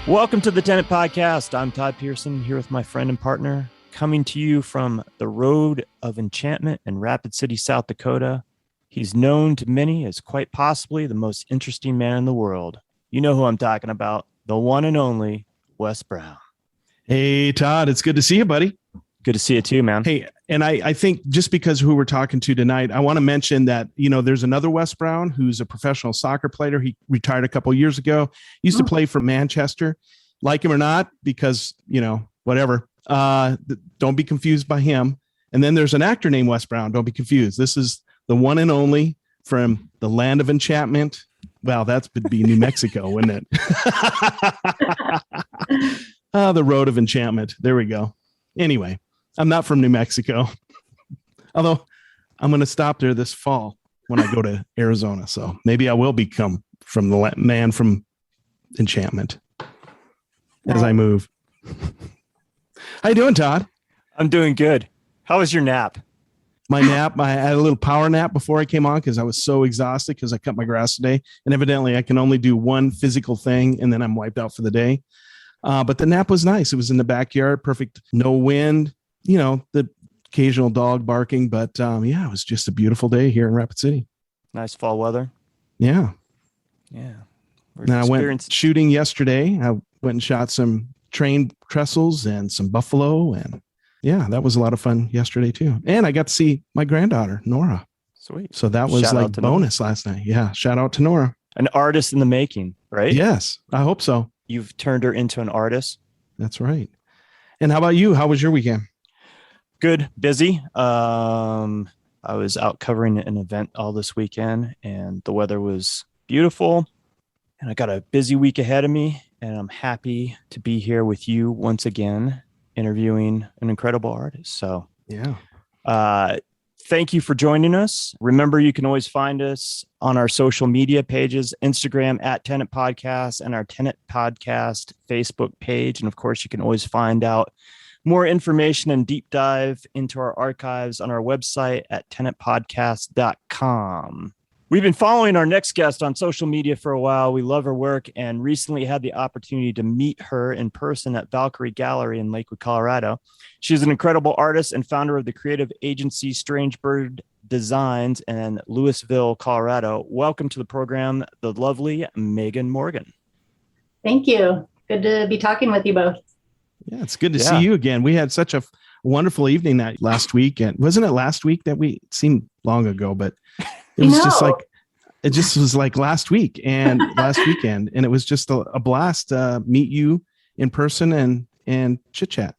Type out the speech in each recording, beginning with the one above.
Welcome to the Tenant Podcast. I'm Todd Pearson, here with my friend and partner, coming to you from the Road of Enchantment in Rapid City, South Dakota. He's known to many as quite possibly the most interesting man in the world. You know who I'm talking about, the one and only Wes Brown. Hey, Todd, it's good to see you, buddy. Good to see you too, man. Hey, and I think just because who we're talking to tonight, I want to mention that, there's another Wes Brown who's a professional soccer player. He retired a couple of years ago. He used to play for Manchester. Like him or not, because, whatever. Don't be confused by him. And then there's an actor named Wes Brown. Don't be confused. This is the one and only from the land of enchantment. Well, that would be New Mexico, wouldn't it? The Road of Enchantment. There we go. Anyway, I'm not from New Mexico, although I'm going to stop there this fall when I go to Arizona. So maybe I will become from the man from enchantment as I move. How you doing, Todd? I'm doing good. How was your nap? My nap, I had a little power nap before I came on because I was so exhausted because I cut my grass today. And evidently I can only do one physical thing and then I'm wiped out for the day. But the nap was nice. It was in the backyard, perfect, no wind, the occasional dog barking. But it was just a beautiful day here in Rapid City. Nice fall weather. Yeah. Yeah. And I went shooting yesterday. I went and shot some train trestles and some buffalo. And yeah, that was a lot of fun yesterday too. And I got to see my granddaughter, Nora. Sweet. So that was Shout like bonus last night. Yeah. Shout out to Nora. An artist in the making, right? Yes. I hope so. You've turned her into an artist. That's right. And how about you? How was your weekend? Good. Busy. I was out covering an event all this weekend and the weather was beautiful. And I got a busy week ahead of me. And I'm happy to be here with you once again, interviewing an incredible artist. So, thank you for joining us. Remember, you can always find us on our social media pages, Instagram at Tenant Podcast and our Tenant Podcast Facebook page. And of course, you can always find out more information and deep dive into our archives on our website at tenantpodcast.com. We've been following our next guest on social media for a while. We love her work and recently had the opportunity to meet her in person at Valkyrie Gallery in Lakewood, Colorado. She's an incredible artist and founder of the creative agency Strange Bird Designs in Louisville, Colorado. Welcome to the program, the lovely Megan Morgan. Thank you. Good to be talking with you both. Yeah, it's good to see you again. We had such a wonderful evening that last week. And wasn't it last week that it seemed long ago, but it was just was like last week and last weekend. And it was just a blast to meet you in person and chit chat.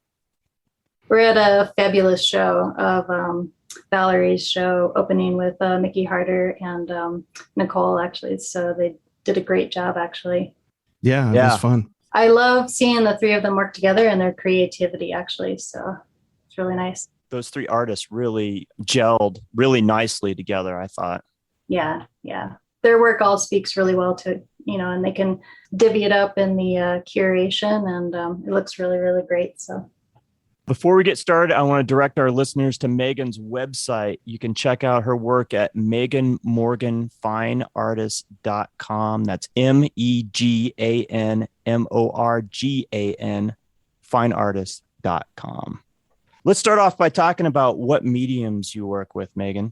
We're at a fabulous show of Valerie's show opening with Mickey Harder and Nicole, actually. So they did a great job, actually. Yeah, it was fun. I love seeing the three of them work together and their creativity, actually. So it's really nice. Those three artists really gelled really nicely together, I thought. Yeah. Their work all speaks really well to, and they can divvy it up in the curation and it looks really, really great. So before we get started, I want to direct our listeners to Megan's website. You can check out her work at meganmorganfineartist.com. That's MEGANMORGAN fineartist.com. Let's start off by talking about what mediums you work with, Megan.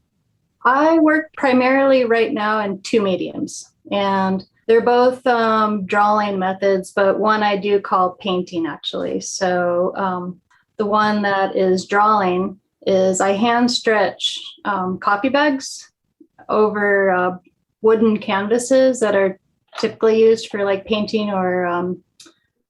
I work primarily right now in two mediums, and they're both drawing methods, but one I do call painting, actually. So the one that is drawing is I hand stretch coffee bags over wooden canvases that are typically used for like painting or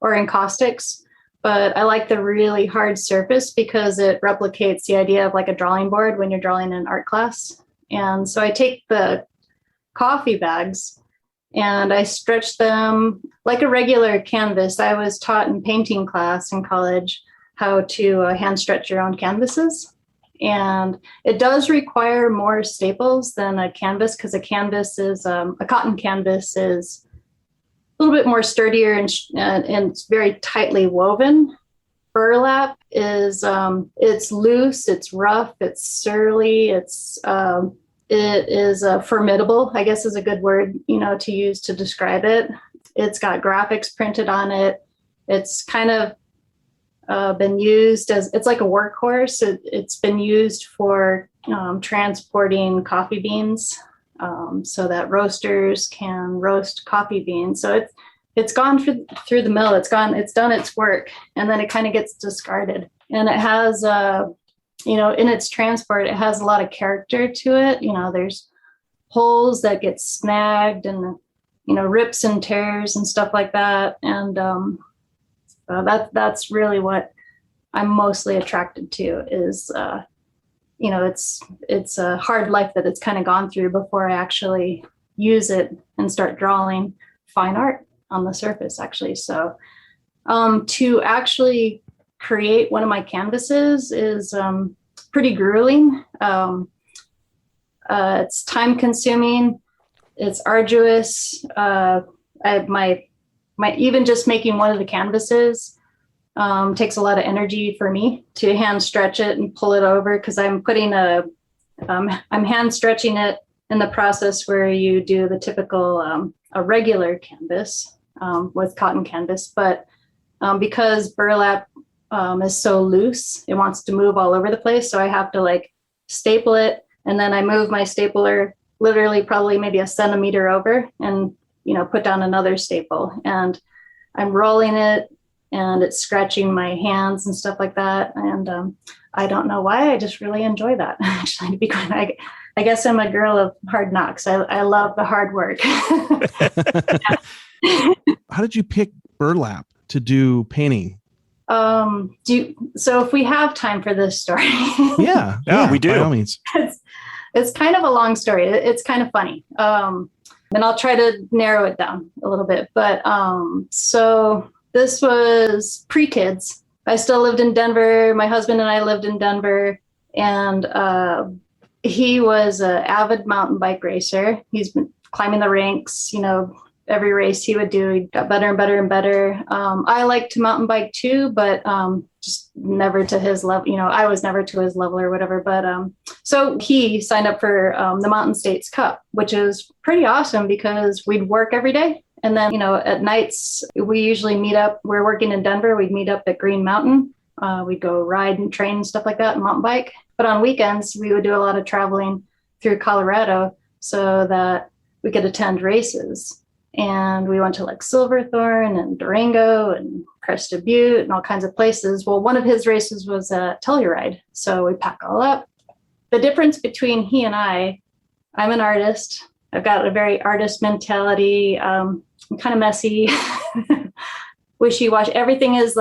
encaustics. But I like the really hard surface because it replicates the idea of like a drawing board when you're drawing in art class. And so I take the coffee bags and I stretch them like a regular canvas. I was taught in painting class in college how to hand stretch your own canvases. And it does require more staples than a canvas because a canvas is, a cotton canvas is a little bit more sturdier and it's very tightly woven. Burlap is it's loose, it's rough, it's surly, it is formidable, I guess is a good word, to use to describe it. It's got graphics printed on it. It's kind of been used it's like a workhorse. It's been used for transporting coffee beans, so that roasters can roast coffee beans. So it's gone through the mill. It's done its work, and then it kind of gets discarded. And it has, in its transport, it has a lot of character to it. There's holes that get snagged, and rips and tears and stuff like that. And that's really what I'm mostly attracted to is, it's a hard life that it's kind of gone through before I actually use it and start drawing fine art on the surface, actually. So to actually create one of my canvases is pretty grueling. It's time consuming. It's arduous. My even just making one of the canvases takes a lot of energy for me to hand stretch it and pull it over, because I'm I'm hand stretching it in the process where you do the typical a regular canvas with cotton canvas, but because burlap is so loose, it wants to move all over the place. So I have to staple it, and then I move my stapler literally probably maybe a centimeter over, and put down another staple, and I'm rolling it, and it's scratching my hands and stuff like that. And I don't know why, I just really enjoy that. Actually, to be quite, I guess I'm a girl of hard knocks. I love the hard work. How did you pick burlap to do painting? So if we have time for this story. Yeah, we do. By all means. It's kind of a long story. It's kind of funny. And I'll try to narrow it down a little bit. But so this was pre-kids. I still lived in Denver. My husband and I lived in Denver. And he was an avid mountain bike racer. He's been climbing the ranks, every race he would do, he got better and better and better. I like to mountain bike too, but just never to his level. I was never to his level or whatever. But so he signed up for the Mountain States Cup, which is pretty awesome because we'd work every day. And then, at nights, we usually meet up. We're working in Denver. We'd meet up at Green Mountain. We'd go ride and train and stuff like that and mountain bike. But on weekends, we would do a lot of traveling through Colorado so that we could attend races. And we went to Silverthorne and Durango and Crested Butte and all kinds of places. Well, one of his races was a Telluride. So we pack all up. The difference between he and I'm an artist. I've got a very artist mentality. I'm kind of messy, wishy-washy. Everything is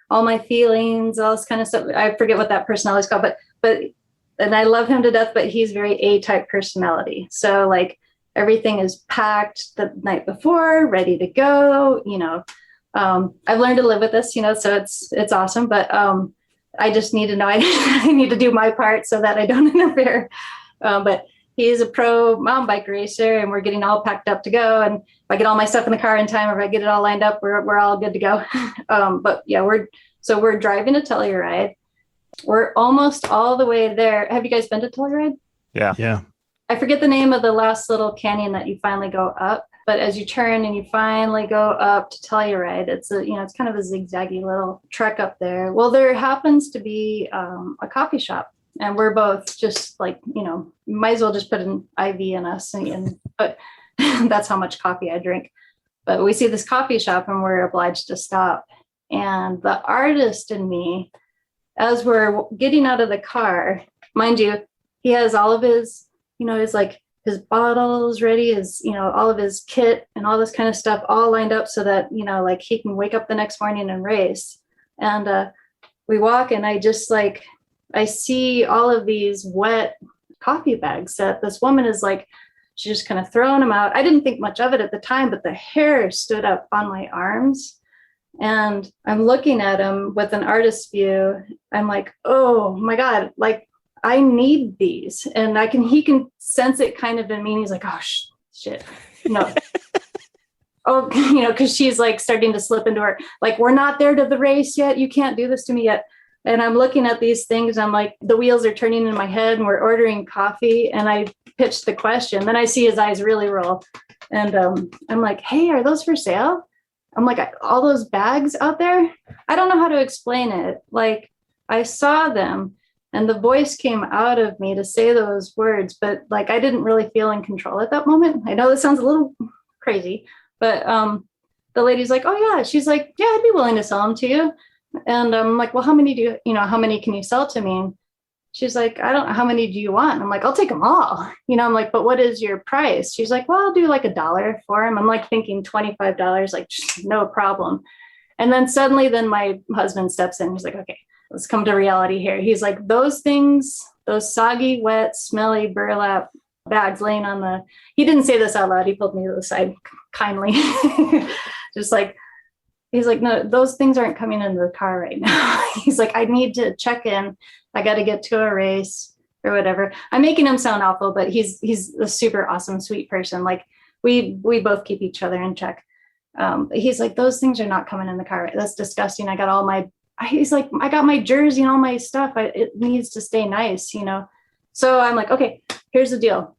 all my feelings, all this kind of stuff. I forget what that personality is called, but and I love him to death, but he's very A-type personality. So everything is packed the night before, ready to go. I've learned to live with this, so it's awesome. But I just need to know I need to do my part so that I don't interfere. But he's a pro mountain bike racer, and we're getting all packed up to go. And if I get all my stuff in the car in time, or if I get it all lined up, we're all good to go. But yeah, we're driving to Telluride. We're almost all the way there. Have you guys been to Telluride? Yeah. I forget the name of the last little canyon that you finally go up, but as you turn and you finally go up to Telluride, it's it's kind of a zigzaggy little trek up there. Well, there happens to be a coffee shop, and we're both just might as well just put an IV in us, but that's how much coffee I drink. But we see this coffee shop and we're obliged to stop. And the artist in me, as we're getting out of the car, mind you, he has all of his his bottles ready, all of his kit and all this kind of stuff all lined up so that, he can wake up the next morning and race. And we walk, and I just I see all of these wet coffee bags that this woman is she's just kind of throwing them out. I didn't think much of it at the time, but the hair stood up on my arms. And I'm looking at him with an artist's view. I'm oh my God, I need these. And he can sense it kind of in me. And he's oh, shit, oh, because she's starting to slip into her, we're not there to the race yet. You can't do this to me yet. And I'm looking at these things. I'm like, the wheels are turning in my head and we're ordering coffee. And I pitched the question. Then I see his eyes really roll. And I'm like, hey, are those for sale? I'm like, all those bags out there? I don't know how to explain it. Like, I saw them and the voice came out of me to say those words, but like, I didn't really feel in control at that moment. I know this sounds a little crazy, but the lady's like, oh yeah. She's like, yeah, I'd be willing to sell them to you. And I'm like, well, how many how many can you sell to me? And she's like, I don't know, how many do you want? And I'm like, I'll take them all. I'm like, but what is your price? She's like, well, I'll do like $1 for him. I'm like thinking $25, like no problem. And then suddenly my husband steps in. He's like, okay, let's come to reality here. He's like, those things, those soggy, wet, smelly burlap bags laying on he didn't say this out loud. He pulled me to the side kindly. Just like, he's like, no, those things aren't coming into the car right now. He's like, I need to check in. I got to get to a race or whatever. I'm making him sound awful, but he's a super awesome, sweet person. Like we both keep each other in check. He's like, those things are not coming in the car. That's disgusting. He's like, I got my jersey and all my stuff. It needs to stay nice, So I'm like, okay, here's the deal.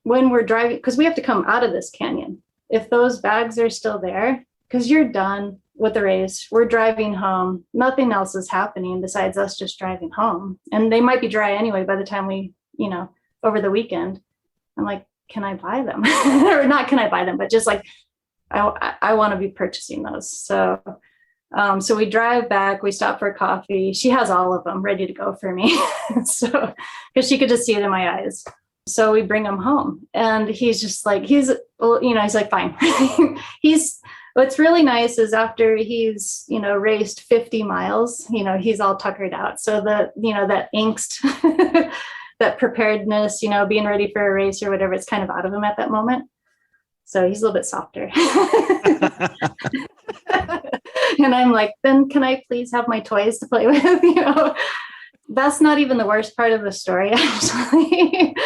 When we're driving, because we have to come out of this canyon. If those bags are still there, because you're done with the race, we're driving home. Nothing else is happening besides us just driving home. And they might be dry anyway by the time we, over the weekend. I'm like, can I buy them? Or not can I buy them, but just like, I want to be purchasing those. So we drive back, we stop for coffee. She has all of them ready to go for me. So, because she could just see it in my eyes. So we bring him home and he's just like, he's like, fine. What's really nice is after he's, raced 50 miles, he's all tuckered out. So that angst, that preparedness, being ready for a race or whatever, it's kind of out of him at that moment. So he's a little bit softer. And I'm like, then can I please have my toys to play with? That's not even the worst part of the story, actually.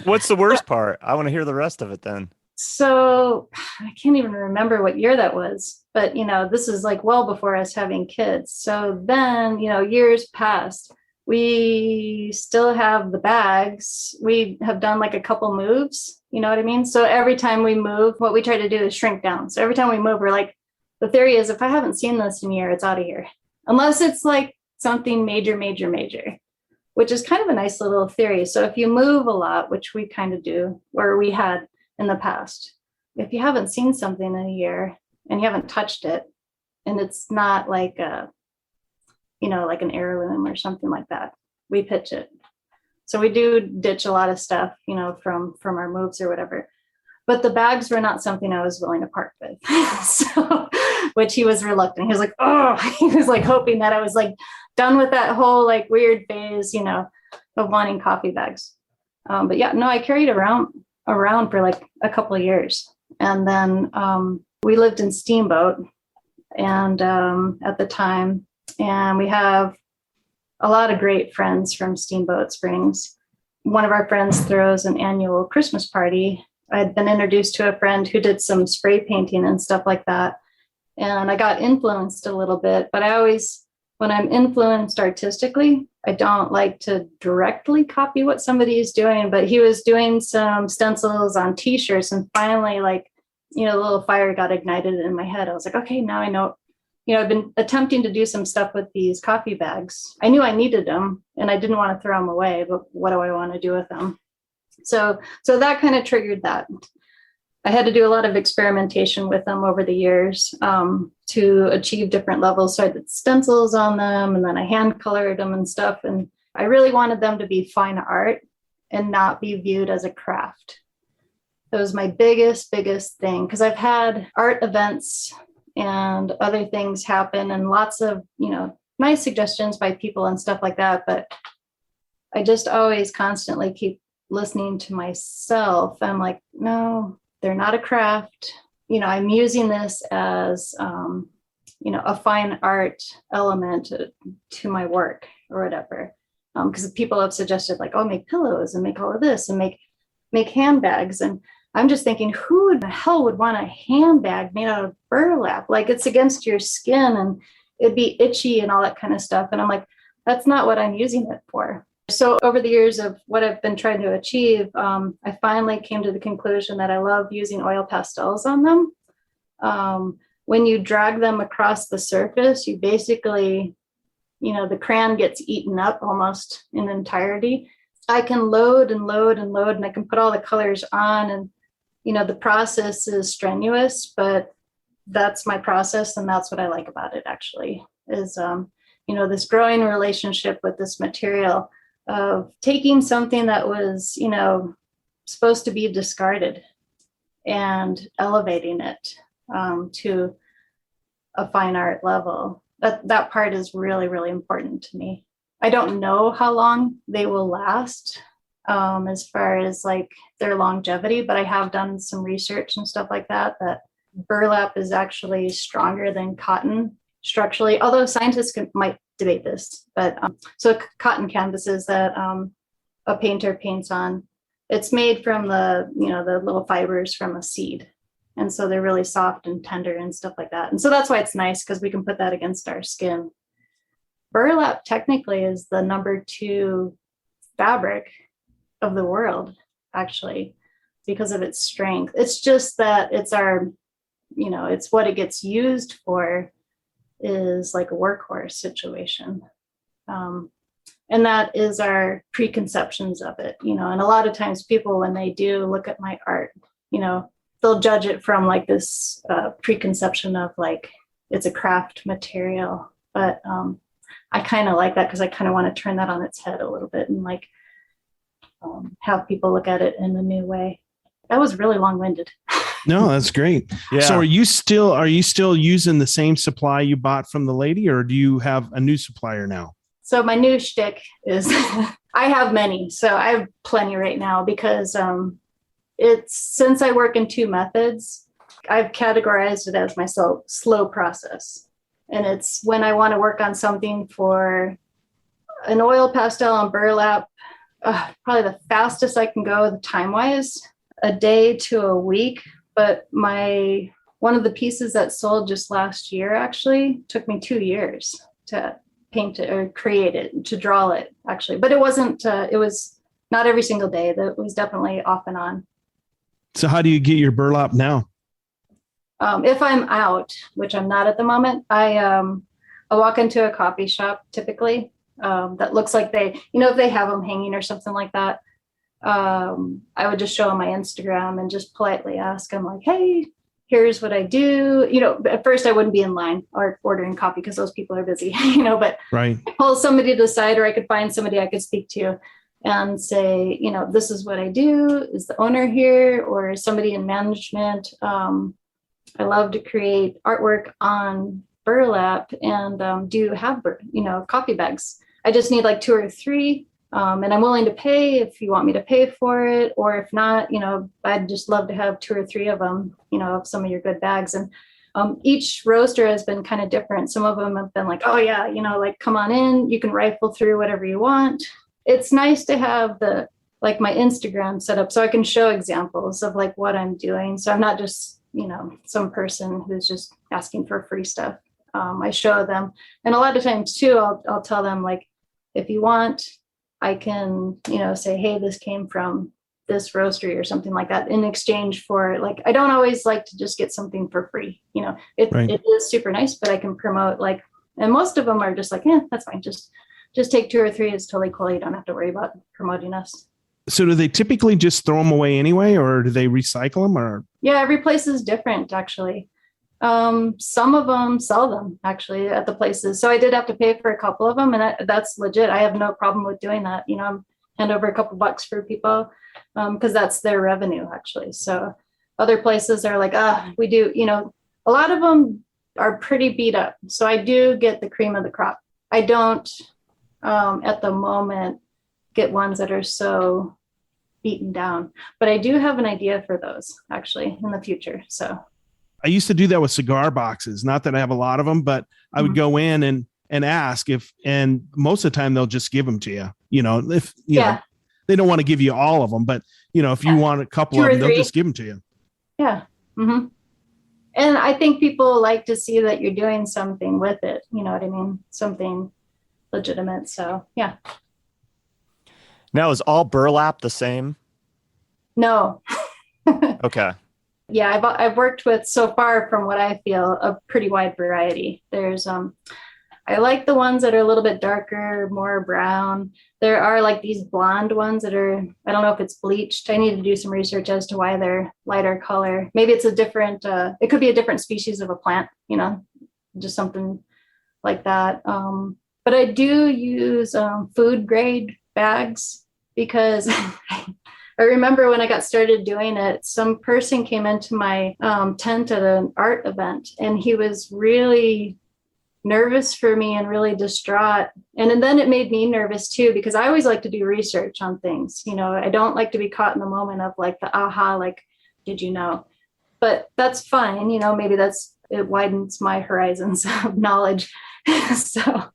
What's the worst part? I want to hear the rest of it then. So I can't even remember what year that was, but, this is like well before us having kids. So then, years passed. We still have the bags. We have done like a couple moves, you know what I mean? So every time we move, what we try to do is shrink down. So every time we move, we're like, the theory is if I haven't seen this in a year, it's out of here. Unless it's like something major, which is kind of a nice little theory. So if you move a lot, which we kind of do, or we had in the past, if you haven't seen something in a year and you haven't touched it, and it's not like like an heirloom or something like that, we pitch it. So we do ditch a lot of stuff, from our moves or whatever. But the bags were not something I was willing to part with. So, which he was reluctant. He was like, oh, he was like hoping that I was like done with that whole like weird phase, of wanting coffee bags. But yeah, no, I carried around for like a couple of years. And then we lived in Steamboat and at the time, and we have a lot of great friends from Steamboat Springs. One of our friends throws an annual Christmas party. I'd been introduced to a friend who did some spray painting and stuff like that. And I got influenced a little bit, but when I'm influenced artistically, I don't like to directly copy what somebody is doing, but he was doing some stencils on t-shirts and finally a little fire got ignited in my head. I was like, okay, now I know, I've been attempting to do some stuff with these coffee bags. I knew I needed them and I didn't want to throw them away, but what do I want to do with them? So that kind of triggered that. I had to do a lot of experimentation with them over the years to achieve different levels. So I did stencils on them and then I hand colored them and stuff. And I really wanted them to be fine art and not be viewed as a craft. That was my biggest thing, because I've had art events and other things happen and lots of, nice suggestions by people and stuff like that. But I just always constantly keep listening to myself. I'm like, no, they're not a craft. I'm using this as, a fine art element to my work or whatever. Because people have suggested like, oh, make pillows and make all of this and make handbags. And I'm just thinking, who in the hell would want a handbag made out of burlap? Like it's against your skin and it'd be itchy and all that kind of stuff. And I'm like, that's not what I'm using it for. So over the years of what I've been trying to achieve, I finally came to the conclusion that I love using oil pastels on them. When you drag them across the surface, you basically, the crayon gets eaten up almost in entirety. I can load and load and load, and I can put all the colors on, and, the process is strenuous, but that's my process. And that's what I like about it, actually, is, this growing relationship with this material of taking something that was, supposed to be discarded and elevating it to a fine art level. That part is really, really important to me. I don't know how long they will last as far as like their longevity, but I have done some research and stuff like that burlap is actually stronger than cotton structurally, although scientists might debate this. But so cotton canvases that a painter paints on, it's made from the little fibers from a seed. And so they're really soft and tender and stuff like that. And so that's why it's nice, because we can put that against our skin. Burlap technically is the number 2 fabric of the world, actually, because of its strength. It's just that it's it's what it gets used for is like a workhorse situation. And that is our preconceptions of it, and a lot of times people, when they do look at my art, they'll judge it from like this preconception of like it's a craft material. But I kind of like that, because I kind of want to turn that on its head a little bit and like have people look at it in a new way. That was really long-winded. No, that's great. Yeah. So are you still using the same supply you bought from the lady, or do you have a new supplier now? So my new shtick is I have many. So I have plenty right now, because since I work in 2 methods, I've categorized it as my slow process. And it's when I want to work on something for an oil pastel on burlap, probably the fastest I can go time-wise, a day to a week. But one of the pieces that sold just last year actually took me 2 years to paint it or create it, to draw it, actually. But it wasn't, it was not every single day. That was definitely off and on. So how do you get your burlap now? If I'm out, which I'm not at the moment, I walk into a coffee shop typically that looks like if they have them hanging or something like that. I would just show them my Instagram and just politely ask them like, hey, here's what I do. At first I wouldn't be in line or ordering coffee because those people are busy, but right. Pull somebody to the side, or I could find somebody I could speak to and say, this is what I do. Is the owner here, or somebody in management? I love to create artwork on burlap and have coffee bags. I just need like 2 or 3. And I'm willing to pay if you want me to pay for it, or if not, I'd just love to have 2 or 3 of them, of some of your good bags. And each roaster has been kind of different. Some of them have been like, oh yeah, like come on in, you can rifle through whatever you want. It's nice to have my Instagram set up so I can show examples of like what I'm doing. So I'm not just, some person who's just asking for free stuff. I show them. And a lot of times too, I'll tell them like, if you want, I can, say, hey, this came from this roastery or something like that, in exchange for like, I don't always like to just get something for free. Right. It is super nice, but I can promote and most of them are just like, yeah, that's fine. Just take 2 or 3. It's totally cool. You don't have to worry about promoting us. So do they typically just throw them away anyway, or do they recycle them? Or yeah, every place is different, actually. Some of them sell them actually at the places. So I did have to pay for a couple of them, and that's legit. I have no problem with doing that. Hand over a couple bucks for people because that's their revenue actually. So other places are like, we do, a lot of them are pretty beat up. So I do get the cream of the crop. I don't at the moment get ones that are so beaten down, but I do have an idea for those actually in the future. So I used to do that with cigar boxes. Not that I have a lot of them, but I would go in and ask and most of the time they'll just give them to you. If they don't want to give you all of them, but if you want a couple of them, they'll just give them to you. Yeah. Mm-hmm. And I think people like to see that you're doing something with it. You know what I mean? Something legitimate. So yeah. Now, is all burlap the same? No. Okay. Yeah, I've worked with, so far from what I feel, a pretty wide variety. There's I like the ones that are a little bit darker, more brown. There are like these blonde ones that are, I don't know if it's bleached. I need to do some research as to why they're lighter color. Maybe it's a different, it could be a different species of a plant, you know, just something like that. But I do use food grade bags because I remember when I got started doing it, some person came into my tent at an art event, and he was really nervous for me and really distraught. And then it made me nervous too, because I always like to do research on things. You know, I don't like to be caught in the moment of like the aha, like, did you know? But that's fine. You know, maybe it widens my horizons of knowledge. So,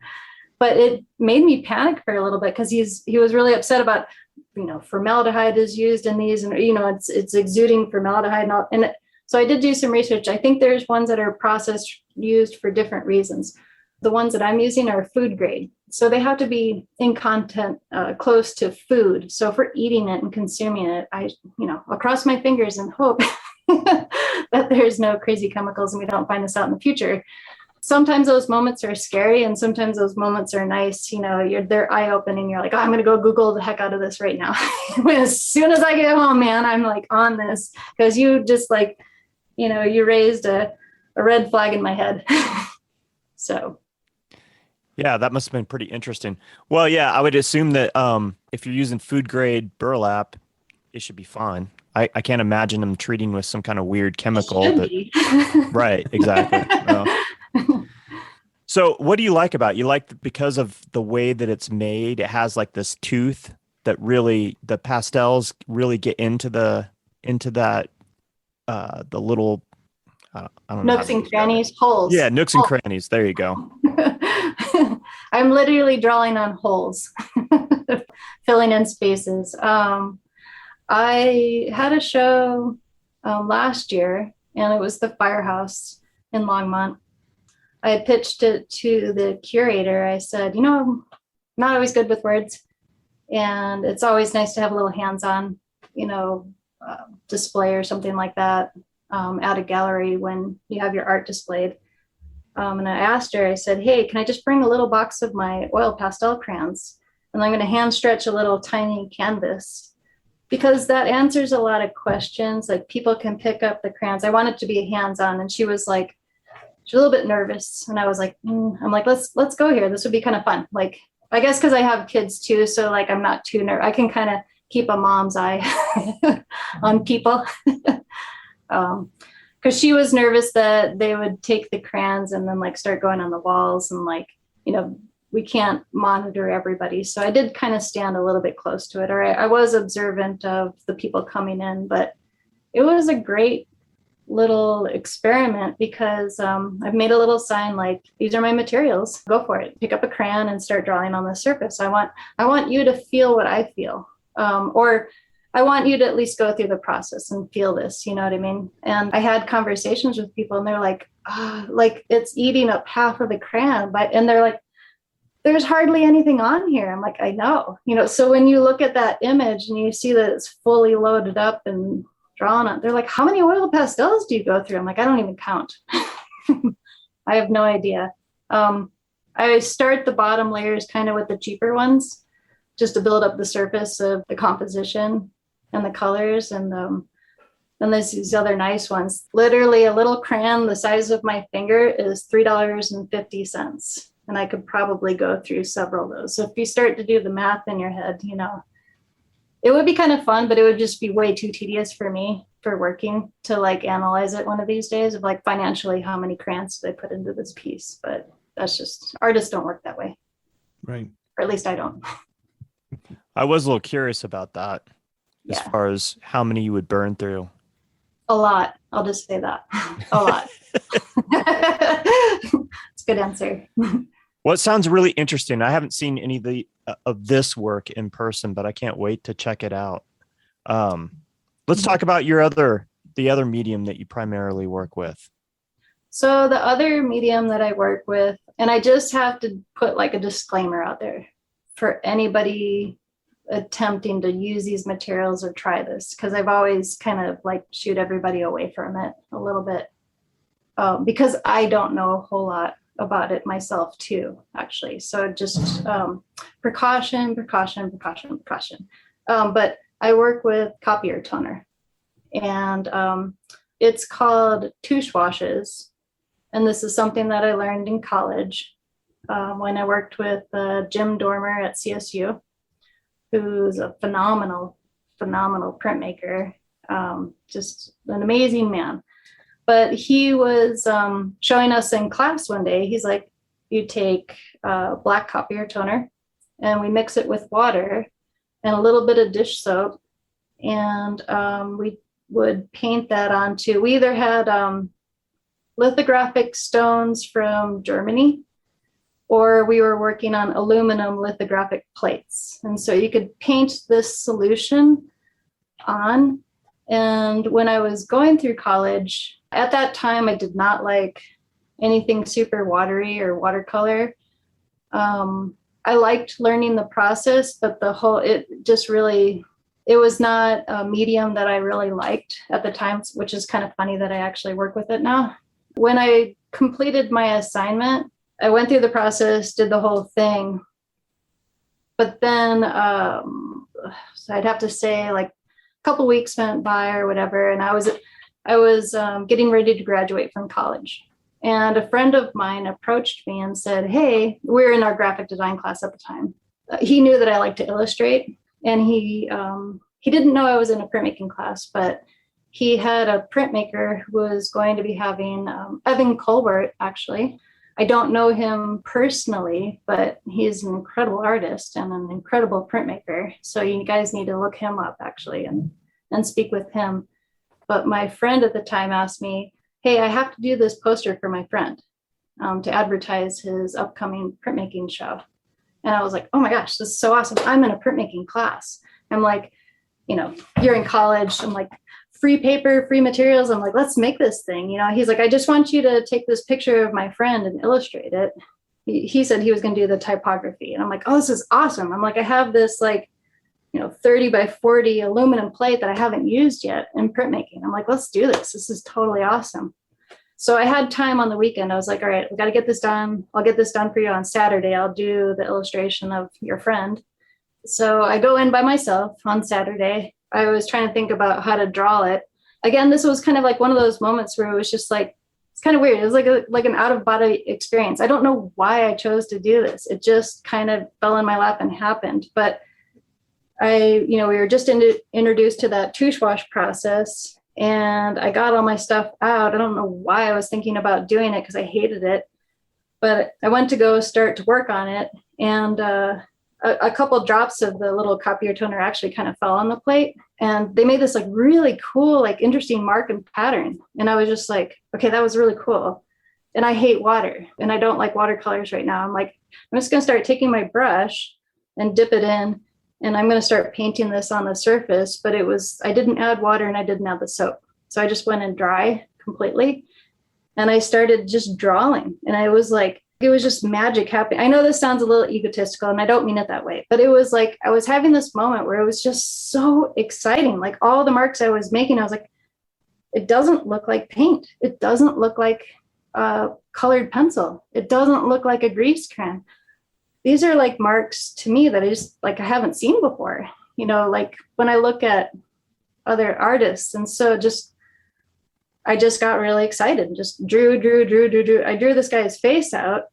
but it made me panic for a little bit because he was really upset about, you know, formaldehyde is used in these, and, you know, it's exuding formaldehyde and all. And so I did do some research. I think there's ones that are processed, used for different reasons. The ones that I'm using are food grade. So they have to be in content close to food. So if we're eating it and consuming it, I'll cross my fingers and hope that there's no crazy chemicals and we don't find this out in the future. Sometimes those moments are scary and sometimes those moments are nice. You know, they're eye-opening. You're like, oh, I'm going to go Google the heck out of this right now. As soon as I get home, man, I'm like on this, because you just like, you know, you raised a red flag in my head. So. Yeah, that must have been pretty interesting. Well, yeah, I would assume that if you're using food grade burlap, it should be fine. I can't imagine them treating with some kind of weird chemical. Right, exactly. So what do you like about it? You like because of the way that it's made, it has like this tooth that really, the pastels really get into that, the little, I don't know. Nooks and crannies, holes. Yeah, nooks and crannies. There you go. I'm literally drawing on holes, filling in spaces. I had a show last year, and it was the Firehouse in Longmont. I had pitched it to the curator. I said, you know, I'm not always good with words, and it's always nice to have a little hands-on, you know, display or something like that at a gallery when you have your art displayed. And I asked her, I said, hey, can I just bring a little box of my oil pastel crayons? And I'm going to hand stretch a little tiny canvas, because that answers a lot of questions. Like, people can pick up the crayons. I want it to be hands-on. And she was a little bit nervous. And I was like, I'm like, let's go here. This would be kind of fun. Like, I guess because I have kids too. So like, I'm not too nervous. I can kind of keep a mom's eye on people. Because she was nervous that they would take the crayons and then like start going on the walls, and like, you know, we can't monitor everybody. So I did kind of stand a little bit close to it, or I was observant of the people coming in. But it was a great little experiment, because I've made a little sign like, these are my materials, go for it, pick up a crayon and start drawing on the surface. I want you to feel what I feel, or I want you to at least go through the process and feel this, you know what I mean? And I had conversations with people, and they're like, like it's eating up half of the crayon, and they're like, there's hardly anything on here. I'm like, I know, you know. So when you look at that image and you see that it's fully loaded up and drawn on, they're like, how many oil pastels do you go through? I'm like, I don't even count. I have no idea. I start the bottom layers kind of with the cheaper ones, just to build up the surface of the composition and the colors. And then there's these other nice ones. Literally a little crayon the size of my finger is $3.50. And I could probably go through several of those. So if you start to do the math in your head, you know, it would be kind of fun, but it would just be way too tedious for me for working to like analyze it one of these days of like financially, how many crayons did I put into this piece? But that's just, artists don't work that way. Right. Or at least I don't. I was a little curious about that, as far as how many you would burn through. A lot. I'll just say that. A lot. It's a good answer. Well, it sounds really interesting. I haven't seen any of this work in person, but I can't wait to check it out. Let's talk about the other medium that you primarily work with. So the other medium that I work with, and I just have to put like a disclaimer out there for anybody attempting to use these materials or try this, because I've always kind of like shooed everybody away from it a little bit, because I don't know a whole lot about it myself too, actually. So just precaution. But I work with copier toner, and it's called Tusche washes. And this is something that I learned in college when I worked with Jim Dormer at CSU, who's a phenomenal printmaker, just an amazing man. But he was showing us in class one day. He's like, you take black copier toner and we mix it with water and a little bit of dish soap. And we would paint that onto, we either had lithographic stones from Germany, or we were working on aluminum lithographic plates. And so you could paint this solution on. And when I was going through college, at that time, I did not like anything super watery or watercolor. I liked learning the process, but it was not a medium that I really liked at the time, which is kind of funny that I actually work with it now. When I completed my assignment, I went through the process, did the whole thing. But then so I'd have to say like a couple weeks went by or whatever. And I was getting ready to graduate from college. And a friend of mine approached me and said, hey, we were in our graphic design class at the time. He knew that I like to illustrate. And he didn't know I was in a printmaking class, but he had a printmaker who was going to be having Evan Colbert, actually. I don't know him personally, but he's an incredible artist and an incredible printmaker. So you guys need to look him up, actually, and speak with him. But my friend at the time asked me, hey, I have to do this poster for my friend to advertise his upcoming printmaking show. And I was like, oh my gosh, this is so awesome. I'm in a printmaking class. I'm like, you're in college. I'm like, free paper, free materials. I'm like, let's make this thing. He's like, I just want you to take this picture of my friend and illustrate it. He said he was going to do the typography. And I'm like, oh, this is awesome. I'm like, I have this 30 by 40 aluminum plate that I haven't used yet in printmaking. I'm like, let's do this. This is totally awesome. So I had time on the weekend. I was like, all right, we got to get this done. I'll get this done for you on Saturday. I'll do the illustration of your friend. So I go in by myself on Saturday. I was trying to think about how to draw it. Again, this was kind of like one of those moments where it was just like, it's kind of weird. It was like an out of body experience. I don't know why I chose to do this. It just kind of fell in my lap and happened. But we were just introduced to that Tusche wash process, and I got all my stuff out. I don't know why I was thinking about doing it because I hated it, but I went to go start to work on it, and a couple of drops of the little copier toner actually kind of fell on the plate, and they made this like really cool, like interesting mark and pattern. And I was just like, okay, that was really cool. And I hate water and I don't like watercolors right now. I'm like, I'm just going to start taking my brush and dip it in, and I'm going to start painting this on the surface. But I didn't add water and I didn't add the soap. So I just went in dry completely. And I started just drawing, and it was just magic happening. I know this sounds a little egotistical and I don't mean it that way, but it was like, I was having this moment where it was just so exciting. Like all the marks I was making, I was like, it doesn't look like paint. It doesn't look like colored pencil. It doesn't look like a grease crayon. These are like marks to me that I haven't seen before, like when I look at other artists. And so I just got really excited and just drew. I drew this guy's face out,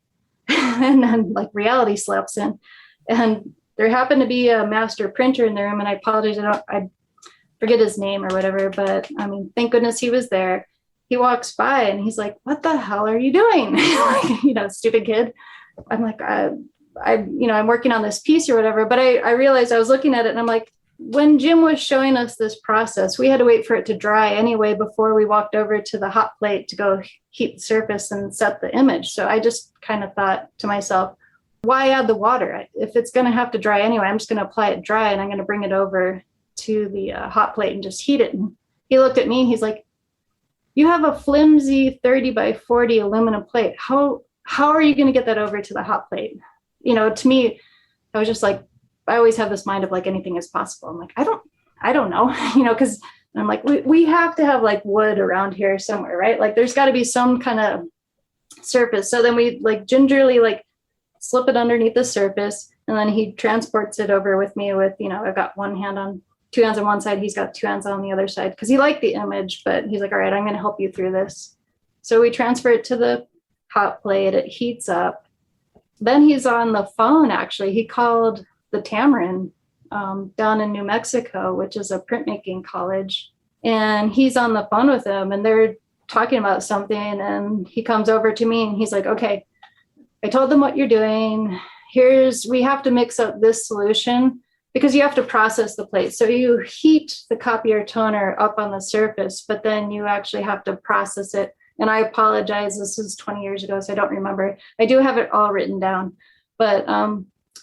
and then like reality slaps in. And there happened to be a master printer in the room, and I apologize, I forget his name or whatever, but I mean, thank goodness he was there. He walks by and he's like, what the hell are you doing? Like, stupid kid. I'm like, I'm working on this piece or whatever, but I realized I was looking at it and I'm like, when Jim was showing us this process, we had to wait for it to dry anyway before we walked over to the hot plate to go heat the surface and set the image. So I just kind of thought to myself, why add the water? If it's going to have to dry anyway, I'm just going to apply it dry, and I'm going to bring it over to the hot plate and just heat it. And he looked at me and he's like, you have a flimsy 30 by 40 aluminum plate. How are you going to get that over to the hot plate? To me, I was just like, I always have this mind of like anything is possible. I'm like, I don't know, because I'm like, we have to have like wood around here somewhere, right? Like there's got to be some kind of surface. So then we like gingerly like slip it underneath the surface, and then he transports it over with me with, I've got two hands on one side, he's got two hands on the other side, because he liked the image, but he's like, all right, I'm going to help you through this. So we transfer it to the hot plate, it heats up. Then he's on the phone, actually. He called the Tamarind down in New Mexico, which is a printmaking college. And he's on the phone with them, and they're talking about something. And he comes over to me and he's like, okay, I told them what you're doing. We have to mix up this solution because you have to process the plate. So you heat the copier toner up on the surface, but then you actually have to process it. And I apologize, this is 20 years ago, so I don't remember. I do have it all written down, but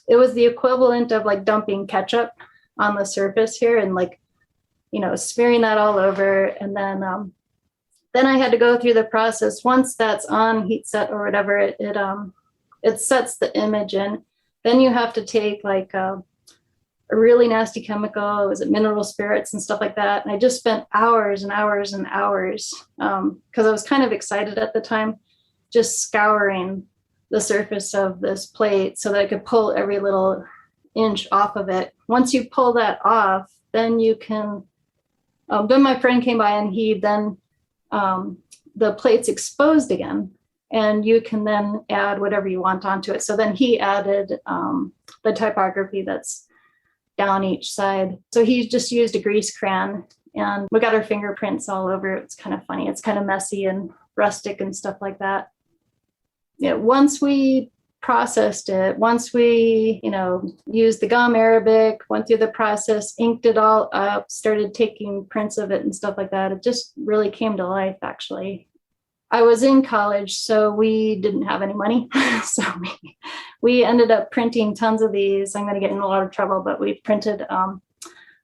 it was the equivalent of like dumping ketchup on the surface here and like, smearing that all over. And then I had to go through the process. Once that's on heat set or whatever, it sets the image in. Then you have to take like a really nasty chemical. It was mineral spirits and stuff like that. And I just spent hours and hours and hours because I was kind of excited at the time, just scouring the surface of this plate so that I could pull every little inch off of it. Once you pull that off, then you can, then my friend came by and the plate's exposed again, and you can then add whatever you want onto it. So then he added the typography that's down each side. So he just used a grease crayon, and we got our fingerprints all over it. It's kind of funny. It's kind of messy and rustic and stuff like that. Yeah, once we processed it, once we, used the gum Arabic, went through the process, inked it all up, started taking prints of it and stuff like that, it just really came to life, actually. I was in college, so we didn't have any money. So we ended up printing tons of these. I'm going to get in a lot of trouble, but we printed on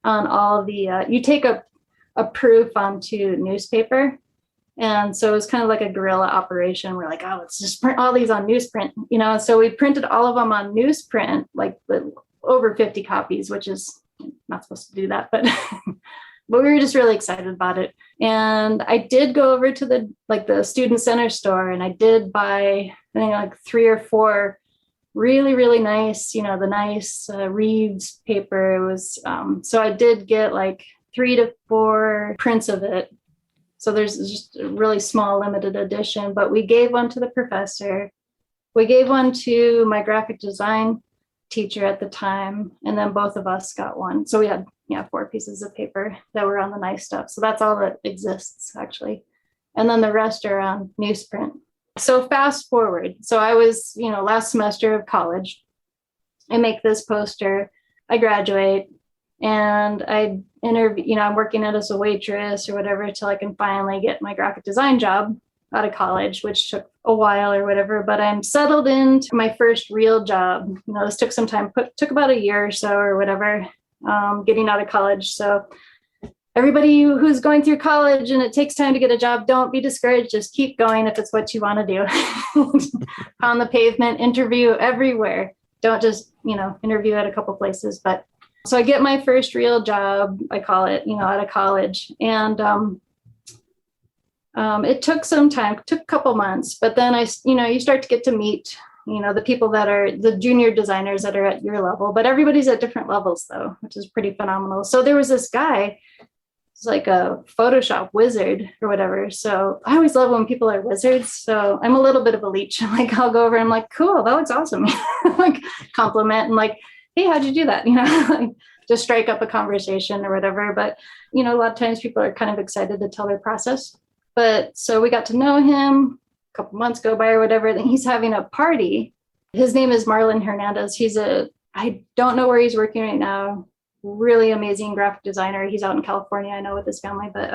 all the, you take a proof onto newspaper. And so it was kind of like a guerrilla operation. We're like, oh, let's just print all these on newsprint, So we printed all of them on newsprint, like over 50 copies, which is not supposed to do that, but but we were just really excited about it. And I did go over to the student center store, and I did buy, I think, like 3 or 4 really, really nice, the nice Reeves paper. It was, so I did get like 3 to 4 prints of it. So there's just a really small limited edition, but we gave one to the professor. We gave one to my graphic design teacher at the time, and then both of us got one. So we had 4 pieces of paper that were on the nice stuff. So that's all that exists, actually. And then the rest are on newsprint. So fast forward. So I was, last semester of college. I make this poster. I graduate, and I interview, I'm working as a waitress or whatever until I can finally get my graphic design job out of college, which took a while or whatever, but I'm settled into my first real job. This took some time, took about a year or so or whatever, getting out of college. So everybody who's going through college and it takes time to get a job, don't be discouraged. Just keep going if it's what you want to do. On the pavement, interview everywhere. Don't just, interview at a couple places. But so I get my first real job, I call it, out of college. And it took some time, took a couple months, but then you start to get to meet, the people that are the junior designers that are at your level, but everybody's at different levels though, which is pretty phenomenal. So there was this guy, it's like a Photoshop wizard or whatever. So I always love when people are wizards. So I'm a little bit of a leech. Like I'll go over and I'm like, cool, that looks awesome. Like compliment and like, hey, how'd you do that? Like, just strike up a conversation or whatever. But, a lot of times people are kind of excited to tell their process. But so we got to know him, a couple months go by or whatever. And he's having a party. His name is Marlon Hernandez. I don't know where he's working right now. Really amazing graphic designer. He's out in California, I know, with his family. But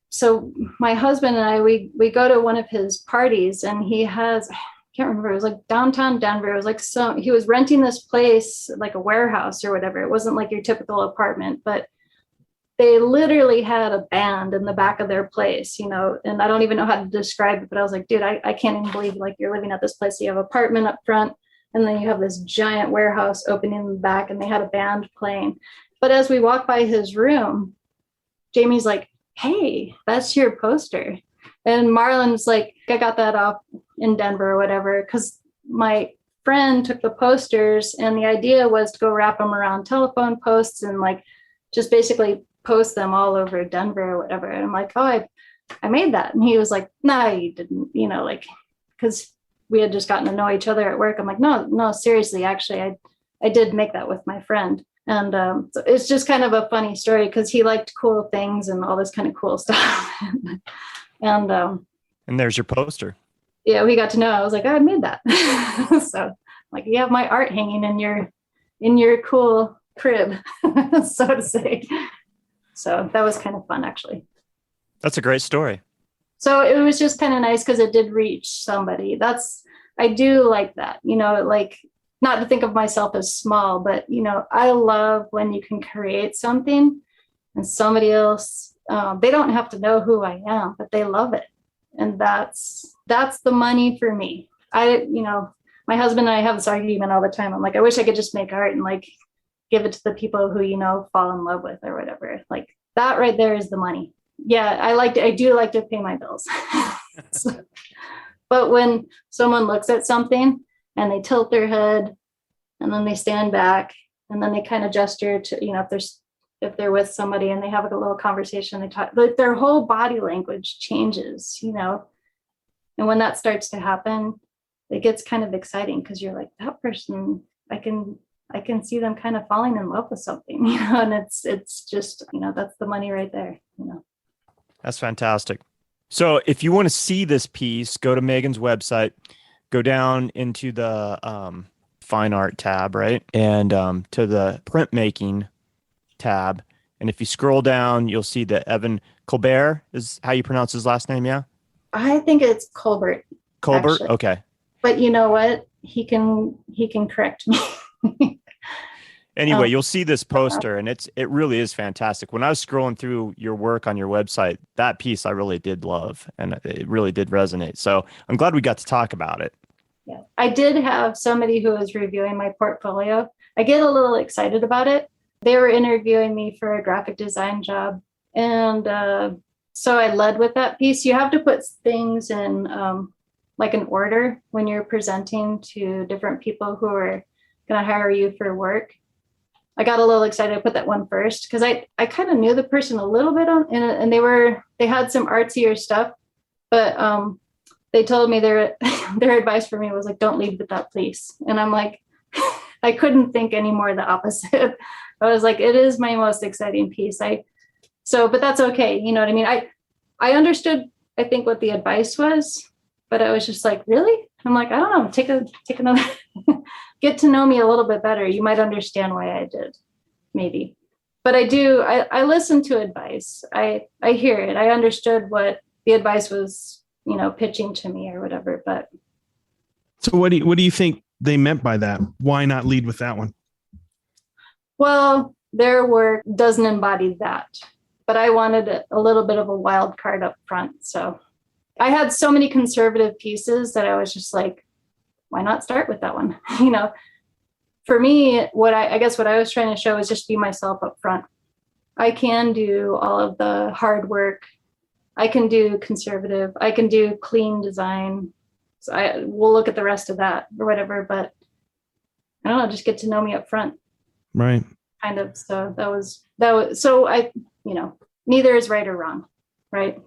so my husband and I, we go to one of his parties, and he has, I can't remember, it was like downtown Denver. It was like he was renting this place like a warehouse or whatever. It wasn't like your typical apartment, but they literally had a band in the back of their place, you know, and I don't even know how to describe it, but I was like, dude, I can't even believe like you're living at this place. You have an apartment up front, and then you have this giant warehouse opening in the back, and they had a band playing. But as we walked by his room, Jamie's like, hey, that's your poster. And Marlon's like, I got that off in Denver or whatever, because my friend took the posters, and the idea was to go wrap them around telephone posts and like just basically post them all over Denver or whatever. And I'm like, oh, I made that. And he was like, no, you didn't, you know, like, because we had just gotten to know each other at work. I'm like, no, seriously, actually, I did make that with my friend. And so it's just kind of a funny story because he liked cool things and all this kind of cool stuff. and there's your poster. Yeah, we got to know. I was like, I made that. So like, you have my art hanging in your cool crib, so to say. So that was kind of fun, actually. That's a great story. So it was just kind of nice because it did reach somebody. I do like that, you know, like not to think of myself as small, but, you know, I love when you can create something and somebody else, they don't have to know who I am, but they love it. And that's the money for me. You know, my husband and I have this argument all the time. I'm like, I wish I could just make art and like give it to the people who, you know, fall in love with or whatever. Like that right there is the money. Yeah, I do like to pay my bills. But when someone looks at something and they tilt their head and then they stand back and then they kind of gesture to, you know, if they're with somebody and they have a little conversation, they talk, like their whole body language changes, you know. And when that starts to happen, it gets kind of exciting because you're like, that person, I can see them kind of falling in love with something, you know, and it's just, you know, that's the money right there, you know. That's fantastic. So if you want to see this piece, go to Megan's website, go down into the fine art tab, right? And to the printmaking tab. And if you scroll down, you'll see that Evan Colbert is how you pronounce his last name. Yeah. I think it's Colbert. Colbert. Actually. Okay. But you know what? He can correct me. Anyway, you'll see this poster and it really is fantastic. When I was scrolling through your work on your website, that piece I really did love and it really did resonate. So I'm glad we got to talk about it. Yeah, I did have somebody who was reviewing my portfolio. I get a little excited about it. They were interviewing me for a graphic design job. And so I led with that piece. You have to put things in like an order when you're presenting to different people who are going to hire you for work. I got a little excited. I put that one first because I kind of knew the person a little bit and they had some artsier stuff, but they told me their advice for me was like, don't lead with that, please. And I'm like, I couldn't think any more the opposite. I was like, it is my most exciting piece. But that's okay. You know what I mean? I understood, I think, what the advice was, but I was just like, really? I'm like, I don't know, take another, get to know me a little bit better. You might understand why I did, maybe. But I listen to advice. I hear it. I understood what the advice was, you know, pitching to me or whatever. But so what do you think they meant by that? Why not lead with that one? Well, their work doesn't embody that, but I wanted a little bit of a wild card up front. So I had so many conservative pieces that I was just like, why not start with that one? You know, for me, I guess what I was trying to show is just be myself up front. I can do all of the hard work. I can do conservative. I can do clean design. So we'll look at the rest of that or whatever, but I don't know, just get to know me up front. Right. Kind of. So that was, so you know, neither is right or wrong. Right.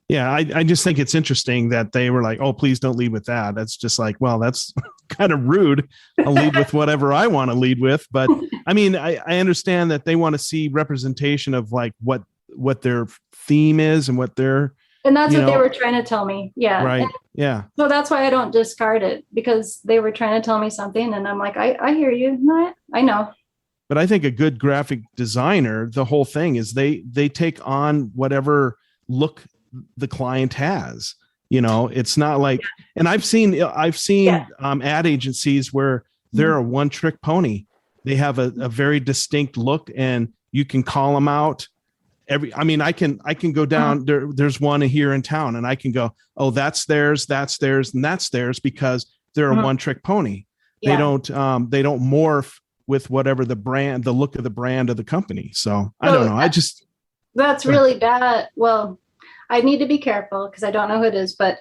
Yeah. I just think it's interesting that they were like, oh, please don't lead with that. That's just like, well, that's kind of rude. I'll lead with whatever I want to lead with. But I mean, I understand that they want to see representation of like what their theme is and what their, and that's what they were trying to tell me. Yeah. Right. And yeah. so that's why I don't discard it, because they were trying to tell me something and I'm like, I hear you. No, I know. But I think a good graphic designer, the whole thing is they take on whatever look the client has. You know, it's not like, and I've seen ad agencies where they're a one trick pony. They have a very distinct look and you can call them out I can go down there. There's one here in town and I can go, oh, that's theirs, and that's theirs, because they're a one trick pony. Yeah. They don't morph with whatever the look of the brand of the company. So I don't know. That's really bad. Well, I need to be careful because I don't know who it is, but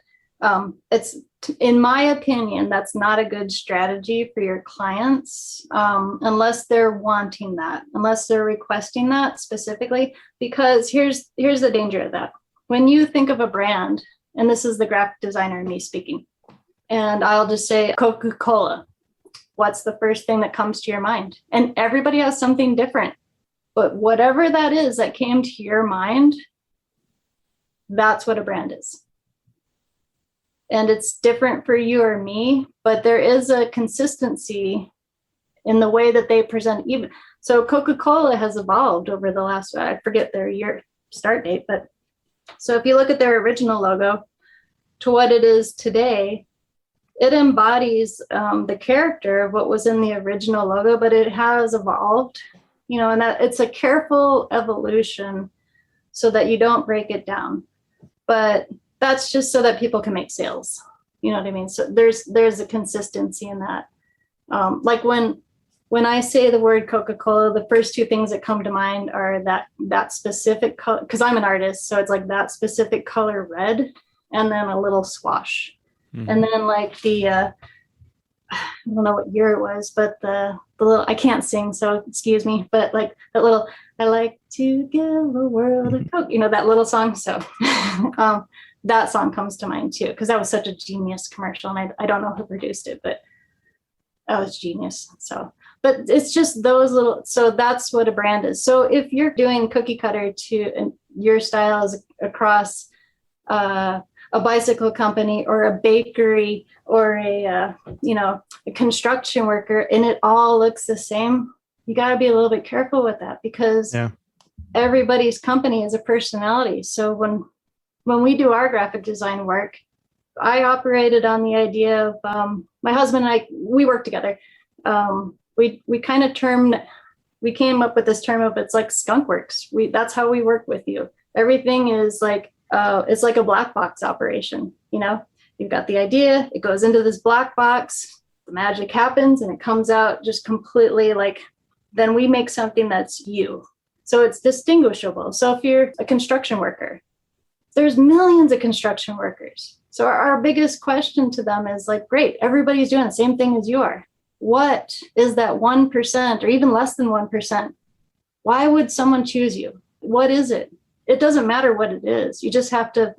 it's, in my opinion, that's not a good strategy for your clients, unless they're wanting that, unless they're requesting that specifically, because here's the danger of that. When you think of a brand, and this is the graphic designer in me speaking, and I'll just say Coca-Cola, what's the first thing that comes to your mind? And everybody has something different, but whatever that is that came to your mind, that's what a brand is. And it's different for you or me, but there is a consistency in the way that they present. Even so, Coca-Cola has evolved over the last, I forget their year start date, but so if you look at their original logo to what it is today, it embodies the character of what was in the original logo, but it has evolved, and that it's a careful evolution so that you don't break it down. But that's just so that people can make sales. You know what I mean? So there's a consistency in that. Like when I say the word Coca-Cola, the first two things that come to mind are that specific color, because I'm an artist, so it's like that specific color red, and then a little swash. Mm-hmm. And then like I don't know what year it was, but the little, I can't sing, so excuse me, but like that little, I like to give a world of Coke, that little song. So that song comes to mind too, because that was such a genius commercial, and I don't know who produced it, but that was genius. So, but it's just those little, so that's what a brand is. So if you're doing cookie cutter and your style is across a bicycle company or a bakery or a construction worker, and it all looks the same, you got to be a little bit careful with that, because everybody's company is a personality. So when we do our graphic design work, I operated on the idea of my husband and I, we work together. We kind of we came up with this term of, it's like skunk works. That's how we work with you. Everything is like, it's like a black box operation. You've got the idea, it goes into this black box, the magic happens, and it comes out just completely then we make something that's you. So it's distinguishable. So if you're a construction worker, there's millions of construction workers. So our biggest question to them is great, everybody's doing the same thing as you are. What is that 1% or even less than 1%? Why would someone choose you? What is it? It doesn't matter what it is. You just have to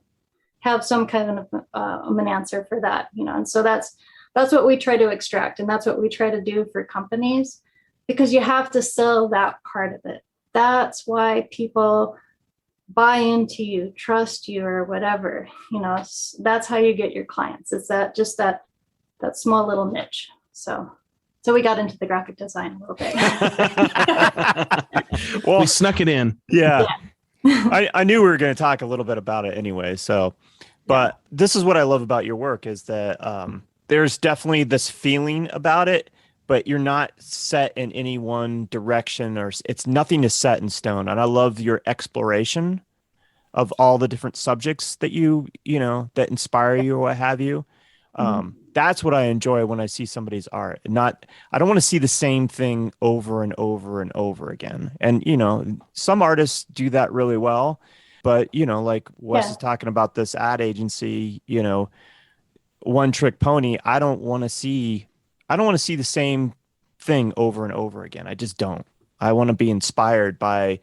have some kind of an answer for that, And so that's what we try to extract, and that's what we try to do for companies, because you have to sell that part of it. That's why people buy into you, trust you, or whatever. That's how you get your clients. It's that small little niche. So we got into the graphic design a little bit. Well, we snuck it in. Yeah. I knew we were going to talk a little bit about it anyway. So, but this is what I love about your work, is that there's definitely this feeling about it, but you're not set in any one direction, or it's nothing is set in stone. And I love your exploration of all the different subjects that that inspire you or what have you. That's what I enjoy when I see somebody's art. I don't want to see the same thing over and over and over again. And, some artists do that really well, but, like Wes is talking about this ad agency, one trick pony. I don't want to see the same thing over and over again. I just don't. I want to be inspired by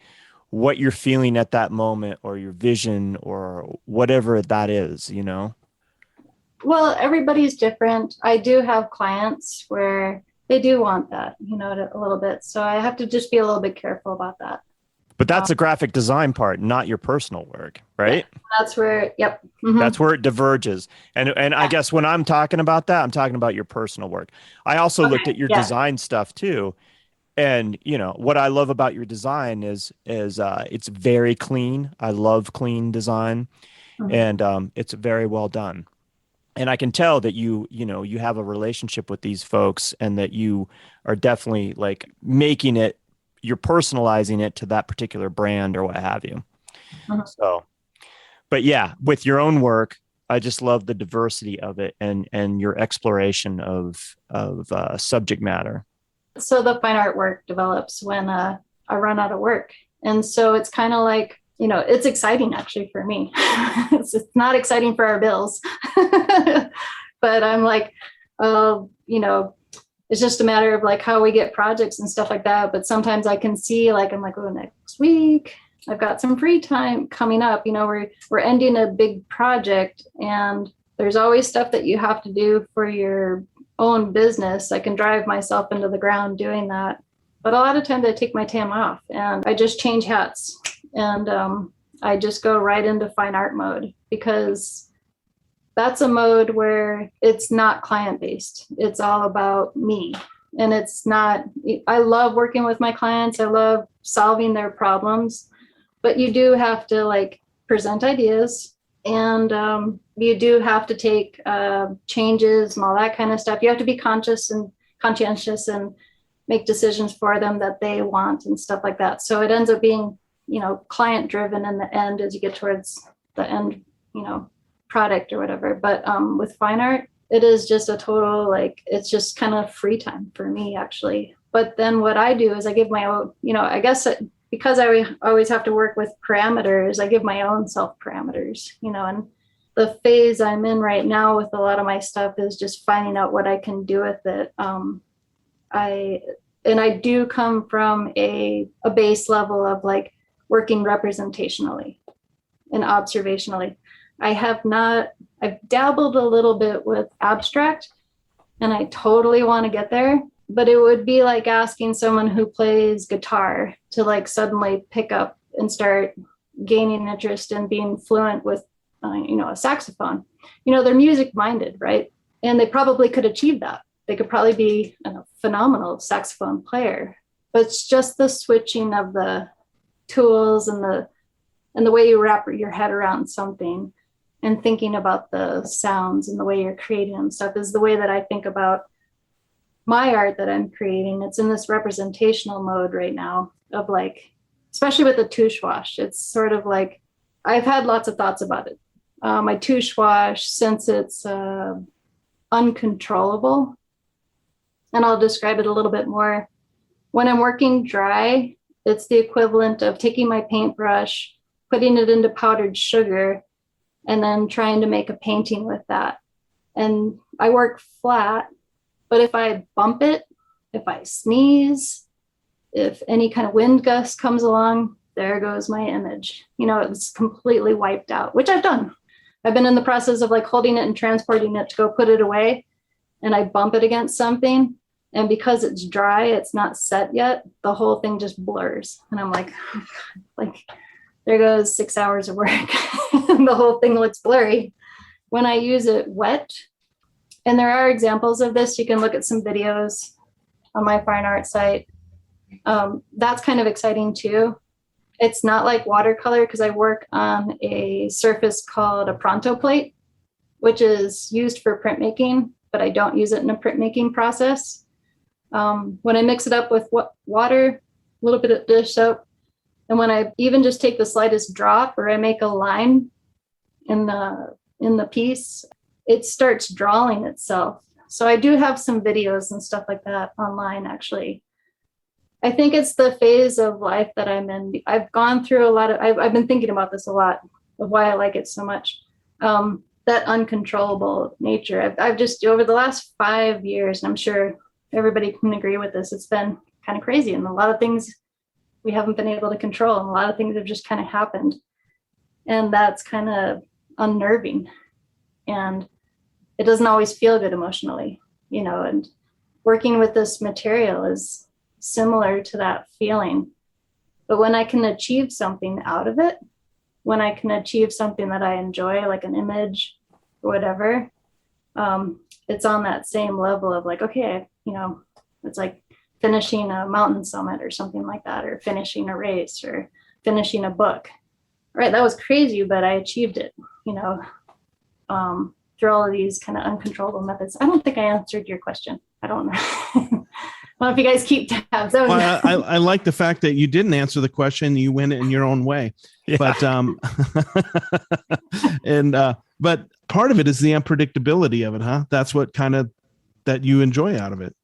what you're feeling at that moment, or your vision, or whatever that is, Well, everybody's different. I do have clients where they do want that, a little bit. So I have to just be a little bit careful about that. But that's the graphic design part, not your personal work, right? Yeah, that's where, yep. Mm-hmm. That's where it diverges. And I guess when I'm talking about that, I'm talking about your personal work. I also looked at your design stuff too. And, what I love about your design is it's very clean. I love clean design, and it's very well done. And I can tell that you have a relationship with these folks, and that you are definitely making it, you're personalizing it to that particular brand or what have you. Mhm. So, but yeah, with your own work, I just love the diversity of it and your exploration of subject matter. So the fine art work develops when I run out of work. And so it's kind of like, it's exciting actually for me. It's not exciting for our bills, but I'm like, it's just a matter of like how we get projects and stuff like that. But sometimes I can see like, I'm like, oh, next week I've got some free time coming up. We're ending a big project, and there's always stuff that you have to do for your own business. I can drive myself into the ground doing that. But a lot of times I take my time off and I just change hats, and I just go right into fine art mode, because that's a mode where it's not client based. It's all about me. And it's not, I love working with my clients. I love solving their problems, but you do have to like present ideas, and you do have to take changes and all that kind of stuff. You have to be conscientious and make decisions for them that they want and stuff like that. So it ends up being, client driven in the end as you get towards the end, product or whatever. But with fine art, it is just a total, like, it's just kind of free time for me actually. But then what I do is I give my own, I guess because I always have to work with parameters, I give my own self parameters, and the phase I'm in right now with a lot of my stuff is just finding out what I can do with it. I do come from a base level of like working representationally and observationally. I've dabbled a little bit with abstract, and I totally want to get there, but it would be like asking someone who plays guitar to like suddenly pick up and start gaining interest in being fluent with, a saxophone. They're music minded, right? And they probably could achieve that. They could probably be a phenomenal saxophone player, but it's just the switching of the tools and the way you wrap your head around something and thinking about the sounds and the way you're creating and stuff is the way that I think about my art that I'm creating. It's in this representational mode right now of like, especially with the Tusche wash. It's sort of like, I've had lots of thoughts about it. My Tusche wash, since it's uncontrollable, and I'll describe it a little bit more. When I'm working dry, it's the equivalent of taking my paintbrush, putting it into powdered sugar, and then trying to make a painting with that. And I work flat, but if I bump it, if I sneeze, if any kind of wind gust comes along, there goes my image. It's completely wiped out, which I've done. I've been in the process of like holding it and transporting it to go put it away, and I bump it against something. And because it's dry, it's not set yet, the whole thing just blurs. And I'm like, oh God, there goes 6 hours of work. The whole thing looks blurry. When I use it wet, and there are examples of this, you can look at some videos on my fine art site. That's kind of exciting too. It's not like watercolor, because I work on a surface called a pronto plate, which is used for printmaking, but I don't use it in a printmaking process. When I mix it up with water, a little bit of dish soap, and when I even just take the slightest drop or I make a line in the piece, it starts drawing itself. So I do have some videos and stuff like that online, actually. I think it's the phase of life that I'm in. I've gone through I've been thinking about this a lot, of why I like it so much. That uncontrollable nature. I've just, over the last 5 years, and I'm sure everybody can agree with this, it's been kind of crazy. And a lot of things we haven't been able to control, and a lot of things have just kind of happened. And that's kind of unnerving. And it doesn't always feel good emotionally, and working with this material is similar to that feeling. But when I can achieve something out of it, when I can achieve something that I enjoy, like an image or whatever, it's on that same level of like, okay, it's like finishing a mountain summit or something like that, or finishing a race or finishing a book. Right, that was crazy, but I achieved it, through all of these kind of uncontrollable methods. I don't think I answered your question. I don't know. I don't know if you guys keep tabs. Well, I like the fact that you didn't answer the question. You went in your own way. Yeah. But part of it is the unpredictability of it, huh? That's what kind of that you enjoy out of it.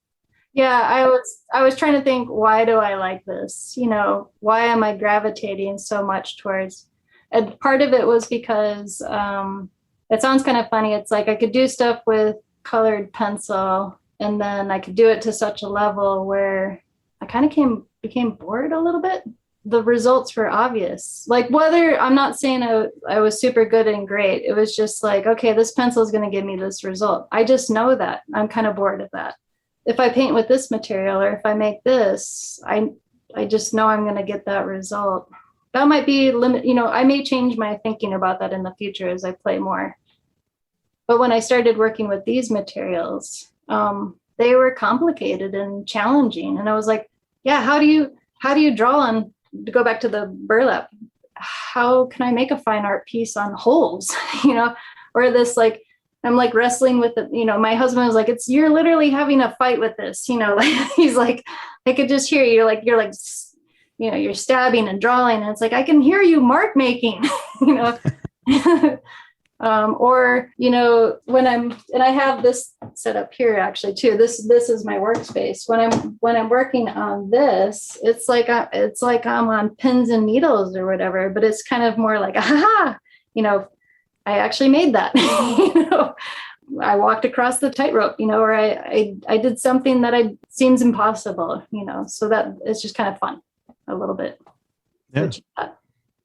Yeah, I was trying to think, why do I like this? You know, why am I gravitating so much towards? And part of it was because it sounds kind of funny. It's like I could do stuff with colored pencil, and then I could do it to such a level where I kind of became bored a little bit. The results were obvious. Like, whether, I'm not saying I was super good and great. It was just like, okay, this pencil is going to give me this result. I just know that. I'm kind of bored of that. If I paint with this material, or if I make this, I just know I'm going to get that result. That might be limit. You know, I may change my thinking about that in the future as I play more. But when I started working with these materials, they were complicated and challenging. And I was like, yeah, how do you draw on, to go back to the burlap, how can I make a fine art piece on holes? You know, or this, like, I'm like wrestling with it. You know, my husband was like, you're literally having a fight with this, you know, like, he's like, I could just hear you, like, you're like, you know, you're stabbing and drawing. And it's like, I can hear you mark making, you know. Or, you know, and I have this set up here actually too. This is my workspace. When I'm working on this, it's like I'm on pins and needles or whatever, but it's kind of more like, aha, you know, I actually made that. You know, I walked across the tightrope, you know, or I did something that seems impossible, you know, so that it's just kind of fun a little bit. Yeah.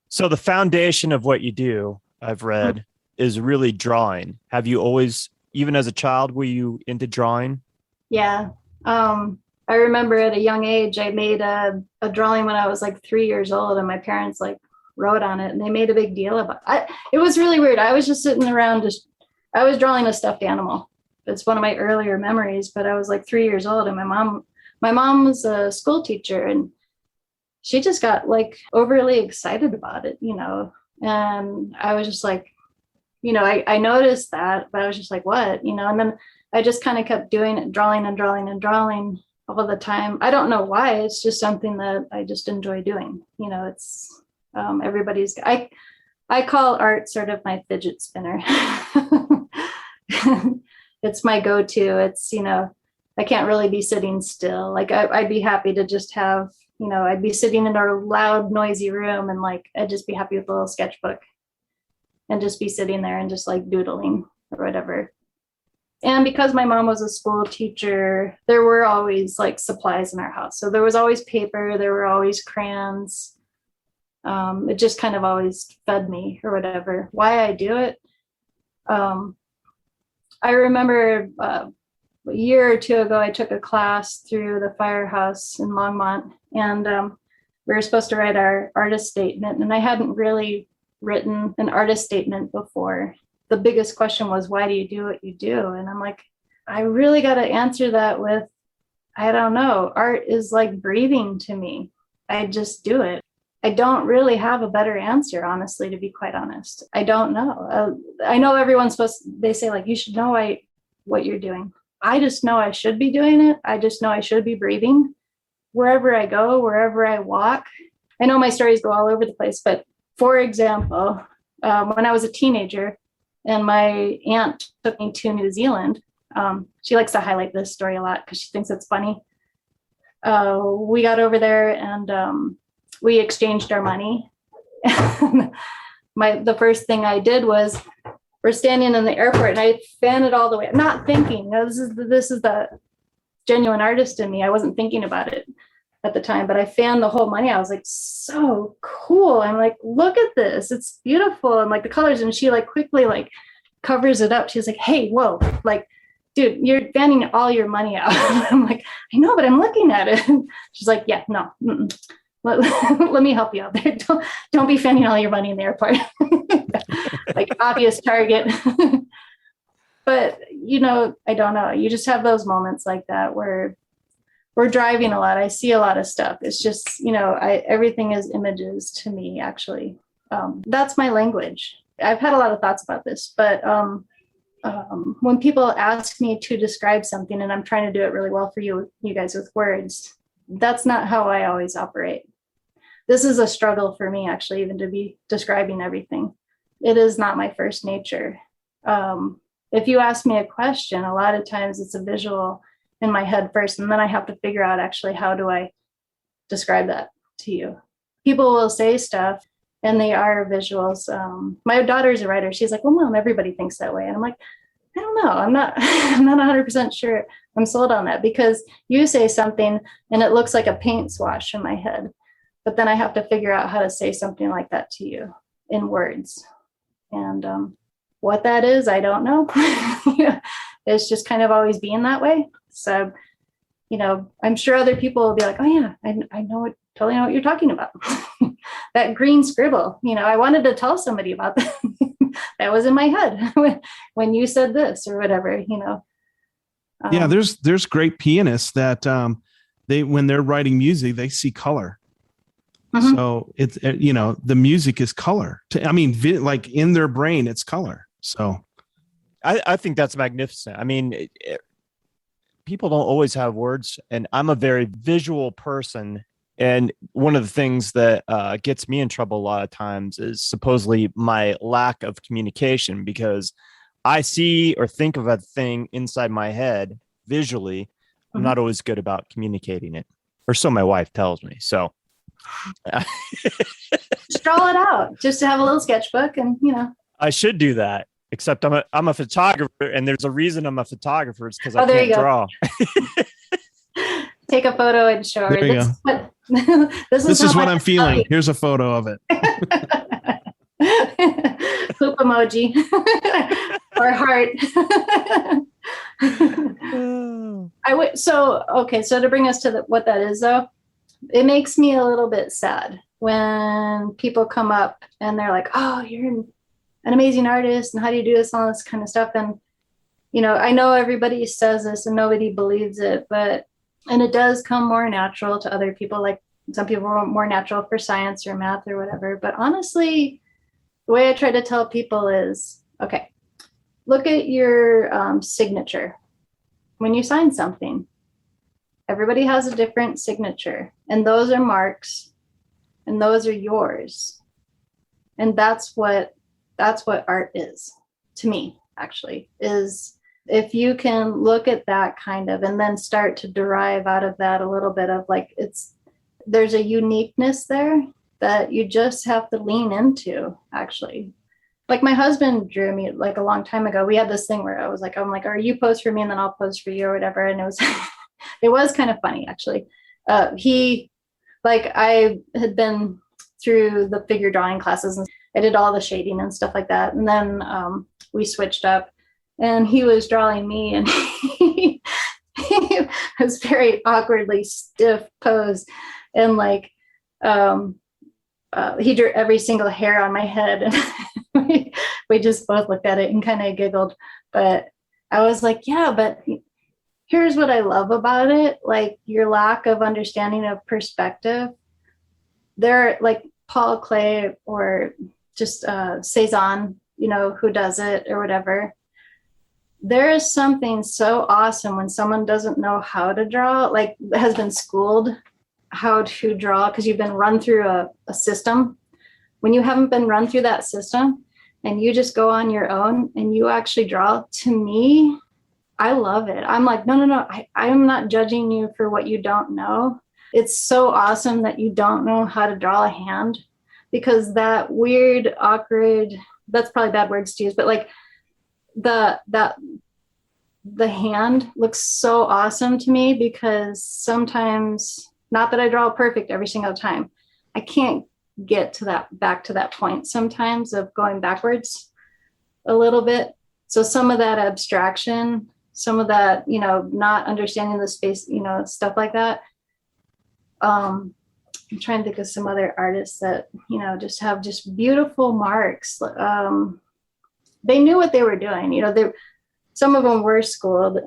So the foundation of what you do, I've read, is really drawing. Have you always, even as a child, were you into drawing? Yeah. I remember at a young age, I made a drawing when I was like 3 years old, and my parents like wrote on it, and they made a big deal about it. It was really weird. I was just sitting around, I was drawing a stuffed animal. It's one of my earlier memories, but I was like 3 years old, and my mom was a school teacher, and she just got like overly excited about it, you know, and I was just like, you know, I noticed that, but I was just like, what, you know, and then I just kind of kept doing it, drawing and drawing and drawing all the time. I don't know why. It's just something that I just enjoy doing. You know, it's I call art sort of my fidget spinner. It's my go-to. It's, you know, I can't really be sitting still. Like I'd be happy to just have, you know, I'd be sitting in a loud, noisy room, and like, I'd just be happy with a little sketchbook and just be sitting there and just like doodling or whatever. And because my mom was a school teacher, there were always like supplies in our house. So there was always paper, there were always crayons. It just kind of always fed me or whatever. Why I do it? I remember a year or two ago, I took a class through the firehouse in Longmont, and we were supposed to write our artist statement. And I hadn't really written an artist statement before. The biggest question was, why do you do what you do? And I'm like, I really got to answer that with, I don't know. Art is like breathing to me. I just do it. I don't really have a better answer, honestly, to be quite honest. I don't know. I know everyone's they say like, you should know what you're doing. I just know I should be doing it. I just know I should be breathing. Wherever I go, wherever I walk. I know my stories go all over the place, but for example, when I was a teenager and my aunt took me to New Zealand, she likes to highlight this story a lot because she thinks it's funny. We got over there and we exchanged our money. The first thing I did was, we're standing in the airport and I fan it all the way, not thinking, this is the genuine artist in me. I wasn't thinking about it at the time, but I fanned the whole money. I was like, so cool. I'm like, look at this. It's beautiful. And like the colors, and she like quickly like covers it up. She's like, hey, whoa, like, dude, you're fanning all your money out. I'm like, I know, but I'm looking at it. She's like, yeah, no, let me help you out there. Don't be fanning all your money in the airport. Like obvious target. But, you know, I don't know. You just have those moments like that where we're driving a lot. I see a lot of stuff. It's just, you know, everything is images to me, actually. That's my language. I've had a lot of thoughts about this, but when people ask me to describe something and I'm trying to do it really well for you guys with words, that's not how I always operate. This is a struggle for me, actually, even to be describing everything. It is not my first nature. If you ask me a question, a lot of times it's a visual in my head first, and then I have to figure out actually how do I describe that to you. People will say stuff and they are visuals. My daughter's a writer. She's like, well, Mom, everybody thinks that way. And I'm like, I don't know. I'm not 100% sure I'm sold on that, because you say something and it looks like a paint swatch in my head, but then I have to figure out how to say something like that to you in words. And what that is, I don't know. It's just kind of always being that way. So, I'm sure other people will be like, oh yeah, I know totally know what you're talking about. That green scribble, I wanted to tell somebody about that. That was in my head when you said this or whatever, Yeah, there's great pianists that when they're writing music, they see color. Mm-hmm. So it's, the music is color. Like in their brain, it's color. So I think that's magnificent. I mean, people don't always have words, and I'm a very visual person. And one of the things that gets me in trouble a lot of times is supposedly my lack of communication, because I see or think of a thing inside my head visually. Mm-hmm. I'm not always good about communicating it, or so my wife tells me. So just draw it out, just to have a little sketchbook, and I should do that. Except I'm a photographer, and there's a reason I'm a photographer. It's because I can't draw. Take a photo and show her. This is what I'm feeling. Here's a photo of it. Poop emoji or heart. So to bring us to what that is, though, it makes me a little bit sad when people come up and they're like, oh, you're an amazing artist, and how do you do this, and all this kind of stuff. And I know everybody says this and nobody believes it, and it does come more natural to other people. Like some people are more natural for science or math or whatever. But honestly, the way I try to tell people is, okay, look at your signature. When you sign something, everybody has a different signature, and those are marks, and those are yours. And that's what art is to me, actually, is if you can look at that kind of, and then start to derive out of that a little bit of like, there's a uniqueness there that you just have to lean into, actually. Like my husband drew me like a long time ago. We had this thing where I'm like, or you pose for me and then I'll pose for you or whatever. And it was kind of funny, actually. I had been through the figure drawing classes, and I did all the shading and stuff like that. And then we switched up, and he was drawing me, and he was very awkwardly stiff pose. And he drew every single hair on my head. And we just both looked at it and kind of giggled. But I was like, yeah, but here's what I love about it. Like your lack of understanding of perspective. They're like Paul Klee or just Cezanne, who does it or whatever. There is something so awesome when someone doesn't know how to draw, like has been schooled how to draw because you've been run through a system. When you haven't been run through that system and you just go on your own and you actually draw, to me, I love it. I'm like, no. I'm not judging you for what you don't know. It's so awesome that you don't know how to draw a hand, because that weird, awkward, that's probably bad words to use, but like the hand looks so awesome to me, because sometimes, not that I draw perfect every single time, I can't get to back to that point sometimes of going backwards a little bit. So some of that abstraction, some of that, not understanding the space, stuff like that. I'm trying to think of some other artists that, just have just beautiful marks. They knew what they were doing. Some of them were schooled,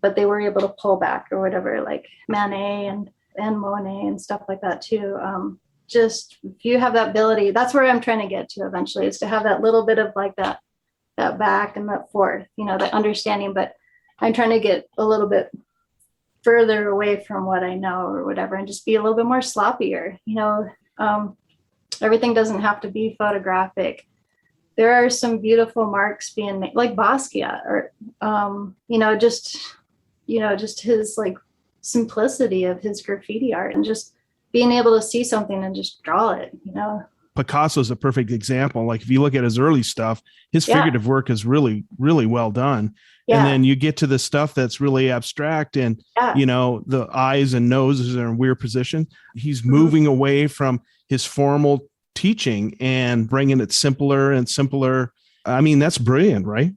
but they were able to pull back or whatever, like Manet and Monet and stuff like that too. Just if you have that ability, that's where I'm trying to get to eventually, is to have that little bit of like that that back and that forth, that understanding. But I'm trying to get a little bit further away from what I know or whatever, and just be a little bit more sloppier. Everything doesn't have to be photographic. There are some beautiful marks being made, like Basquiat, or just his like simplicity of his graffiti art, and just being able to see something and just draw it. Picasso's a perfect example. Like if you look at his early stuff, his figurative work is really, really well done. Yeah. And then you get to the stuff that's really abstract, and, the eyes and noses are in weird position. He's moving away from his formal teaching and bringing it simpler and simpler. I mean, that's brilliant, right?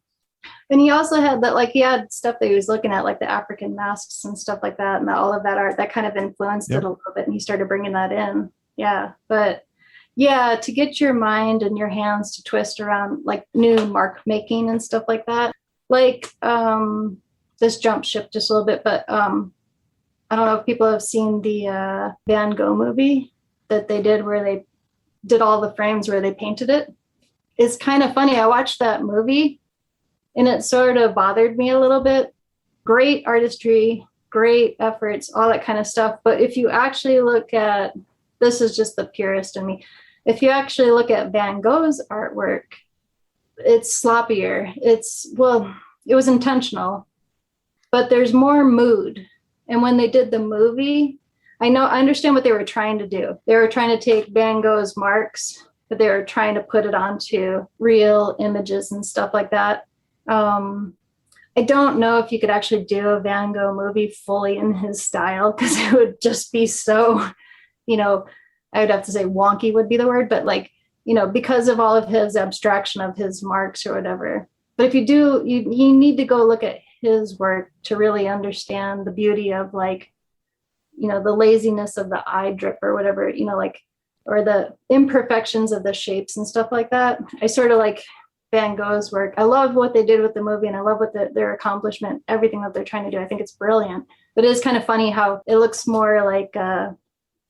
And he also had that, like, he had stuff that he was looking at, like the African masks and stuff like that. And all of that art that kind of influenced it a little bit. And he started bringing that in. Yeah. But yeah, to get your mind and your hands to twist around like new mark making and stuff like that. Like this jump ship just a little bit, but I don't know if people have seen the Van Gogh movie that they did where they did all the frames where they painted it. It's kind of funny. I watched that movie and it sort of bothered me a little bit. Great artistry, great efforts, all that kind of stuff. But if you actually look at, this is just the purist in me, if you actually look at Van Gogh's artwork, it's sloppier. It was intentional, but there's more mood. And when they did the movie, I understand what they were trying to do. They were trying to take Van Gogh's marks, but they were trying to put it onto real images and stuff like that. I don't know if you could actually do a Van Gogh movie fully in his style, because it would just be so, I would have to say wonky would be the word, but like, because of all of his abstraction of his marks or whatever. But if you do, you need to go look at his work to really understand the beauty of like, the laziness of the eye drip or whatever, or the imperfections of the shapes and stuff like that. I sort of like Van Gogh's work. I love what they did with the movie, and I love what their accomplishment, everything that they're trying to do. I think it's brilliant. But it is kind of funny how it looks more like,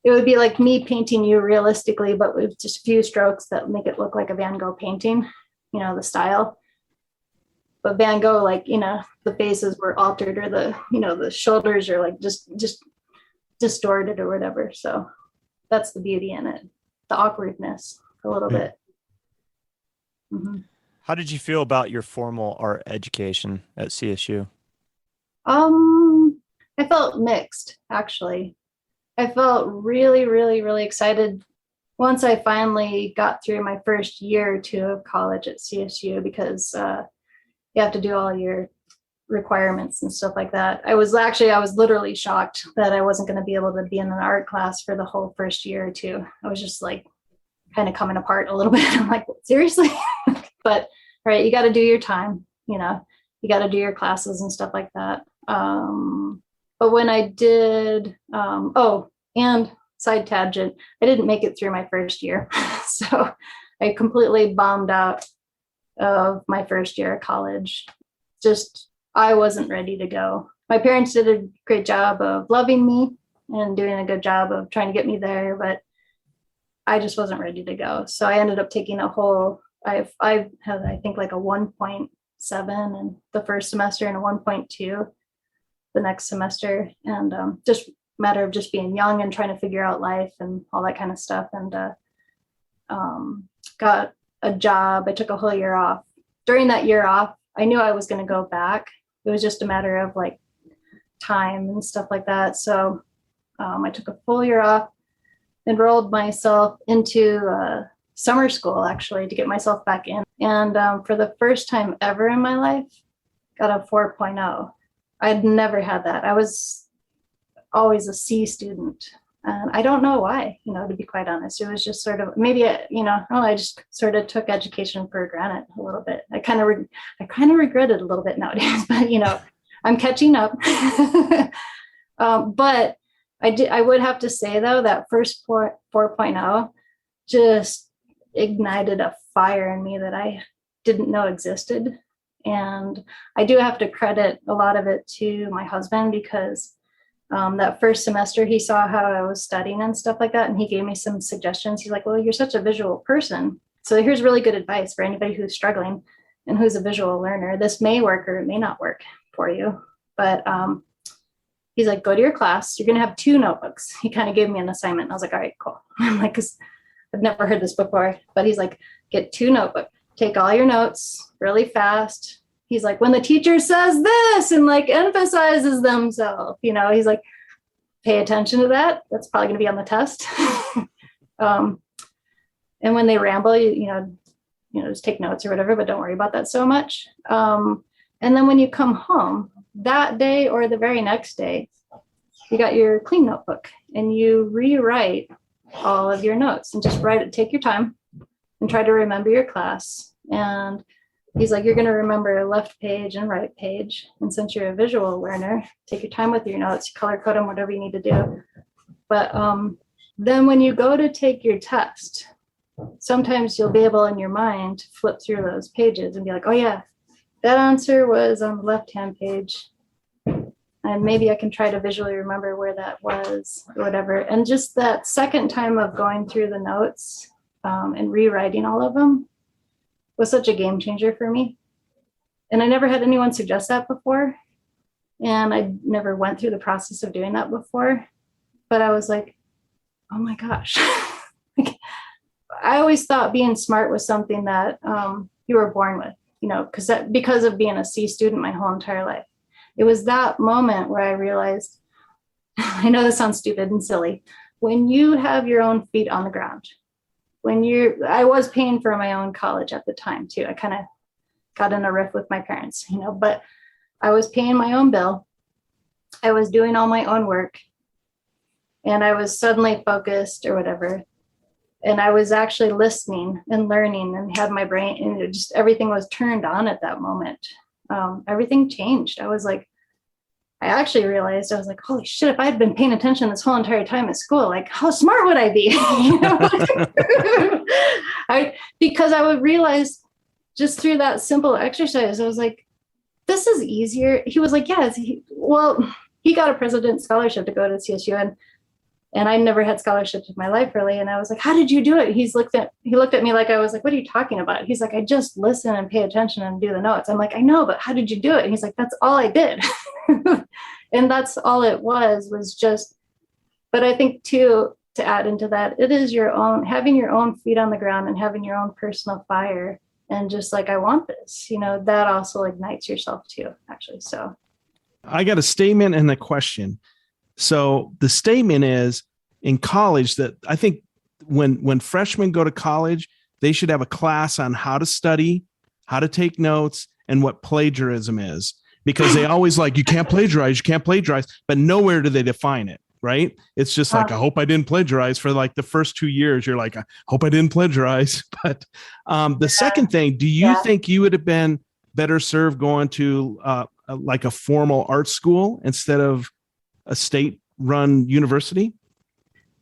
it would be like me painting you realistically, but with just a few strokes that make it look like a Van Gogh painting, the style. But Van Gogh, like, the faces were altered, or the shoulders are like just distorted or whatever. So that's the beauty in it, the awkwardness a little bit. Mm-hmm. How did you feel about your formal art education at CSU? I felt mixed, actually. I felt really, really, really excited once I finally got through my first year or two of college at CSU, because you have to do all your requirements and stuff like that. I was literally shocked that I wasn't going to be able to be in an art class for the whole first year or two. I was just like kind of coming apart a little bit. I'm like, seriously? But right, you got to do your time, you got to do your classes and stuff like that. But when I did, and side tangent, I didn't make it through my first year. So I completely bombed out of my first year of college. I wasn't ready to go. My parents did a great job of loving me and doing a good job of trying to get me there, but I just wasn't ready to go. So I ended up taking I had, I think, like a 1.7 in the first semester and a 1.2 the next semester. And just a matter of just being young and trying to figure out life and all that kind of stuff. And got a job. I took a whole year off. During that year off, I knew I was going to go back. It was just a matter of like time and stuff like that. So I took a full year off, enrolled myself into summer school, actually, to get myself back in. And for the first time ever in my life, got a 4.0. I'd never had that. I was always a C student. And I don't know why, to be quite honest. It was just sort of, maybe, I just sort of took education for granted a little bit. I kind of regret it a little bit nowadays, but, I'm catching up. But I would have to say, though, that first 4.0 just ignited a fire in me that I didn't know existed. And I do have to credit a lot of it to my husband, because that first semester, he saw how I was studying and stuff like that. And he gave me some suggestions. He's like, well, you're such a visual person. So here's really good advice for anybody who's struggling. and who's a visual learner, this may work or it may not work for you. But he's like, go to your class. You're going to have 2 notebooks. He kind of gave me an assignment. And I was like, all right, cool. I'm like, because I've never heard this before. But he's like, get 2 notebooks. Take all your notes really fast. He's like, when the teacher says this and like emphasizes themselves, he's like, pay attention to that. That's probably going to be on the test. And when they ramble, just take notes or whatever, but don't worry about that so much. And then when you come home that day or the very next day, you got your clean notebook and you rewrite all of your notes and just write it, take your time and try to remember your class. And he's like, you're going to remember left page and right page. And since you're a visual learner, take your time with your notes, color code them, whatever you need to do. But then when you go to take your test, sometimes you'll be able in your mind to flip through those pages and be like, oh yeah, that answer was on the left-hand page. And maybe I can try to visually remember where that was or whatever. And just that second time of going through the notes and rewriting all of them was such a game changer for me. And I never had anyone suggest that before. And I never went through the process of doing that before. But I was like, oh my gosh. I always thought being smart was something that you were born with, because of being a C student my whole entire life. It was that moment where I realized, I know this sounds stupid and silly, when you have your own feet on the ground, I was paying for my own college at the time too. I kind of got in a riff with my parents, but I was paying my own bill. I was doing all my own work and I was suddenly focused or whatever. And I was actually listening and learning and had my brain, and everything was turned on at that moment. Everything changed. I actually realized, I was like, holy shit, if I had been paying attention this whole entire time at school, like how smart would I be? Because I would realize just through that simple exercise, I was like, this is easier. He was like, yes. He got a president's scholarship to go to CSU, and I never had scholarships in my life really. And I was like, how did you do it? He looked at me like I was like, what are you talking about? He's like, I just listen and pay attention and do the notes. I'm like, I know, but how did you do it? And he's like, that's all I did. And that's all it was just, but I think too, to add into that, it is having your own feet on the ground and having your own personal fire. And just like, I want this, that also ignites yourself too, actually. So I got a statement and a question. So the statement is, in college, that I think when freshmen go to college, they should have a class on how to study, how to take notes, and what plagiarism is, because they always like, you can't plagiarize, but nowhere do they define it, right? It's just like, I hope I didn't plagiarize for like the first 2 years. You're like, I hope I didn't plagiarize. But the second thing, do you think you would have been better served going to like a formal art school instead of a state-run university?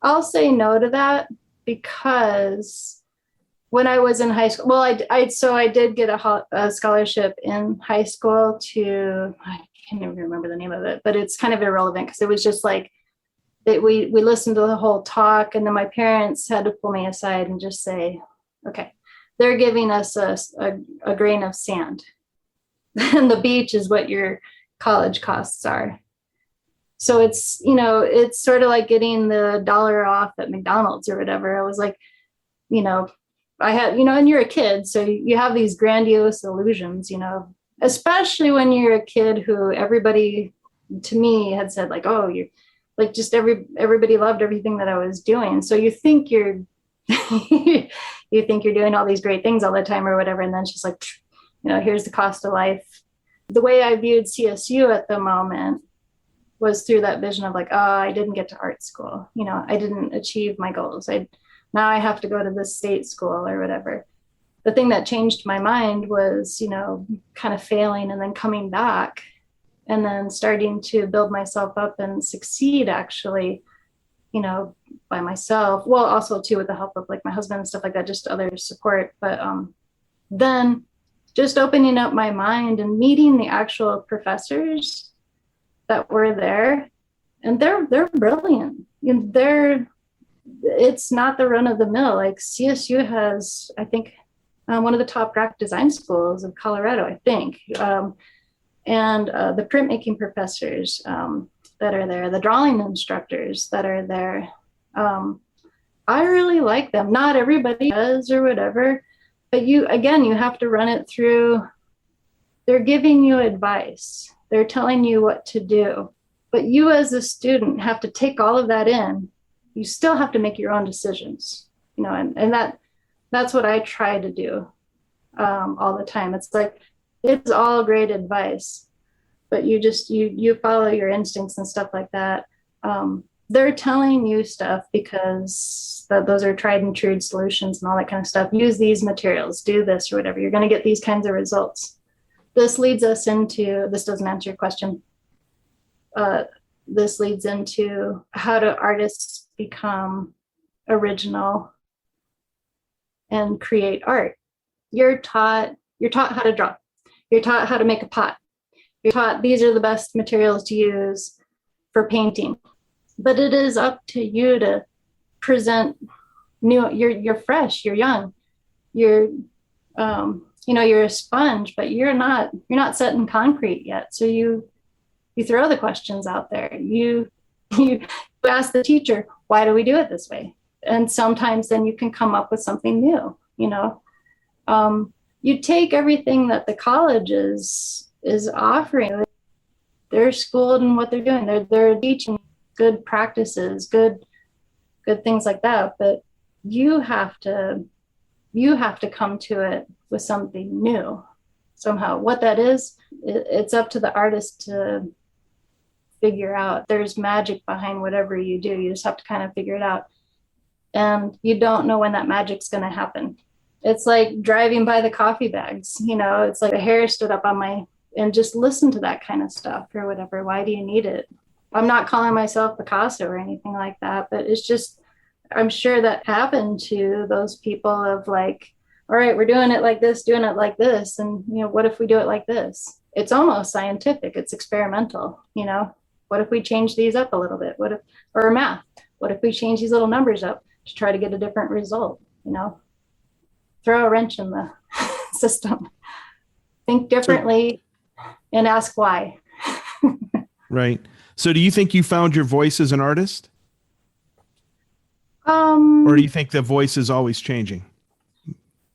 I'll say no to that, because when I was in high school, well, I did get a scholarship in high school to, I can't even remember the name of it, but it's kind of irrelevant because it was just like we listened to the whole talk, and then my parents had to pull me aside and just say, okay, they're giving us a grain of sand, and the beach is what your college costs are. So it's, it's sort of like getting the $1 off at McDonald's or whatever. I was like, I had, and you're a kid, so you have these grandiose illusions, especially when you're a kid who everybody to me had said like, oh, you're like, just everybody loved everything that I was doing. So you think you're doing all these great things all the time or whatever. And then it's just like, here's the cost of life. The way I viewed CSU at the moment was through that vision of like, oh, I didn't get to art school. I didn't achieve my goals. Now I have to go to this state school or whatever. The thing that changed my mind was, kind of failing and then coming back and then starting to build myself up and succeed actually, by myself. Well, also too, with the help of like my husband and stuff like that, just other support. But then just opening up my mind and meeting the actual professors that were there, and they're brilliant. It's not the run of the mill. Like CSU has, I think, one of the top graphic design schools of Colorado, I think. And the printmaking professors that are there, the drawing instructors that are there. I really like them. Not everybody does or whatever, but you have to run it through. They're giving you advice. They're telling you what to do, but you as a student have to take all of that in. You still have to make your own decisions, and that's what I try to do all the time. It's like, it's all great advice, but you follow your instincts and stuff like that. They're telling you stuff because those are tried and true solutions and all that kind of stuff. Use these materials, do this or whatever. You're going to get these kinds of results. This leads us into, this doesn't answer your question. This leads into, how do artists become original and create art? You're taught how to draw. You're taught how to make a pot. You're taught these are the best materials to use for painting. But it is up to you to present new. You're fresh. You're young. You're you're a sponge, but you're not set in concrete yet. So you throw the questions out there. You ask the teacher, why do we do it this way? And sometimes then you can come up with something new. You take everything that the college is offering. They're schooled in what they're doing. They're teaching good practices, good things like that. But you have to come to it with something new somehow. What that is, it's up to the artist to figure out. There's magic behind whatever you do. You just have to kind of figure it out. And you don't know when that magic's going to happen. It's like driving by the coffee bags, it's like the hair stood up on and just listen to that kind of stuff or whatever. Why do you need it? I'm not calling myself Picasso or anything like that, but it's just, I'm sure that happened to those people of like, all right, we're doing it like this. And, what if we do it like this? It's almost scientific. It's experimental. What if we change these up a little bit? Or math? What if we change these little numbers up to try to get a different result? Throw a wrench in the system. Think differently and ask why. Right. So do you think you found your voice as an artist? Or do you think the voice is always changing?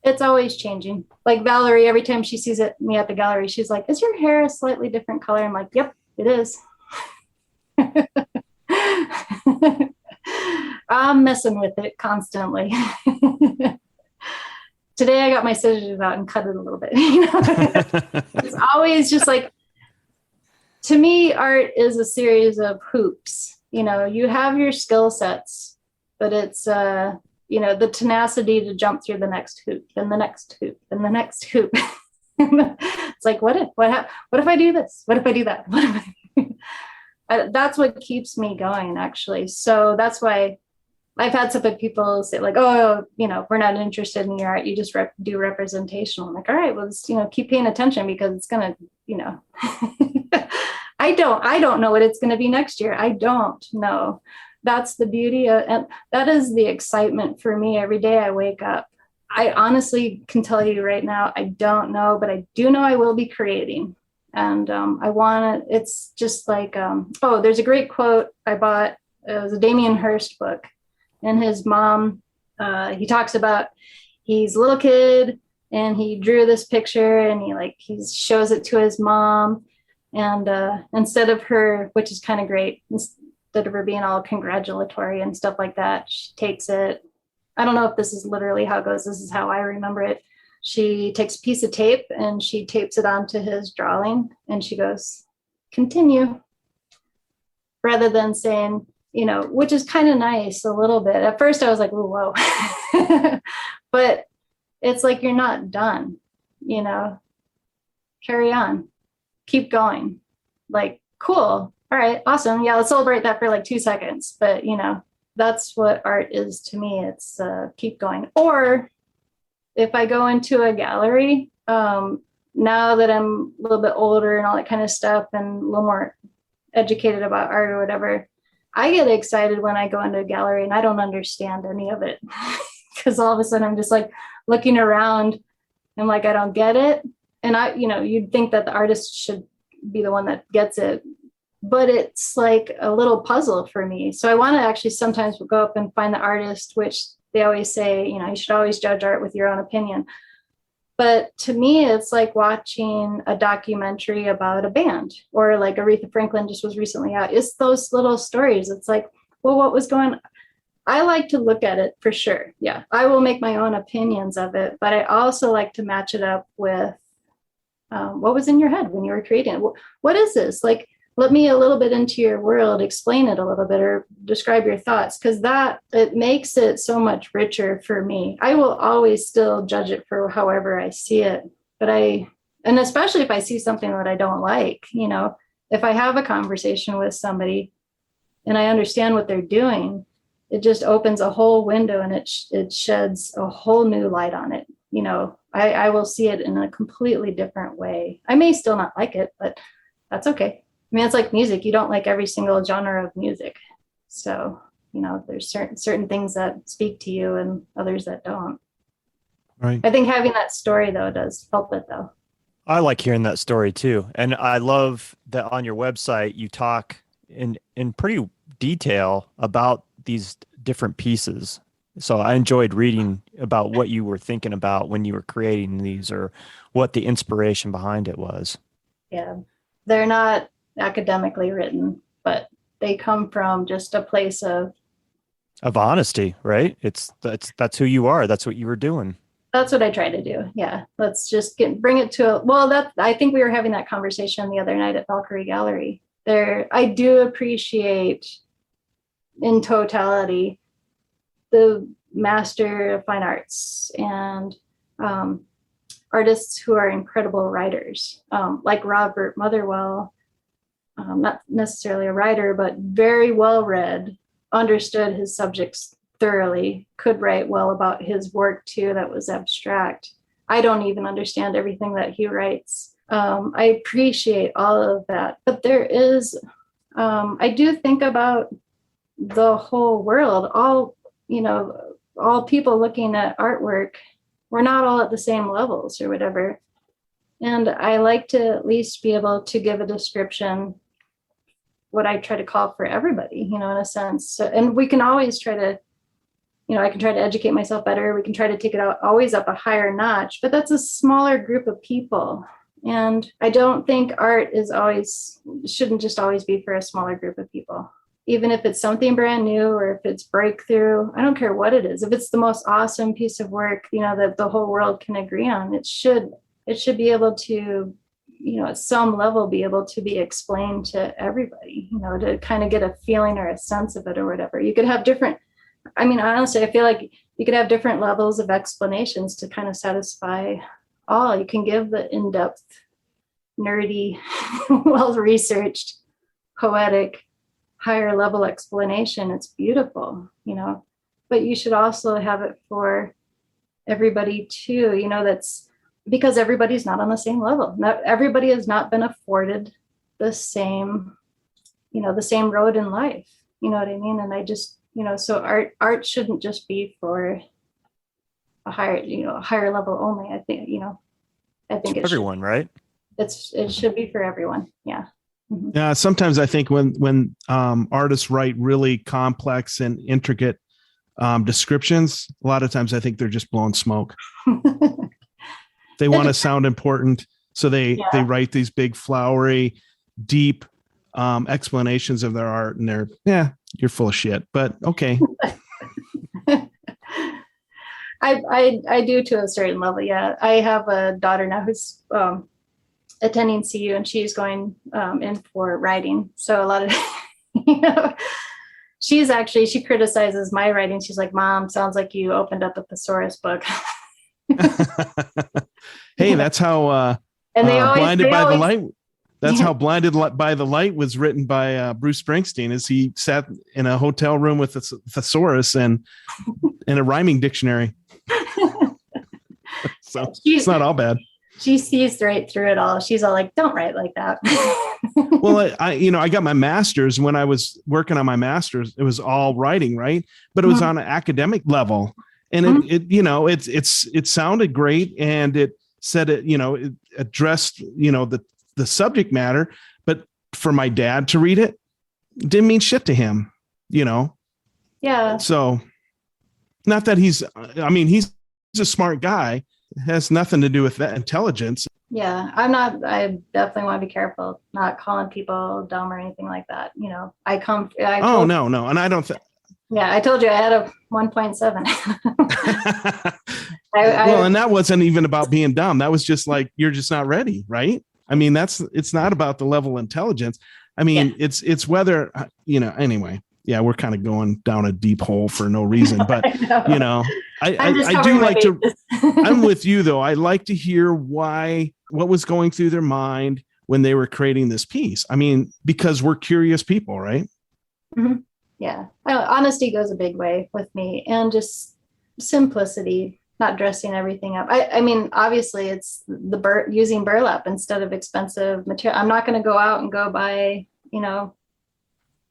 It's always changing. Like Valerie, every time she sees me at the gallery, she's like, is your hair a slightly different color? I'm like, yep, it is. I'm messing with it constantly. Today I got my scissors out and cut it a little bit. It's always just like, to me, art is a series of hoops. You have your skill sets, but it's the tenacity to jump through the next hoop and the next hoop and the next hoop. It's like, what if I do this? What if I do that? That's what keeps me going, actually. So that's why I've had some people say like, oh, we're not interested in your art. You just do representational. I'm like, all right, well, just, keep paying attention because it's going to, I don't know what it's going to be next year. I don't know. That's the beauty and that is the excitement for me. Every day I wake up. I honestly can tell you right now, I don't know, but I do know I will be creating. And I want to, it's just like, there's a great quote I bought. It was a Damien Hirst book. And his mom, he talks about, he's a little kid and he drew this picture and he shows it to his mom. And instead of her, which is kind of great, instead of her being all congratulatory and stuff like that, she takes it. I don't know if this is literally how it goes. This is how I remember it. She takes a piece of tape and she tapes it onto his drawing and she goes, continue. Rather than saying, which is kind of nice a little bit. At first I was like, whoa. But it's like, you're not done, carry on, keep going. Like, cool. All right, awesome. Yeah, let's celebrate that for like 2 seconds. But, that's what art is to me. It's keep going. Or if I go into a gallery, now that I'm a little bit older and all that kind of stuff and a little more educated about art or whatever, I get excited when I go into a gallery and I don't understand any of it because all of a sudden I'm just like looking around I'm like, I don't get it. And you'd think that the artist should be the one that gets it, but it's like a little puzzle for me. So I want to actually sometimes go up and find the artist, which they always say, you should always judge art with your own opinion. But to me, it's like watching a documentary about a band, or like Aretha Franklin just was recently out. It's those little stories. It's like, well, what was going on? I like to look at it for sure. Yeah, I will make my own opinions of it, but I also like to match it up with what was in your head when you were creating it. What is this? Like, let me a little bit into your world, explain it a little bit, or describe your thoughts, because it makes it so much richer for me. I will always still judge it for however I see it, and especially if I see something that I don't like, if I have a conversation with somebody and I understand what they're doing, it just opens a whole window and it sheds a whole new light on it. I will see it in a completely different way. I may still not like it, but that's okay. I mean, it's like music. You don't like every single genre of music. So, there's certain things that speak to you and others that don't. Right. I think having that story, though, does help it, though. I like hearing that story, too. And I love that on your website, you talk in pretty detail about these different pieces. So I enjoyed reading about what you were thinking about when you were creating these, or what the inspiration behind it was. Yeah, they're not academically written, but they come from just a place of honesty, right? That's who you are. That's what you were doing. That's what I try to do. Yeah, let's just bring it to I think we were having that conversation the other night at Valkyrie Gallery. I do appreciate in totality the master of fine arts and artists who are incredible writers, like Robert Motherwell, not necessarily a writer, but very well read, understood his subjects thoroughly, could write well about his work too, that was abstract. I don't even understand everything that he writes. I appreciate all of that, but there is, I do think about the whole world, all people looking at artwork. We're not all at the same levels or whatever. And I like to at least be able to give a description, what I try to call for everybody, in a sense. So, and we can always try to, I can try to educate myself better. We can try to take it out always up a higher notch, but that's a smaller group of people. And I don't think art shouldn't just always be for a smaller group of people. Even if it's something brand new, or if it's breakthrough, I don't care what it is. If it's the most awesome piece of work, that the whole world can agree on, it should be able to, at some level be able to be explained to everybody, to kind of get a feeling or a sense of it or whatever. You could have honestly, I feel like you could have different levels of explanations to kind of satisfy all. You can give the in-depth, nerdy, well-researched, poetic, higher level explanation. It's beautiful, but you should also have it for everybody too, that's because everybody's not on the same level. Not everybody has not been afforded the same, the same road in life. You know what I mean? And I just, so art shouldn't just be for a higher level only. I think, I think it's everyone, right? It should be for everyone. Yeah. Mm-hmm. Yeah. Sometimes I think when artists write really complex and intricate descriptions, a lot of times I think they're just blowing smoke. They want to sound important, so they write these big, flowery, deep explanations of their art, and you're full of shit. But okay. I do to a certain level. Yeah, I have a daughter now who's attending CU, and she's going in for writing. So a lot of, she criticizes my writing. She's like, "Mom, sounds like you opened up a thesaurus book." Hey, that's how and Blinded by the Light. That's how Blinded by the Light was written by Bruce Springsteen, as he sat in a hotel room with a thesaurus and in a rhyming dictionary. So it's not all bad. She sees right through it all. She's all like, "Don't write like that." Well, I got my master's. When I was working on my master's, it was all writing, right? But it was on an academic level. And it sounded great, and said it, it addressed, the subject matter, but for my dad to read it didn't mean shit to him, Yeah. So not that he's a smart guy. It has nothing to do with that intelligence. Yeah, I definitely want to be careful not calling people dumb or anything like that. No. And I don't yeah, I told you I had a 1.7. And that wasn't even about being dumb. That was just like, you're just not ready. Right. I mean, it's not about the level of intelligence. I mean, it's whether, anyway, yeah, we're kind of going down a deep hole for no reason, but I do like to, I'm with you though. I like to hear what was going through their mind when they were creating this piece. I mean, because we're curious people, right? Mm-hmm. Yeah. Honesty goes a big way with me, and just simplicity, not dressing everything up. I mean, obviously it's using burlap instead of expensive material. I'm not going to go out and go buy,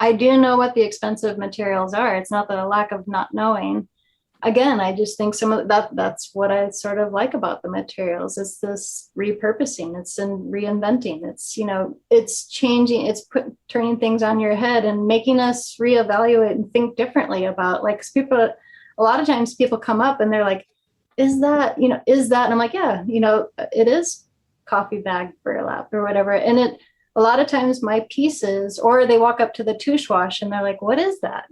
I do know what the expensive materials are. It's not a lack of not knowing. Again, I just think some of that's what I sort of like about the materials. It's this repurposing, it's in reinventing, it's, it's changing, it's turning things on your head and making us reevaluate and think differently about, like, people, a lot of times people come up and they're like, is that, and I'm like, yeah, it is coffee bag burlap or whatever. And a lot of times my pieces, or they walk up to the Tusche wash and they're like, what is that?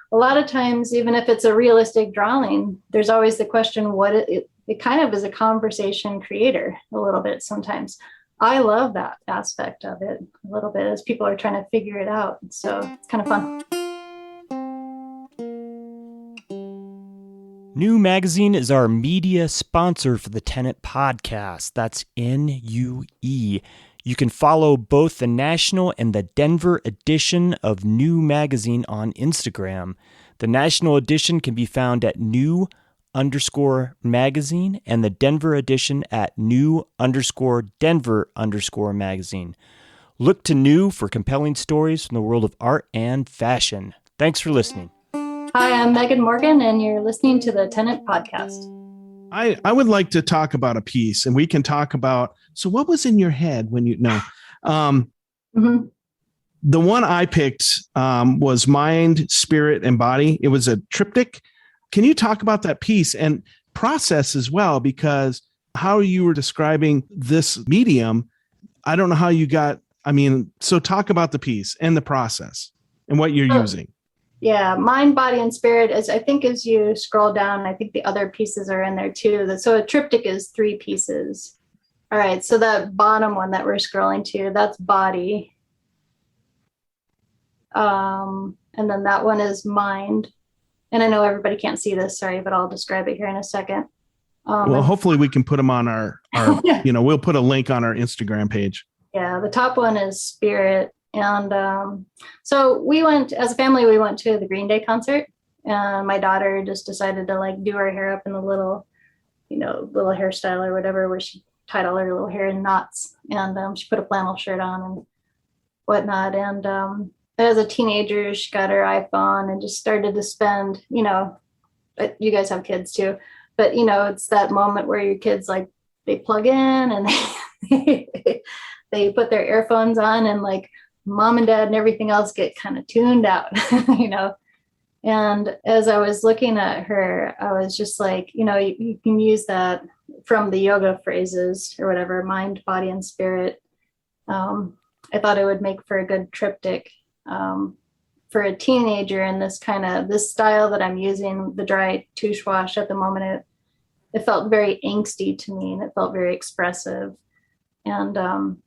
A lot of times, even if it's a realistic drawing, there's always the question, it kind of is a conversation creator a little bit sometimes. I love that aspect of it a little bit as people are trying to figure it out. So it's kind of fun. New Magazine is our media sponsor for the Tenet podcast. That's NUE. You can follow both the national and the Denver edition of New Magazine on Instagram. The national edition can be found at new_magazine and the Denver edition at new_Denver_magazine. Look to New for compelling stories from the world of art and fashion. Thanks for listening. Hi, I'm Megan Morgan, and you're listening to the Tenet podcast. I would like to talk about a piece, and we can talk about, so what was in your head when Mm-hmm. The one I picked was Mind, Spirit, and Body. It was a triptych. Can you talk about that piece and process as well? Because how you were describing this medium, I don't know how you got, so talk about the piece and the process and what you're using. Yeah, mind, body, and spirit. As you scroll down, I think the other pieces are in there too. So a triptych is 3 pieces. All right, so that bottom one that we're scrolling to, that's body. And then that one is mind. And I know everybody can't see this, sorry, but I'll describe it here in a second. Well, hopefully we can put them on our we'll put a link on our Instagram page. Yeah, the top one is spirit. And so we went, as a family, we went to the Green Day concert, and my daughter just decided to do her hair up in a little hairstyle or whatever, where she tied all her little hair in knots, and she put a flannel shirt on and whatnot. And as a teenager, she got her iPhone and just started to spend, you guys have kids too, but it's that moment where your kids, they plug in and they put their earphones on, and mom and dad and everything else get kind of tuned out, And as I was looking at her, I was just like, you can use that from the yoga phrases or whatever, mind, body, and spirit. I thought it would make for a good triptych for a teenager in this style that I'm using, the dry Tusche wash at the moment. It felt very angsty to me, and it felt very expressive. And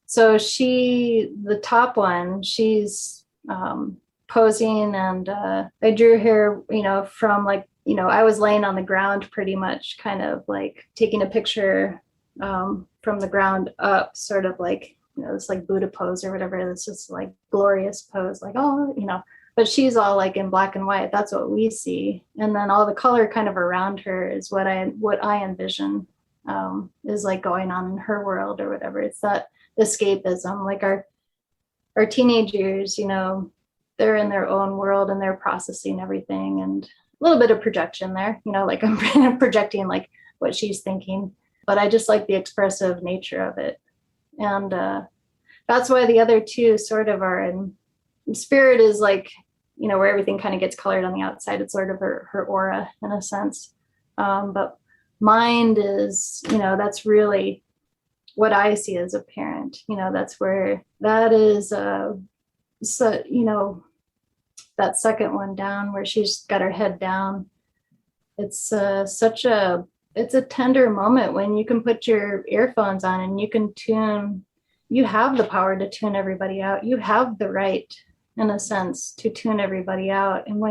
so the top one, she's posing, and I drew her, from I was laying on the ground pretty much, kind of taking a picture from the ground up, sort of this Buddha pose or whatever. This is glorious pose, but she's all in black and white. That's what we see. And then all the color kind of around her is what I envision is going on in her world or whatever. It's that escapism, our teenagers, they're in their own world and they're processing everything, and a little bit of projection there, I'm projecting what she's thinking. but I just like the expressive nature of it. And that's why the other two sort of are in spirit is like, where everything kind of gets colored on the outside. It's sort of her aura in a sense. But mind is, that's really what I see as a parent. That's where that is, so, that second one down where she's got her head down. It's it's a tender moment when you can put your earphones on and you can tune, you have the power to tune everybody out. You have the right, in a sense, to tune everybody out. And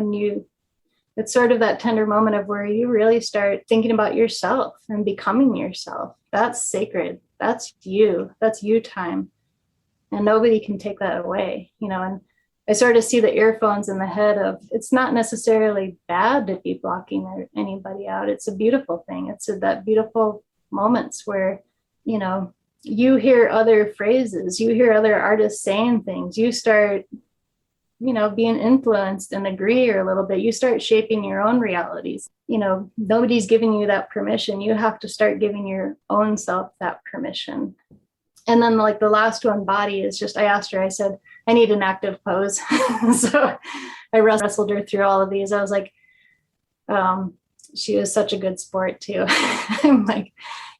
it's sort of that tender moment of where you really start thinking about yourself and becoming yourself. That's sacred. That's you time. And nobody can take that away, and I sort of see the earphones in the head of, it's not necessarily bad to be blocking anybody out. It's a beautiful thing. It's that beautiful moments where, you hear other phrases, you hear other artists saying things, you start, being influenced and agree a little bit. You start shaping your own realities. Nobody's giving you that permission. You have to start giving your own self that permission. And then like the last one, body, is just, I asked her, I said, I need an active pose. So I wrestled her through all of these. I was like, she was such a good sport too. I'm like,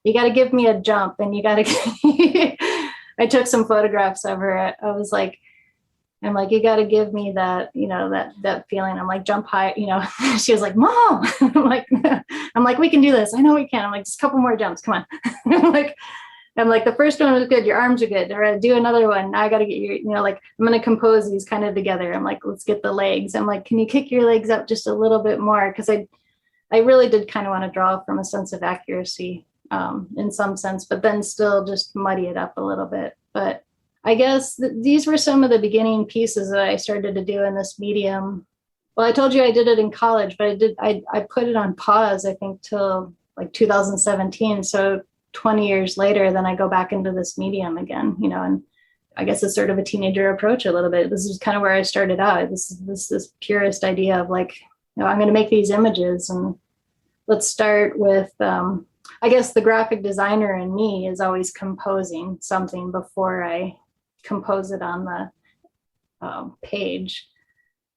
you got to give me a jump and you got to, I took some photographs of her. I'm like, you got to give me that, that feeling. I'm like, jump high, she was like, Mom, I'm like, we can do this. I know we can. I'm like, just a couple more jumps. Come on. I'm like, the first one was good. Your arms are good. All right, do another one. Now I got to get your, I'm going to compose these kind of together. I'm like, let's get the legs. I'm like, can you kick your legs up just a little bit more? Because I really did kind of want to draw from a sense of accuracy in some sense, but then still just muddy it up a little bit. But I guess these were some of the beginning pieces that I started to do in this medium. Well, I told you I did it in college, but I put it on pause, I think, till like 2017. So 20 years later, then I go back into this medium again, and I guess it's sort of a teenager approach a little bit. This is kind of where I started out. This purest idea of like, I'm going to make these images, and let's start with, I guess the graphic designer in me is always composing something before I compose it on the page.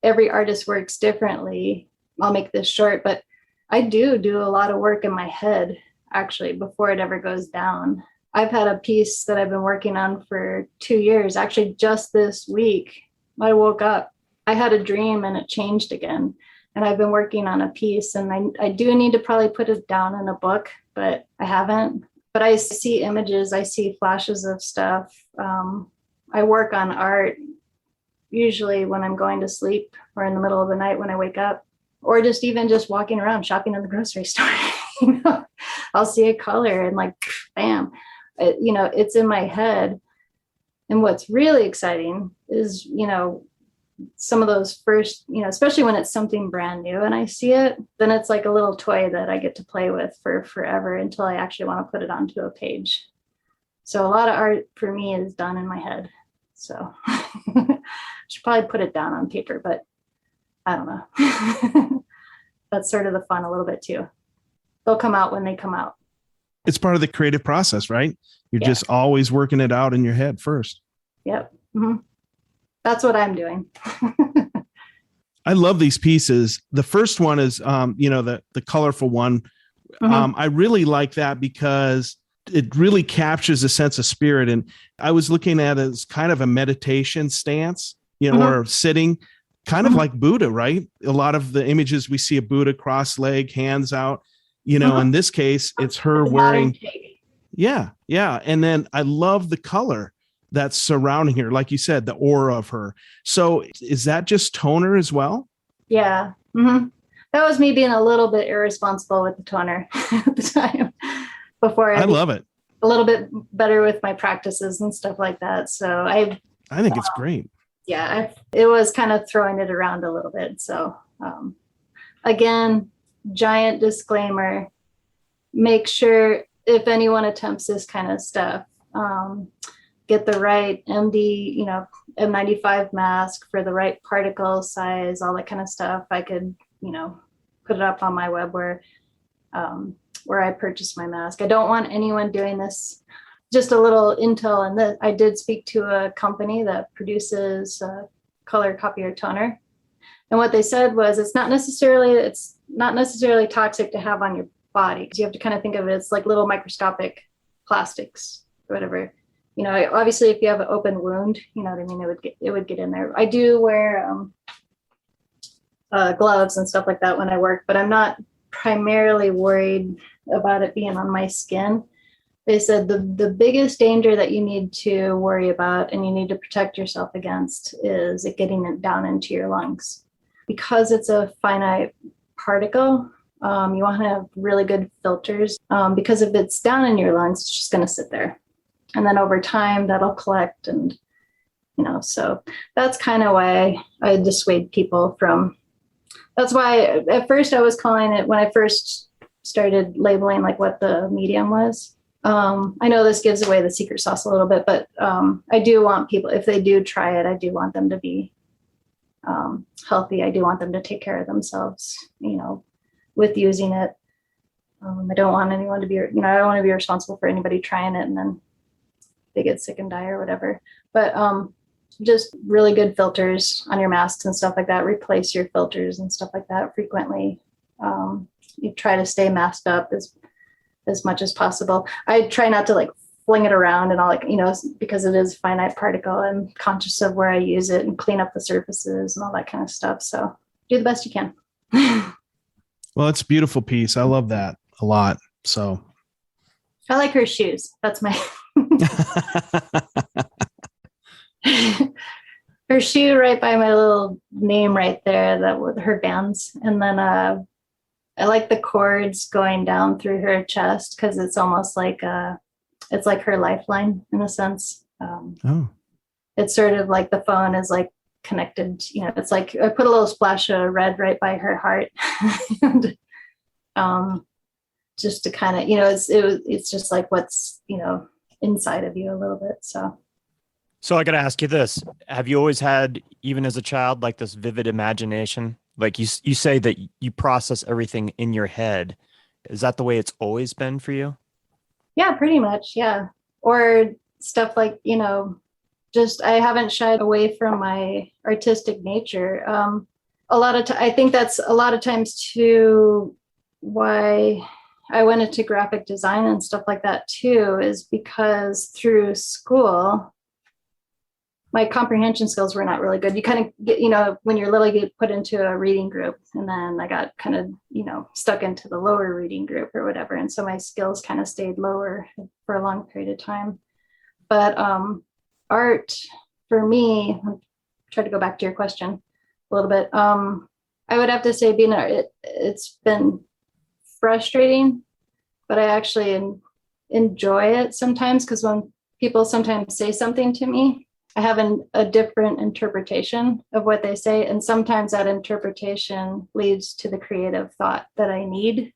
Every artist works differently. I'll make this short, but I do a lot of work in my head actually before it ever goes down. I've had a piece that I've been working on for 2 years. Actually, just this week, I woke up, I had a dream and it changed again. And I've been working on a piece, and I do need to probably put it down in a book, but I haven't. But I see images, I see flashes of stuff. I work on art usually when I'm going to sleep or in the middle of the night when I wake up, or just even just walking around shopping in the grocery store. I'll see a color and like, bam, it's in my head. And what's really exciting is, some of those first, especially when it's something brand new and I see it, then it's like a little toy that I get to play with for forever until I actually want to put it onto a page. So a lot of art for me is done in my head. So I should probably put it down on paper, but I don't know. That's sort of the fun a little bit too. They'll come out when they come out. It's part of the creative process, right? You're just always working it out in your head first. Yep. Mm-hmm. That's what I'm doing. I love these pieces. The first one is, the colorful one. Mm-hmm. I really like that because it really captures a sense of spirit. And I was looking at it as kind of a meditation stance, mm-hmm. or sitting, kind of mm-hmm. like Buddha, right? A lot of the images we see a Buddha cross-legged, hands out, mm-hmm. in this case, it's her wearing. Yeah. And then I love the color that's surrounding her. Like you said, the aura of her. So is that just toner as well? Yeah. Mm-hmm. That was me being a little bit irresponsible with the toner at the time before I love it. A little bit better with my practices and stuff like that. So I think it's great. Yeah, it was kind of throwing it around a little bit. So again, giant disclaimer, make sure if anyone attempts this kind of stuff, get the right MD, M95 mask for the right particle size, all that kind of stuff. I could, put it up on my web where where I purchased my mask. I don't want anyone doing this. Just a little intel on this. I did speak to a company that produces color copier toner. And what they said was it's not necessarily toxic to have on your body. You have to kind of think of it as like little microscopic plastics or whatever. You know, obviously if you have an open wound, you know what I mean, it would get in there. I do wear gloves and stuff like that when I work, but I'm not primarily worried about it being on my skin. They said the biggest danger that you need to worry about and you need to protect yourself against is it getting it down into your lungs. Because it's a finite particle, you want to have really good filters because if it's down in your lungs, it's just going to sit there. And then over time, that'll collect. And, you know, so that's kind of why I dissuade people from. That's why at first I was calling it, when I first started labeling like what the medium was. I know this gives away the secret sauce a little bit, but I do want people, if they do try it, I do want them to be healthy. I do want them to take care of themselves, you know, with using it. I don't want anyone to be, you know, I don't want to be responsible for anybody trying it and then they get sick and die or whatever. But just really good filters on your masks and stuff like that. Replace your filters and stuff like that frequently. You try to stay masked up as much as possible. I try not to like fling it around and all, like, you know, because it is a finite particle. I'm conscious of where I use it and clean up the surfaces and all that kind of stuff. So do the best you can. Well, it's a beautiful piece. I love that a lot. So I like her shoes. That's my her shoe right by my little name right there, that with her bands. And then I like the cords going down through her chest because it's almost like it's like her lifeline in a sense. It's sort of like the phone is like connected, you know, it's like I put a little splash of red right by her heart. And just to kind of, you know, it's just like what's, you know, inside of you a little bit. So I got to ask you this. Have you always had, even as a child, like this vivid imagination? Like you say that you process everything in your head. Is that the way it's always been for you? Yeah, pretty much. Yeah. Or stuff like, you know, just, I haven't shied away from my artistic nature. I think that's a lot of times too, why I went into graphic design and stuff like that too, is because through school, my comprehension skills were not really good. You kind of get, you know, when you're little, you get put into a reading group, and then I got kind of, you know, stuck into the lower reading group or whatever. And so my skills kind of stayed lower for a long period of time. But art for me, I'll try to go back to your question a little bit. I would have to say it's been frustrating, but I actually enjoy it sometimes, because when people sometimes say something to me, I have a different interpretation of what they say. And sometimes that interpretation leads to the creative thought that I need,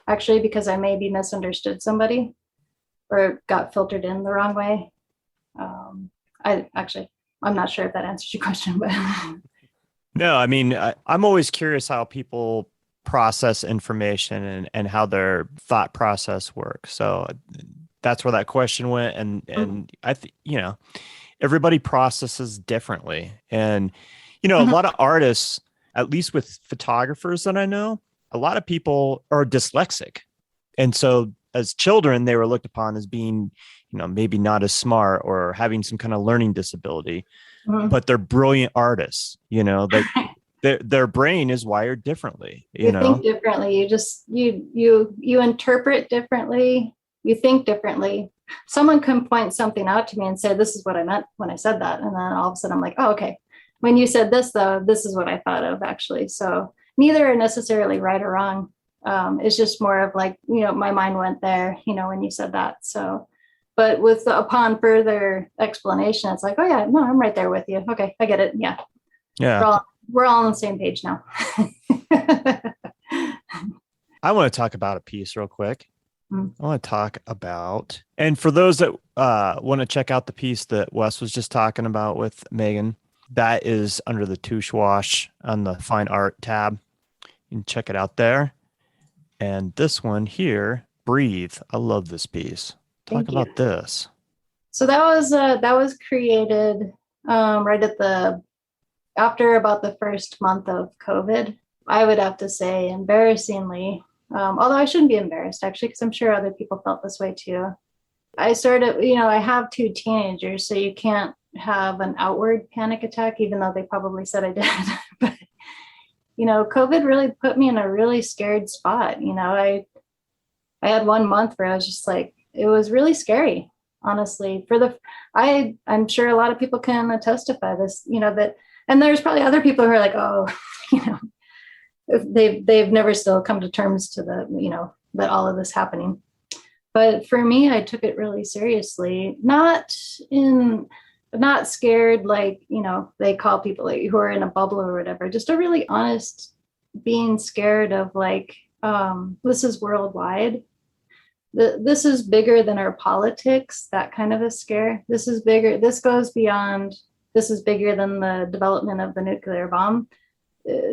actually, because I maybe misunderstood somebody or got filtered in the wrong way. I'm not sure if that answers your question, but. No, I mean, I'm always curious how people process information and how their thought process works. So that's where that question went. And I think, you know, everybody processes differently. And, you know, a lot of artists, at least with photographers that I know, a lot of people are dyslexic. And so as children, they were looked upon as being, you know, maybe not as smart or having some kind of learning disability, but they're brilliant artists, you know, like their brain is wired differently. You know, think differently. You just, you interpret differently. You think differently. Someone can point something out to me and say, this is what I meant when I said that. And then all of a sudden I'm like, oh, okay. When you said this, though, this is what I thought of, actually. So neither are necessarily right or wrong. It's just more of like, you know, my mind went there, you know, when you said that. So, but upon further explanation, it's like, oh yeah, no, I'm right there with you. Okay, I get it. Yeah. Yeah. We're all on the same page now. I want to talk about a piece real quick. I want to talk about, and for those that want to check out the piece that Wes was just talking about with Megan, that is under the Tusche wash on the fine art tab. You can check it out there. And this one here, Breathe. I love this piece. Talk Thank you. about this. So that was created right at the after about the first month of COVID. I would have to say, embarrassingly, although I shouldn't be embarrassed actually, because I'm sure other people felt this way too. I started, I have two teenagers, so you can't have an outward panic attack, even though they probably said I did. But COVID really put me in a really scared spot. I had 1 month where I was just like, it was really scary, honestly. I'm sure a lot of people can testify this, that, and there's probably other people who are like, oh, they've never still come to terms to that all of this happening. But for me, I took it really seriously, not scared, like, they call people like, who are in a bubble or whatever, just a really honest being scared of like, this is worldwide. This is bigger than our politics, that kind of a scare. This is bigger. This goes beyond, this is bigger than the development of the nuclear bomb.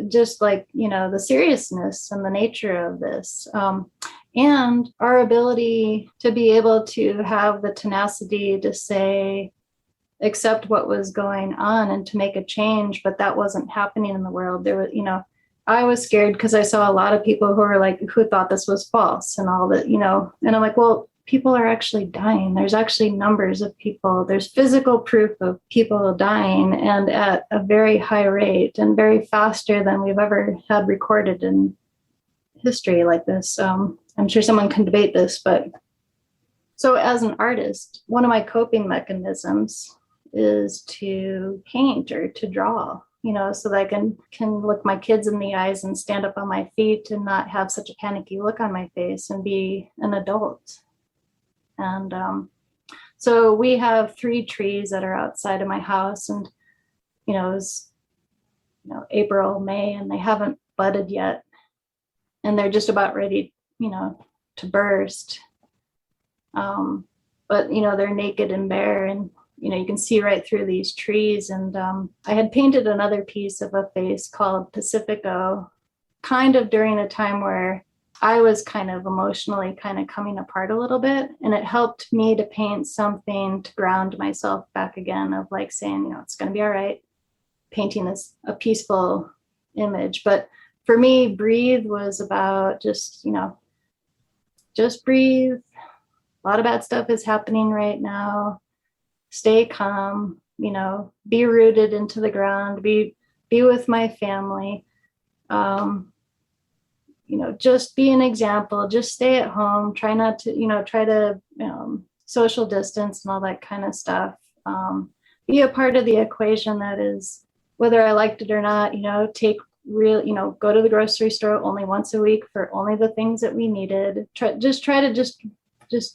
Just like, the seriousness and the nature of this. And our ability to be able to have the tenacity to say, accept what was going on and to make a change, but that wasn't happening in the world. There was, I was scared because I saw a lot of people who thought this was false and all that, and I'm like, well, people are actually dying. There's actually numbers of people. There's physical proof of people dying, and at a very high rate and very faster than we've ever had recorded in history like this. I'm sure someone can debate this, but so as an artist, one of my coping mechanisms is to paint or to draw, so that I can look my kids in the eyes and stand up on my feet and not have such a panicky look on my face and be an adult. And so we have 3 trees that are outside of my house, and it's April, May, and they haven't budded yet, and they're just about ready to burst, but they're naked and bare, and you can see right through these trees. And I had painted another piece of a face called Pacifico, kind of during a time where I was kind of emotionally kind of coming apart a little bit, and it helped me to paint something to ground myself back again, of like saying, it's going to be all right. Painting this a peaceful image. But for me, Breathe was about just breathe. A lot of bad stuff is happening right now. Stay calm, be rooted into the ground, be with my family. Just be an example, just stay at home, try not to, try to social distance and all that kind of stuff. Be a part of the equation that is, whether I liked it or not, take go to the grocery store only once a week for only the things that we needed. Try to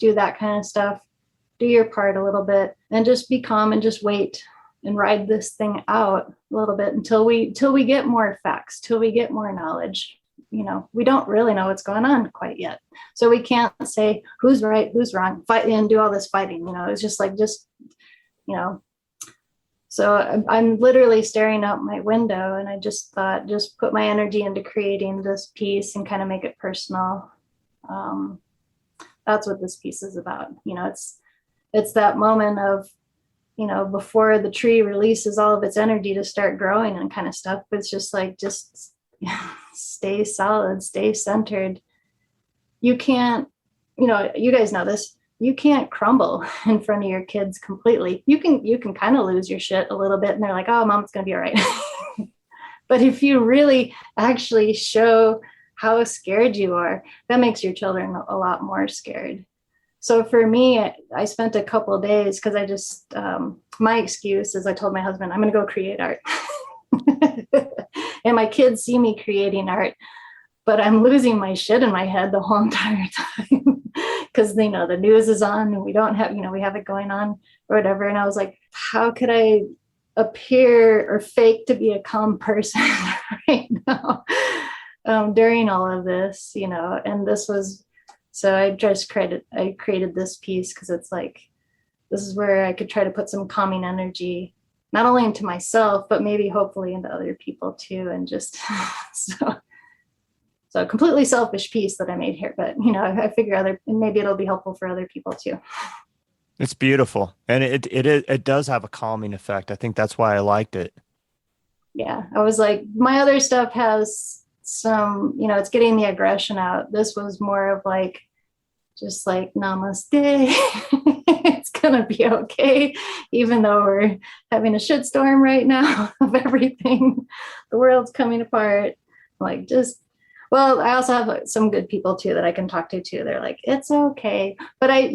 do that kind of stuff. Do your part a little bit and just be calm and just wait and ride this thing out a little bit until we get more facts, till we get more knowledge. We don't really know what's going on quite yet. So we can't say who's right, who's wrong, fight and do all this fighting. It's just like, so I'm literally staring out my window, and I just thought, just put my energy into creating this piece and kind of make it personal. That's what this piece is about. It's that moment of, before the tree releases all of its energy to start growing and kind of stuff. It's just like, just stay solid, stay centered. You can't, you guys know this. You can't crumble in front of your kids completely. You can kind of lose your shit a little bit, and they're like, oh, Mom's going to be all right. But if you really actually show how scared you are, that makes your children a lot more scared. So for me, I spent a couple of days, because I just, my excuse is I told my husband, I'm going to go create art. And my kids see me creating art, but I'm losing my shit in my head the whole entire time, because the news is on and we don't have, we have it going on or whatever. And I was like, how could I appear or fake to be a calm person right now during all of this, and this was, so I created this piece because it's like, this is where I could try to put some calming energy, not only into myself, but maybe hopefully into other people too. And just, so So a completely selfish piece that I made here, but I figure maybe it'll be helpful for other people too. It's beautiful. And it does have a calming effect. I think that's why I liked it. Yeah. I was like, my other stuff has some, it's getting the aggression out. This was more of like, just like namaste. It's gonna be okay, even though we're having a shitstorm right now of everything. The world's coming apart. Like, well, I also have some good people too that I can talk to too. They're like, it's okay. But I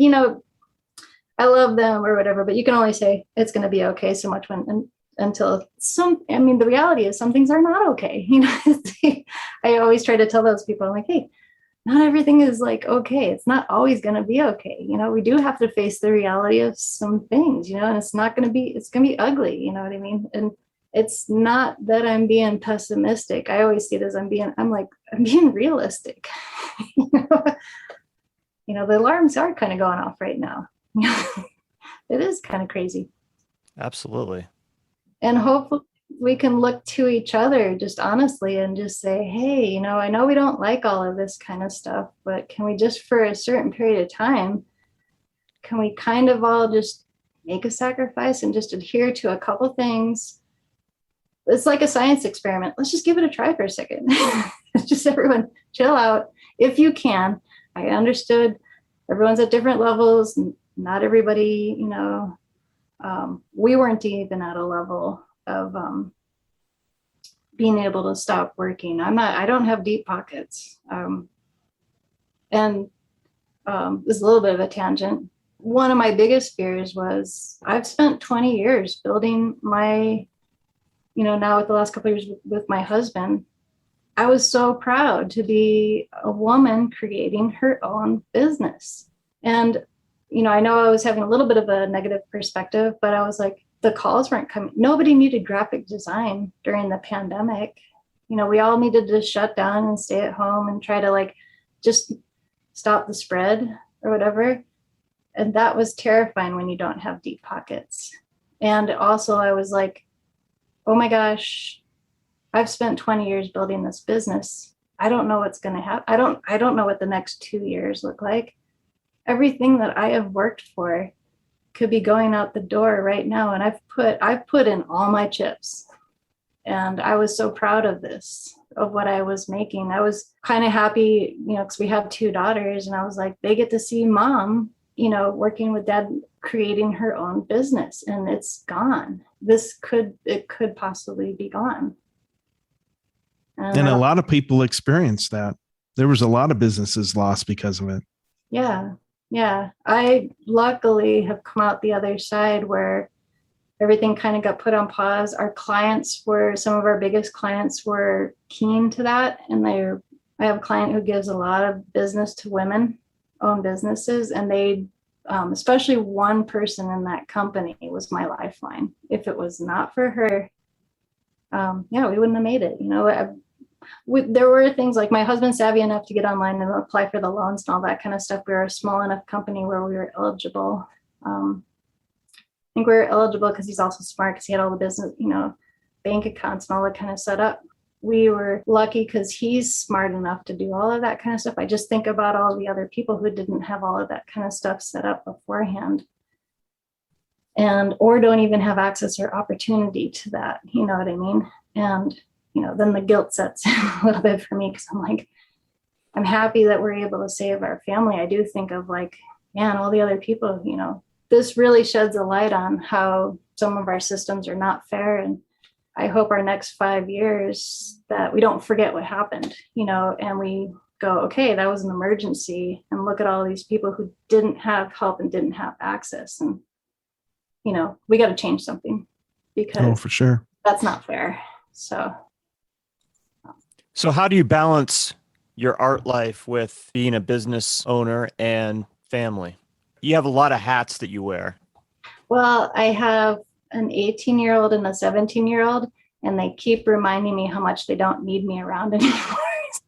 love them or whatever, but you can only say it's gonna be okay so much until the reality is some things are not okay. I always try to tell those people, I'm like, hey, not everything is like okay. It's not always going to be okay. We do have to face the reality of some things, and it's going to be ugly. You know what I mean? And it's not that I'm being pessimistic. I always see it as I'm being realistic. The alarms are kind of going off right now. It is kind of crazy. Absolutely. And hopefully we can look to each other just honestly and just say, hey, I know we don't like all of this kind of stuff, but can we just for a certain period of time, can we kind of all just make a sacrifice and just adhere to a couple things? It's like a science experiment. Let's just give it a try for a second. Just everyone chill out if you can. I understood everyone's at different levels. Not everybody, we weren't even at a level of being able to stop working. I don't have deep pockets. And this is a little bit of a tangent. One of my biggest fears was I've spent 20 years building my, now with the last couple of years with my husband, I was so proud to be a woman creating her own business. And, I know I was having a little bit of a negative perspective, but I was like, the calls weren't coming. Nobody needed graphic design during the pandemic. We all needed to shut down and stay at home and try to just stop the spread or whatever. And that was terrifying when you don't have deep pockets. And also I was like, oh my gosh, I've spent 20 years building this business. I don't know what's going to happen. I don't know what the next 2 years look like. Everything that I have worked for could be going out the door right now. And I've put in all my chips, and I was so proud of what I was making. I was kind of happy, because we have 2 daughters, and I was like, they get to see mom, working with dad, creating her own business, and it's gone. It could possibly be gone. And a lot of people experienced that. There was a lot of businesses lost because of it. Yeah. Yeah, I luckily have come out the other side where everything kind of got put on pause. Some of our biggest clients were keen to that. And I have a client who gives a lot of business to women-owned businesses. And they, especially one person in that company was my lifeline. If it was not for her, we wouldn't have made it. There were things like my husband's savvy enough to get online and apply for the loans and all that kind of stuff. We were a small enough company where we were eligible. I think we were eligible because he's also smart, because he had all the business, bank accounts and all that kind of set up. We were lucky because he's smart enough to do all of that kind of stuff. I just think about all the other people who didn't have all of that kind of stuff set up beforehand, or don't even have access or opportunity to that. You know what I mean? And then the guilt sets in a little bit for me, because I'm like, I'm happy that we're able to save our family. I do think of like, man, all the other people, this really sheds a light on how some of our systems are not fair. And I hope our next 5 years that we don't forget what happened, and we go, okay, that was an emergency. And look at all these people who didn't have help and didn't have access. And, we got to change something, because for sure, that's not fair. So how do you balance your art life with being a business owner and family? You have a lot of hats that you wear. Well, I have an 18-year-old and a 17-year-old, and they keep reminding me how much they don't need me around anymore.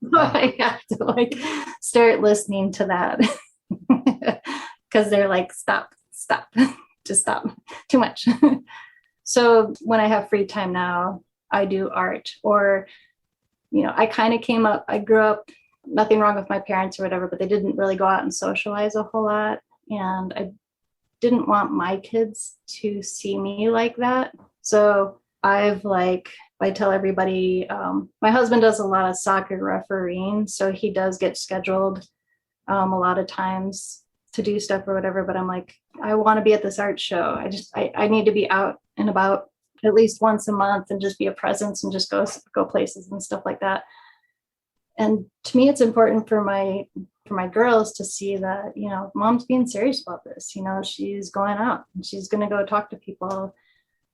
So I have to start listening to that, because they're like, stop, just stop, too much. So when I have free time now, I do art, or I kind of I grew up, nothing wrong with my parents or whatever, but they didn't really go out and socialize a whole lot. And I didn't want my kids to see me like that. So I tell everybody, my husband does a lot of soccer refereeing. So he does get scheduled a lot of times to do stuff or whatever. But I'm like, I want to be at this art show. I need to be out and about at least once a month and just be a presence and just go places and stuff like that. And to me, it's important for my girls to see that, mom's being serious about this. She's going out and she's going to go talk to people.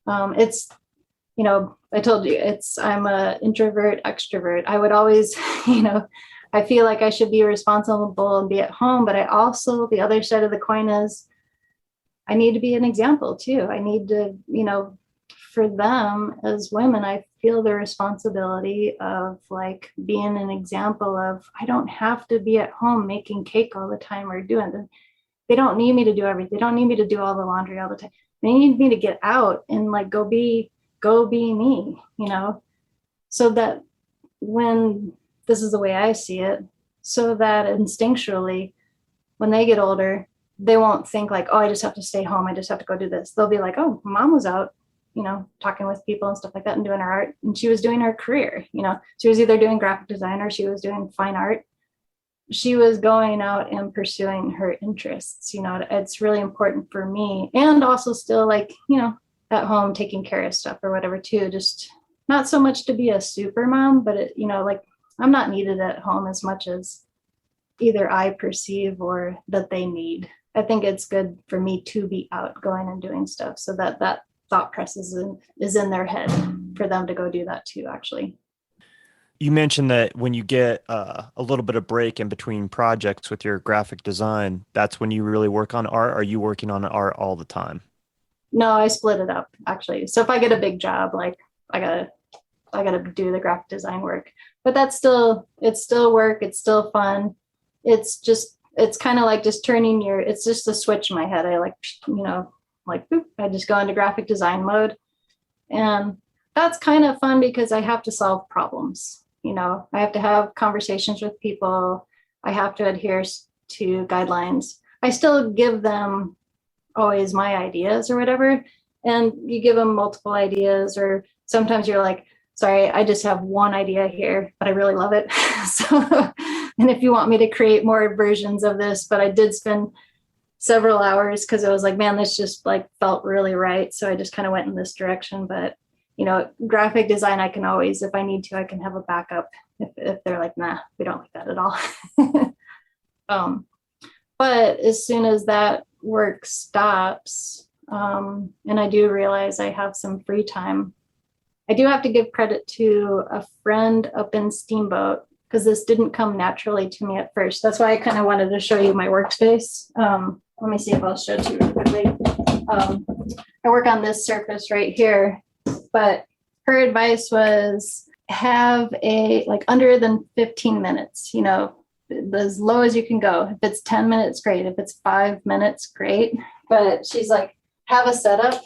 I told you, I'm a introvert, extrovert. I would always, I feel like I should be responsible and be at home, but I also, the other side of the coin is I need to be an example too. I need to, for them as women, I feel the responsibility of like being an example of, I don't have to be at home making cake all the time or doing it. They don't need me to do everything. They don't need me to do all the laundry all the time. They need me to get out and like go be me, so that when this is the way I see it, so that instinctually when they get older, they won't think like, oh, I just have to stay home. I just have to go do this. They'll be like, oh, mom was out, talking with people and stuff like that and doing her art. And she was doing her career, she was either doing graphic design or she was doing fine art. She was going out and pursuing her interests. It's really important for me. And also still like, at home taking care of stuff or whatever too. Just not so much to be a super mom, but like I'm not needed at home as much as either I perceive or that they need. I think it's good for me to be out going and doing stuff so that thought process is in their head for them to go do that too, actually. You mentioned that when you get a little bit of break in between projects with your graphic design, that's when you really work on art. Are you working on art all the time? No, I split it up actually. So if I get a big job, like I gotta do the graphic design work, but it's still work. It's still fun. It's kind of like just it's just a switch in my head. I boop, I just go into graphic design mode. And that's kind of fun because I have to solve problems. I have to have conversations with people. I have to adhere to guidelines. I still give them always my ideas or whatever. And you give them multiple ideas, or sometimes you're like, sorry, I just have one idea here, but I really love it. And if you want me to create more versions of this, but I did spend several hours because I was like, man, this just like felt really right. So I just kind of went in this direction. But, graphic design, I can always, if I need to, I can have a backup if they're like, nah, we don't like that at all. But as soon as that work stops, and I do realize I have some free time, I do have to give credit to a friend up in Steamboat because this didn't come naturally to me at first. That's why I kind of wanted to show you my workspace. Let me see if I'll show it to you really quickly. I work on this surface right here, but her advice was have under than 15 minutes, as low as you can go. If it's 10 minutes, great. If it's 5 minutes, great. But she's like, have a setup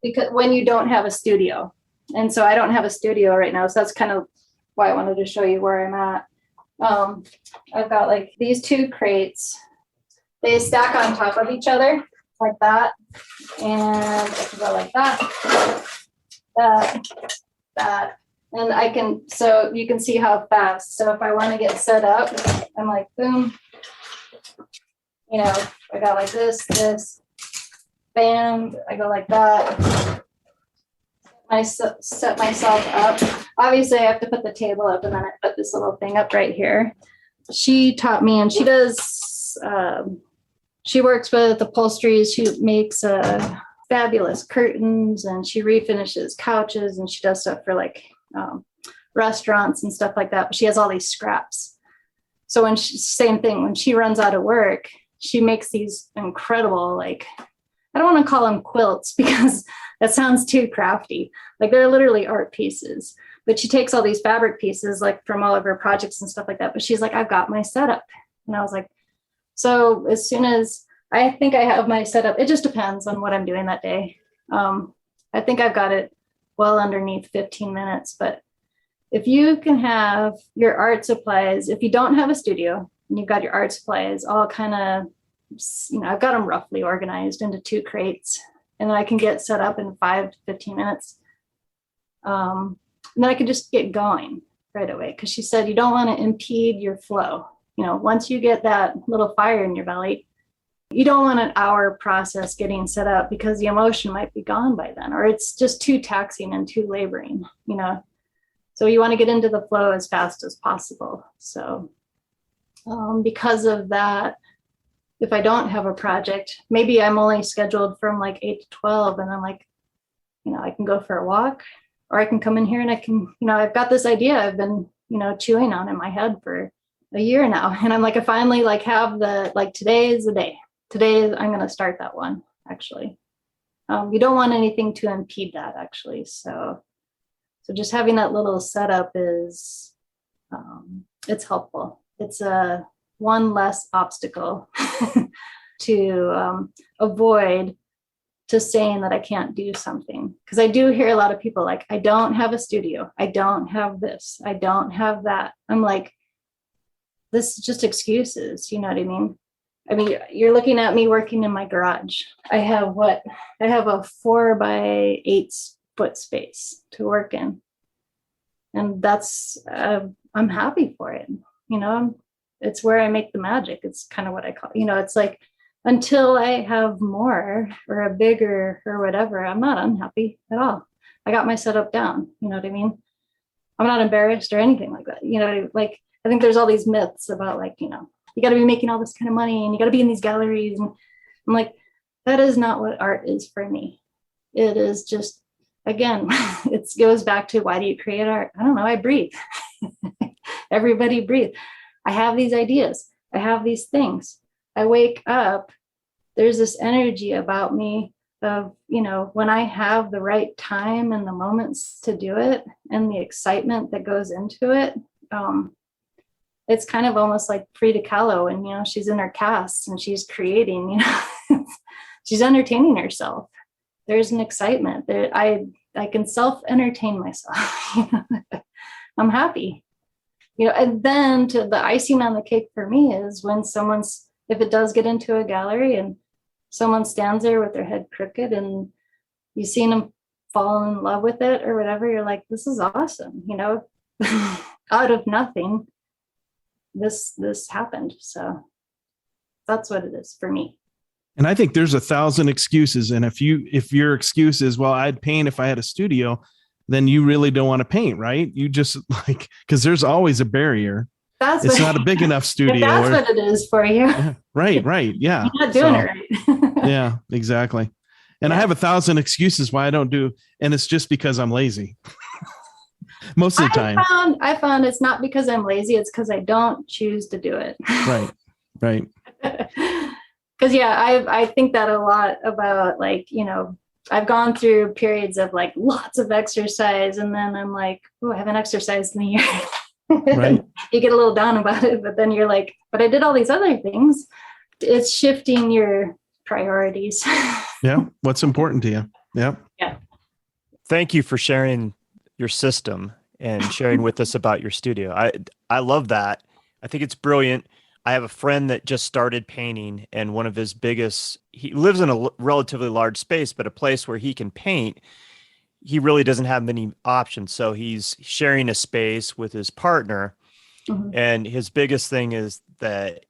because when you don't have a studio. And so I don't have a studio right now. So that's kind of why I wanted to show you where I'm at. I've got like these two crates. They stack on top of each other like that. And I can go like that, that. And so you can see how fast. So if I want to get set up, I'm like, boom, I got like this, bam, I go like that. I set myself up. Obviously I have to put the table up and then I put this little thing up right here. She taught me, and she does, she works with upholsteries. She makes fabulous curtains and she refinishes couches and she does stuff for like restaurants and stuff like that. But she has all these scraps. So same thing, when she runs out of work, she makes these incredible, like, I don't want to call them quilts because that sounds too crafty. Like they're literally art pieces, but she takes all these fabric pieces like from all of her projects and stuff like that. But she's like, I've got my setup. And I was like, so as soon as I think I have my setup, it just depends on what I'm doing that day. I think I've got it well underneath 15 minutes, but if you can have your art supplies, if you don't have a studio and you've got your art supplies all kind of, I've got them roughly organized into 2 crates, and then I can get set up in 5 to 15 minutes. And then I can just get going right away. Because she said you don't want to impede your flow. Once you get that little fire in your belly, you don't want an hour process getting set up, because the emotion might be gone by then, or it's just too taxing and too laboring, So you want to get into the flow as fast as possible. So because of that, if I don't have a project, maybe I'm only scheduled from like 8 to 12, and I'm like, I can go for a walk, or I can come in here and I can, I've got this idea I've been, chewing on in my head for a year now. And I'm like, I finally have today is the day. Today I'm going to start that one, actually. You don't want anything to impede that, actually. So just having that little setup is, it's helpful. It's a one less obstacle to avoid, to saying that I can't do something. Because I do hear a lot of people like, I don't have a studio. I don't have this. I don't have that. I'm like, this is just excuses. You know what I mean? You're looking at me working in my garage. I have a 4 by 8 foot space to work in. And that's, I'm happy for it. It's where I make the magic. It's kind of what I call, it's like, until I have more or a bigger or whatever, I'm not unhappy at all. I got my setup down. You know what I mean? I'm not embarrassed or anything like that. I think there's all these myths about you got to be making all this kind of money and you got to be in these galleries. And I'm like, that is not what art is for me. It is just, again, it goes back to, why do you create art? I don't know. I breathe. Everybody breathe. I have these ideas. I have these things. I wake up, there's this energy about me of, when I have the right time and the moments to do it and the excitement that goes into it. It's kind of almost like Frida Kahlo, and, she's in her cast and she's creating, she's entertaining herself. There's an excitement there. I can self-entertain myself. I'm happy, and then to the icing on the cake for me is when if it does get into a gallery and someone stands there with their head crooked and you've seen them fall in love with it or whatever, you're like, this is awesome. Out of nothing, this happened. So that's what it is for me. And I think there's 1,000 excuses. And if your excuse is, well, I'd paint if I had a studio, then you really don't want to paint, right? You just because there's always a barrier. It's not a big enough studio. That's what it is for you. Yeah, right. Yeah. You're not doing it right. Yeah, exactly. And I have 1,000 excuses why I don't do, and it's just because I'm lazy. Most of the time. I found it's not because I'm lazy, it's because I don't choose to do it. Right. Because I think that a lot about I've gone through periods of lots of exercise, and then I'm like, oh, I haven't exercised in a year. Right. You get a little down about it, but then you're like, but I did all these other things. It's shifting your priorities. Yeah. What's important to you? Yeah. Thank you for sharing your system and sharing with us about your studio. I love that. I think it's brilliant. I have a friend that just started painting, and one of his biggest, he lives in a relatively large space, but a place where he can paint, he really doesn't have many options. So he's sharing a space with his partner. Mm-hmm. And his biggest thing is that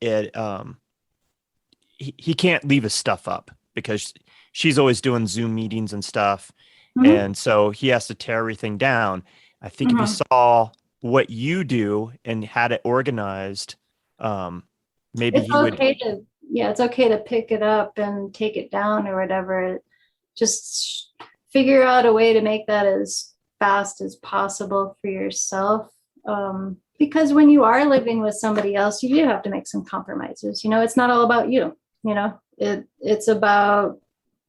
he can't leave his stuff up because she's always doing Zoom meetings and stuff. Mm-hmm. And so he has to tear everything down. I think if he saw what you do and had it organized, maybe it's okay to pick it up and take it down or whatever. Just figure out a way to make that as fast as possible for yourself. Because when you are living with somebody else, you do have to make some compromises. It's not all about you. It's about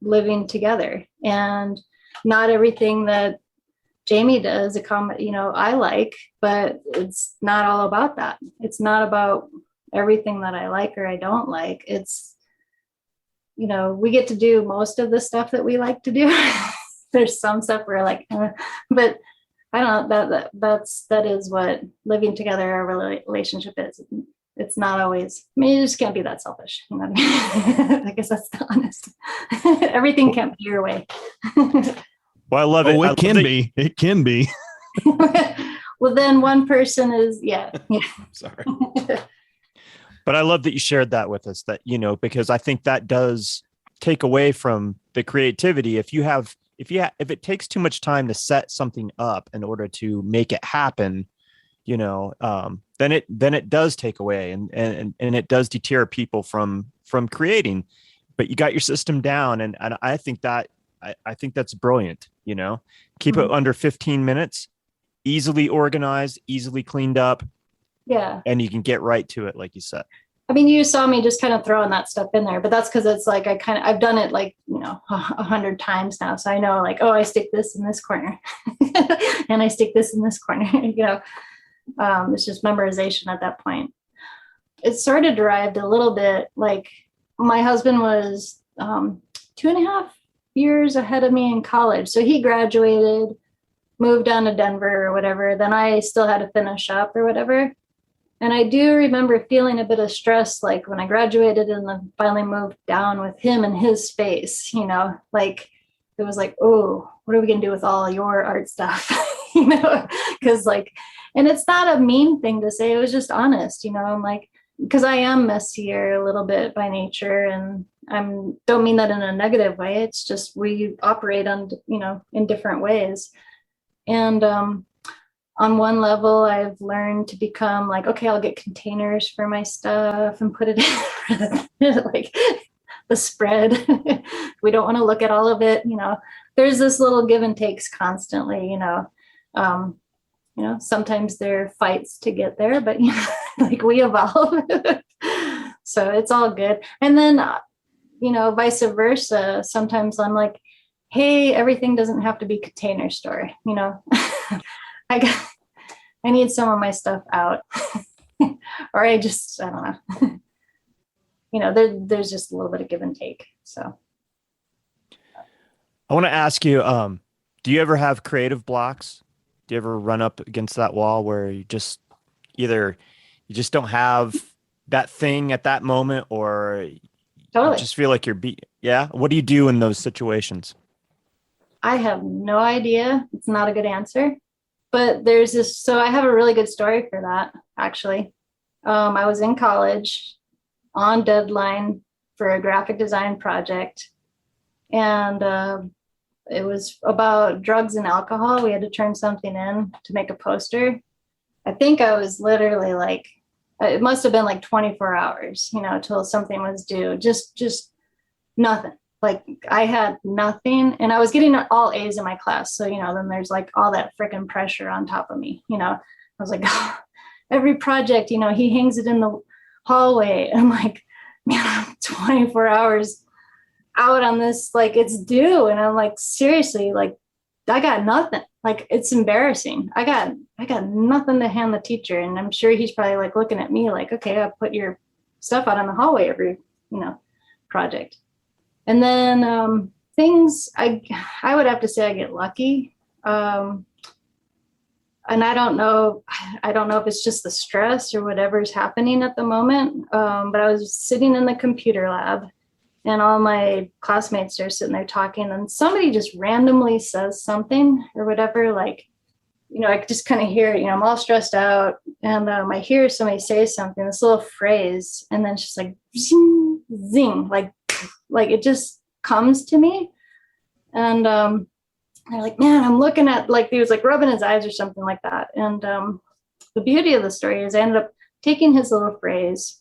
living together, and not everything that Jamie does, I like, but it's not all about that. It's not about everything that I like or I don't like. It's, we get to do most of the stuff that we like to do. There's some stuff where but I don't know, that is what living together, our relationship is. It's not always, I mean, you just can't be that selfish. You know what I mean? I guess that's the honest. Everything can't be your way. Well, I love it. Oh, it can be. It can be. Well, then one person is, yeah. Sorry. But I love that you shared that with us, that, you know, because I think that does take away from the creativity. If it takes too much time to set something up in order to make it happen, you know, then it does take away and it does deter people from creating. But you got your system down, and I think that's brilliant. You know, keep it under 15 minutes, easily organized, easily cleaned up. Yeah. And you can get right to it, like you said. I mean, you saw me just kind of throwing that stuff in there, but that's because it's like I've done it like, you know, 100 times now. So I know, like, oh, I stick this in this corner and I stick this in this corner, you know. It's just memorization at that point. It sort of derived a little bit, like my husband was 2.5 years ahead of me in college. So he graduated, moved down to Denver or whatever. Then I still had to finish up or whatever. And I do remember feeling a bit of stress, like when I graduated and then finally moved down with him and his space, you know, like it was like, oh, what are we going to do with all your art stuff? You know, because like, and it's not a mean thing to say. It was just honest, you know, I'm like, because I am messier a little bit by nature, and don't mean that in a negative way. It's just we operate on, you know, in different ways. And on one level, I've learned to become like, okay, I'll get containers for my stuff and put it in like the spread. We don't want to look at all of it. You know, there's this little give and takes constantly, you know. You know, sometimes there are fights to get there, but you know, like we evolve. So it's all good. And then, you know, vice versa. Sometimes I'm like, hey, everything doesn't have to be Container Store, you know. I need some of my stuff out. Or I don't know. You know, there's just a little bit of give and take. So I want to ask you, do you ever have creative blocks? Do you ever run up against that wall where you just don't have that thing at that moment, or totally. you just feel like you're yeah? What do you do in those situations? I have no idea. It's not a good answer. But there's this, so I have a really good story for that, actually. I was in college on deadline for a graphic design project. And it was about drugs and alcohol. We had to turn something in to make a poster. I think I was literally like, it must have been like 24 hours, you know, till something was due. Just nothing. Like I had nothing, and I was getting all A's in my class. So, you know, then there's like all that freaking pressure on top of me. You know, I was like, oh, every project, you know, he hangs it in the hallway. And I'm like, man, 24 hours out on this, like it's due. And I'm like, seriously, like I got nothing. Like it's embarrassing. I got nothing to hand the teacher. And I'm sure he's probably like looking at me like, okay, I'll put your stuff out in the hallway every, you know, project. And then things, I would have to say I get lucky. And I don't know if it's just the stress or whatever's happening at the moment. But I was sitting in the computer lab, and all my classmates are sitting there talking, and somebody just randomly says something or whatever, like, you know, I just kind of hear, you know, I'm all stressed out, and I hear somebody say something, this little phrase, and then it's just like, zing, zing, like it just comes to me. And they're like, man, I'm looking at, like, he was like rubbing his eyes or something like that. And the beauty of the story is I ended up taking his little phrase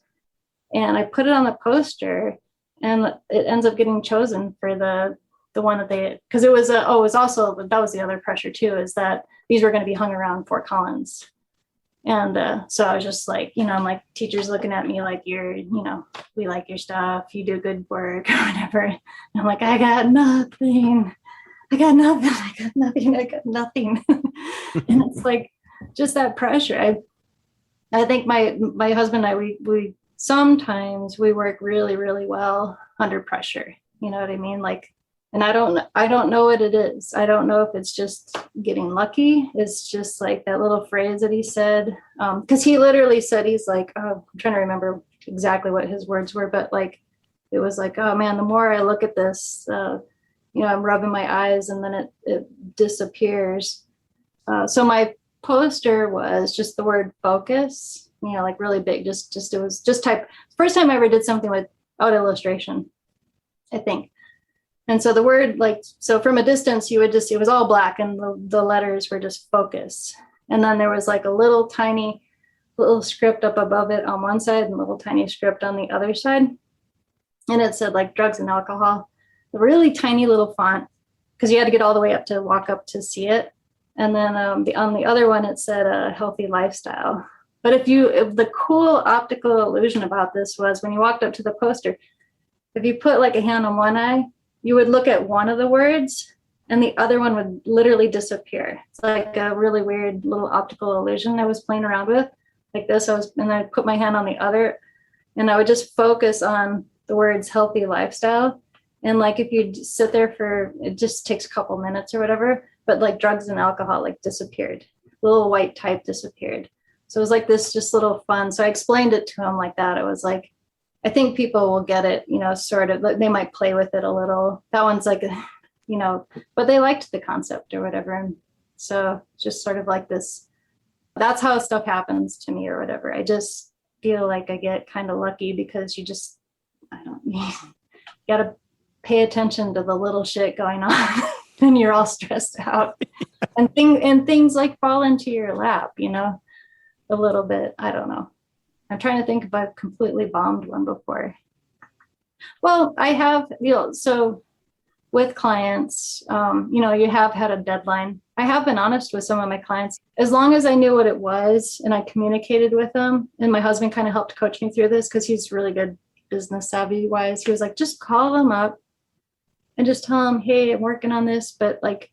and I put it on the poster, and it ends up getting chosen for the one that they, because it was also, that was the other pressure too, is that these were going to be hung around Fort Collins. And so I was just like, you know, I'm like, teachers looking at me like, you're, you know, we like your stuff, you do good work or whatever. And I'm like, I got nothing. And it's like just that pressure. I think my husband and I, we sometimes we work really, really well under pressure. You know what I mean? Like, And I don't know what it is. I don't know if it's just getting lucky. It's just like that little phrase that he said. Because he literally said, he's like, oh, I'm trying to remember exactly what his words were, but like, it was like, oh man, the more I look at this, I'm rubbing my eyes and then it disappears. So my poster was just the word focus, like really big, just it was just type. First time I ever did something without illustration, I think. And so the word, like, so from a distance, you would just, it was all black and the letters were just focus. And then there was like a little tiny little script up above it on one side and a little tiny script on the other side. And it said like drugs and alcohol, a really tiny little font, because you had to get all the way up to walk up to see it. And then on the other one, it said a healthy lifestyle. But if the cool optical illusion about this was when you walked up to the poster, if you put like a hand on one eye, you would look at one of the words and the other one would literally disappear. It's like a really weird little optical illusion I was playing around with like this. And I'd put my hand on the other and I would just focus on the words healthy lifestyle. And like, if you sit there it just takes a couple minutes or whatever, but like drugs and alcohol, like disappeared, little white type disappeared. So it was like this just little fun. So I explained it to him like that. It was like, I think people will get it, sort of, they might play with it a little. That one's like, but they liked the concept or whatever. And so just sort of like this, that's how stuff happens to me or whatever. I just feel like I get kind of lucky because you got to pay attention to the little shit going on and you're all stressed out and things like fall into your lap, a little bit. I don't know. I'm trying to think if I've completely bombed one before. Well, I have, so with clients, you have had a deadline. I have been honest with some of my clients. As long as I knew what it was and I communicated with them, and my husband kind of helped coach me through this because he's really good business savvy wise. He was like, just call them up and just tell them, hey, I'm working on this, but like,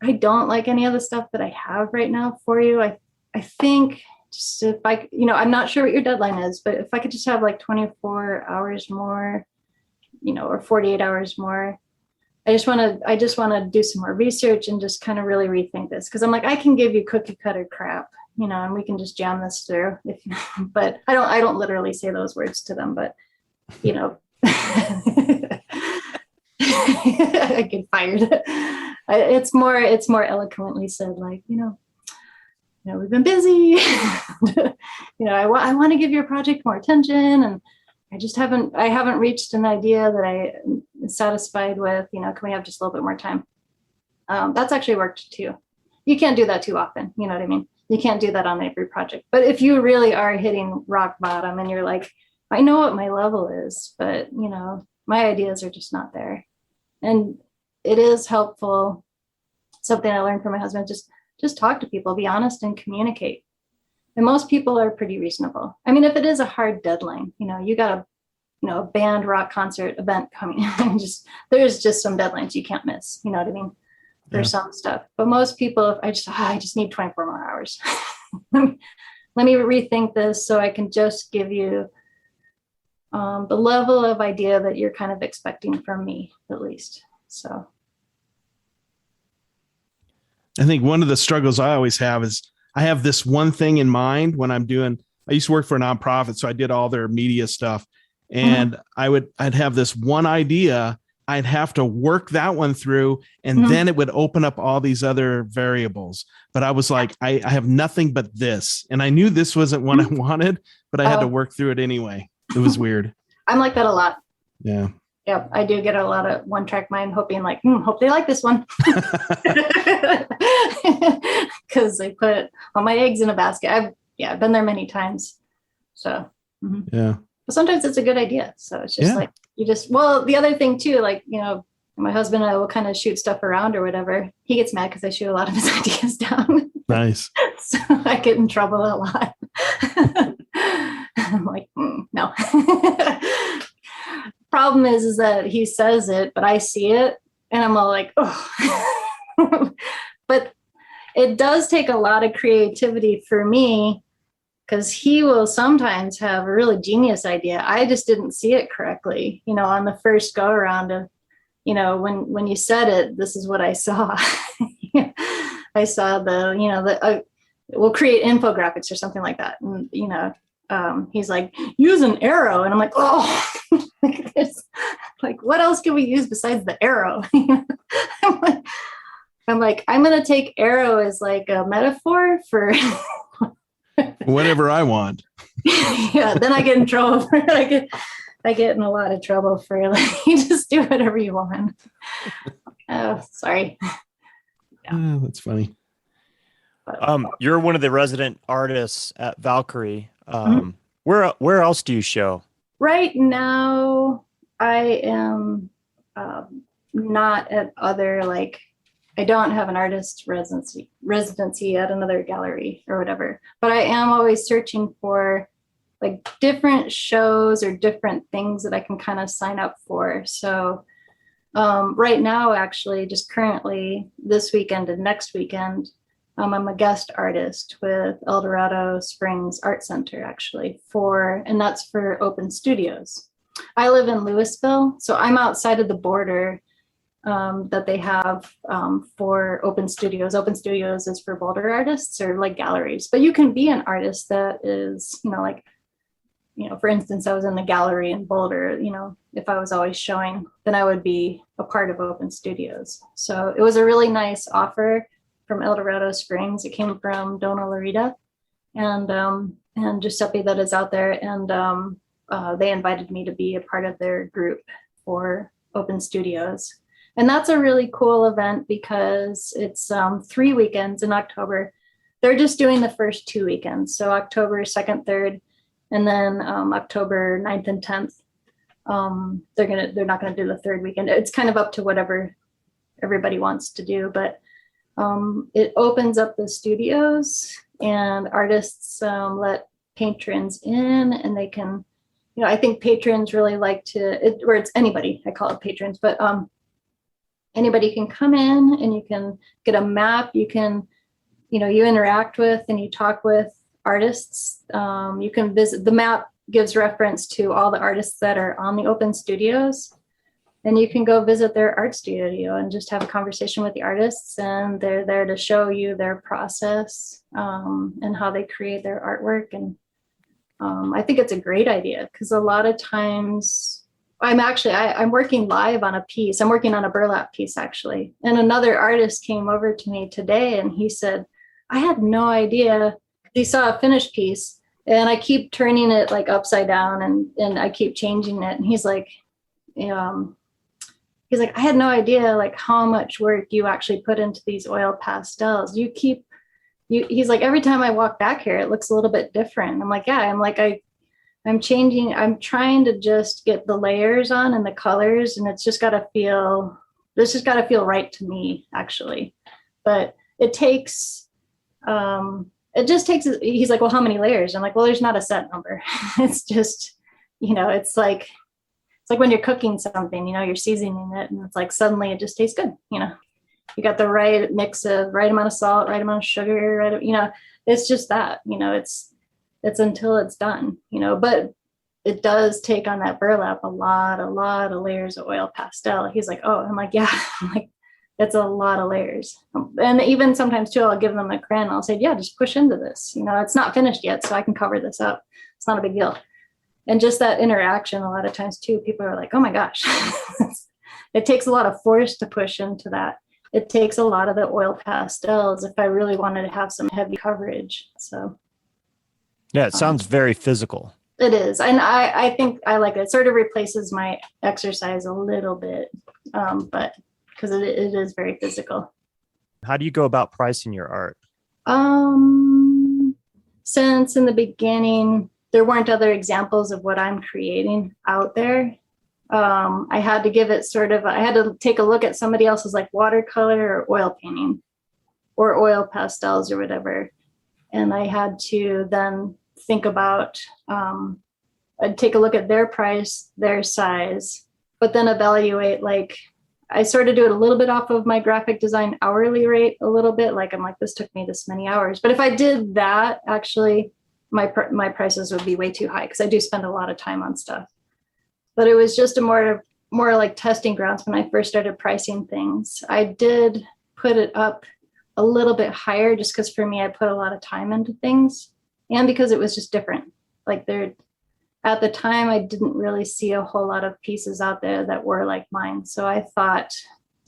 I don't like any of the stuff that I have right now for you. I think just if I'm not sure what your deadline is, but if I could just have like 24 hours more, or 48 hours more, I just want to do some more research and just kind of really rethink this. Cause I'm like, I can give you cookie cutter crap, and we can just jam this through but I don't literally say those words to them, but I get fired. It's more eloquently said, like, we've been busy. I want to give your project more attention, and I haven't reached an idea that I'm satisfied with. Can we have just a little bit more time? That's actually worked too. You can't do that too often. You know what I mean? You can't do that on every project. But if you really are hitting rock bottom and you're like, I know what my level is, but my ideas are just not there. And it is helpful. Something I learned from my husband, just talk to people, be honest and communicate. And most people are pretty reasonable. I mean, if it is a hard deadline, you got a band rock concert event coming, there's just some deadlines you can't miss. You know what I mean? There's some stuff, but most people, I just need 24 more hours. Let me rethink this so I can just give you the level of idea that you're kind of expecting from me, at least. So I think one of the struggles I always have is I have this one thing in mind when I used to work for a nonprofit. So I did all their media stuff, and I'd have this one idea. I'd have to work that one through, and then it would open up all these other variables. But I was like, I have nothing but this. And I knew this wasn't what I wanted, but I had to work through it anyway. It was weird. I'm like that a lot. Yeah. Yep. I do get a lot of one track mind, hoping like, hope they like this one. Because I put all my eggs in a basket. I've been there many times. So, yeah. But sometimes it's a good idea. So it's just like, the other thing too, like, my husband and I will kind of shoot stuff around or whatever. He gets mad because I shoot a lot of his ideas down. Nice. So I get in trouble a lot. I'm like, no. Problem is that he says it, but I see it and I'm all like, oh. But it does take a lot of creativity for me, because he will sometimes have a really genius idea. I just didn't see it correctly, on the first go around of, when you said it, this is what I saw. I saw we'll create infographics or something like that. And, he's like, use an arrow. And I'm like, oh, like, what else can we use besides the arrow? I'm like, I'm going to take arrow as like a metaphor for whatever I want. Yeah. Then I get in trouble for it. I get in a lot of trouble for like, you just do whatever you want. Oh, sorry. Yeah. Oh, that's funny. You're one of the resident artists at Valkyrie. Where else do you show? Right now, I am not at other, like, I don't have an artist residency at another gallery or whatever, but I am always searching for like different shows or different things that I can kind of sign up for. So right now, actually, just currently this weekend and next weekend, I'm a guest artist with Eldorado Springs Art Center, actually, and that's for open studios. I live in Louisville, so I'm outside of the border that they have for open studios. Open studios is for Boulder artists or like galleries, but you can be an artist that is, for instance, I was in the gallery in Boulder, if I was always showing, then I would be a part of open studios. So it was a really nice offer from Eldorado Springs. It came from Donna Larita and Giuseppe that is out there. And they invited me to be a part of their group for open studios. And that's a really cool event because it's 3 weekends in October. They're just doing the first 2 weekends. So October 2nd, 3rd, and then October 9th and 10th. They're not gonna do the 3rd weekend. It's kind of up to whatever everybody wants to do, but it opens up the studios and artists let patrons in, and they can, I think patrons really like or it's anybody, I call it patrons, but anybody can come in and you can get a map. You can, you interact with and you talk with artists. You can visit. The map gives reference to all the artists that are on the open studios. And you can go visit their art studio and just have a conversation with the artists. And they're there to show you their process and how they create their artwork. And I think it's a great idea because a lot of times I'm working live on a piece. I'm working on a burlap piece, actually. And another artist came over to me today and he said, I had no idea. He saw a finished piece and I keep turning it like upside down and I keep changing it. And he's like, I had no idea like how much work you actually put into these oil pastels. He's like, every time I walk back here, it looks a little bit different. I'm like, yeah, I'm changing. I'm trying to just get the layers on and the colors, and this just got to feel right to me, actually. But it takes, he's like, well, how many layers? I'm like, well, there's not a set number. It's just, it's like when you're cooking something, you're seasoning it and it's like, suddenly it just tastes good. You got the right mix of right amount of salt, right amount of sugar, it's just that, it's until it's done, but it does take on that burlap a lot of layers of oil pastel. He's like, oh, I'm like, yeah, it's a lot of layers. And even sometimes too, I'll give them a crayon. I'll say, yeah, just push into this. It's not finished yet, so I can cover this up. It's not a big deal. And just that interaction, a lot of times too, people are like, oh my gosh, it takes a lot of force to push into that. It takes a lot of the oil pastels if I really wanted to have some heavy coverage. So yeah, it sounds very physical. It is. And I think I like it. It sort of replaces my exercise a little bit, but because it is very physical. How do you go about pricing your art? Since in the beginning, there weren't other examples of what I'm creating out there. I had to give it I had to take a look at somebody else's like watercolor or oil painting or oil pastels or whatever. And I had to then think about, I'd take a look at their price, their size, but then evaluate, like, I sort of do it a little bit off of my graphic design hourly rate a little bit. Like, I'm like, this took me this many hours. But if I did that, actually, my prices would be way too high because I do spend a lot of time on stuff. But it was just a more more like testing grounds when I first started pricing things. I did put it up a little bit higher just because for me, I put a lot of time into things and because it was just different. Like there, at the time, I didn't really see a whole lot of pieces out there that were like mine. So I thought,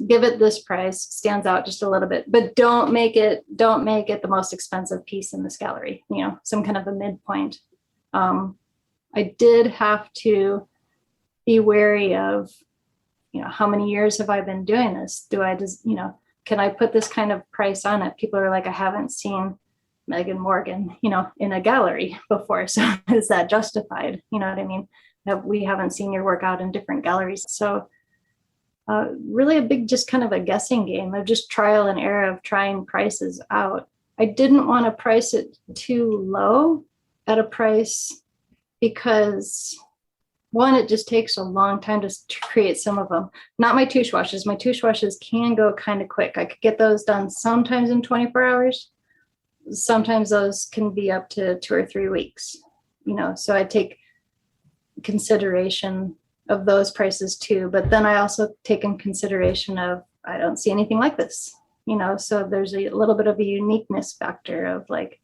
give it this price, stands out just a little bit, but don't make it the most expensive piece in this gallery, you know, some kind of a midpoint. I did have to be wary of, you know, how many years have I been doing this? Do I just, you know, can I put this kind of price on it? People are like, I haven't seen Megan Morgan, you know, in a gallery before. So is that justified? You know what I mean? That we haven't seen your work out in different galleries. So really a big, just kind of a guessing game of just trial and error of trying prices out. I didn't want to price it too low at a price because one, it just takes a long time to create some of them. Not my tuche washes. My tuche washes can go kind of quick. I could get those done sometimes in 24 hours. Sometimes those can be up to 2 or 3 weeks, you know, so I take consideration of those prices too. But then I also take in consideration of, I don't see anything like this, you know, so there's a little bit of a uniqueness factor of like,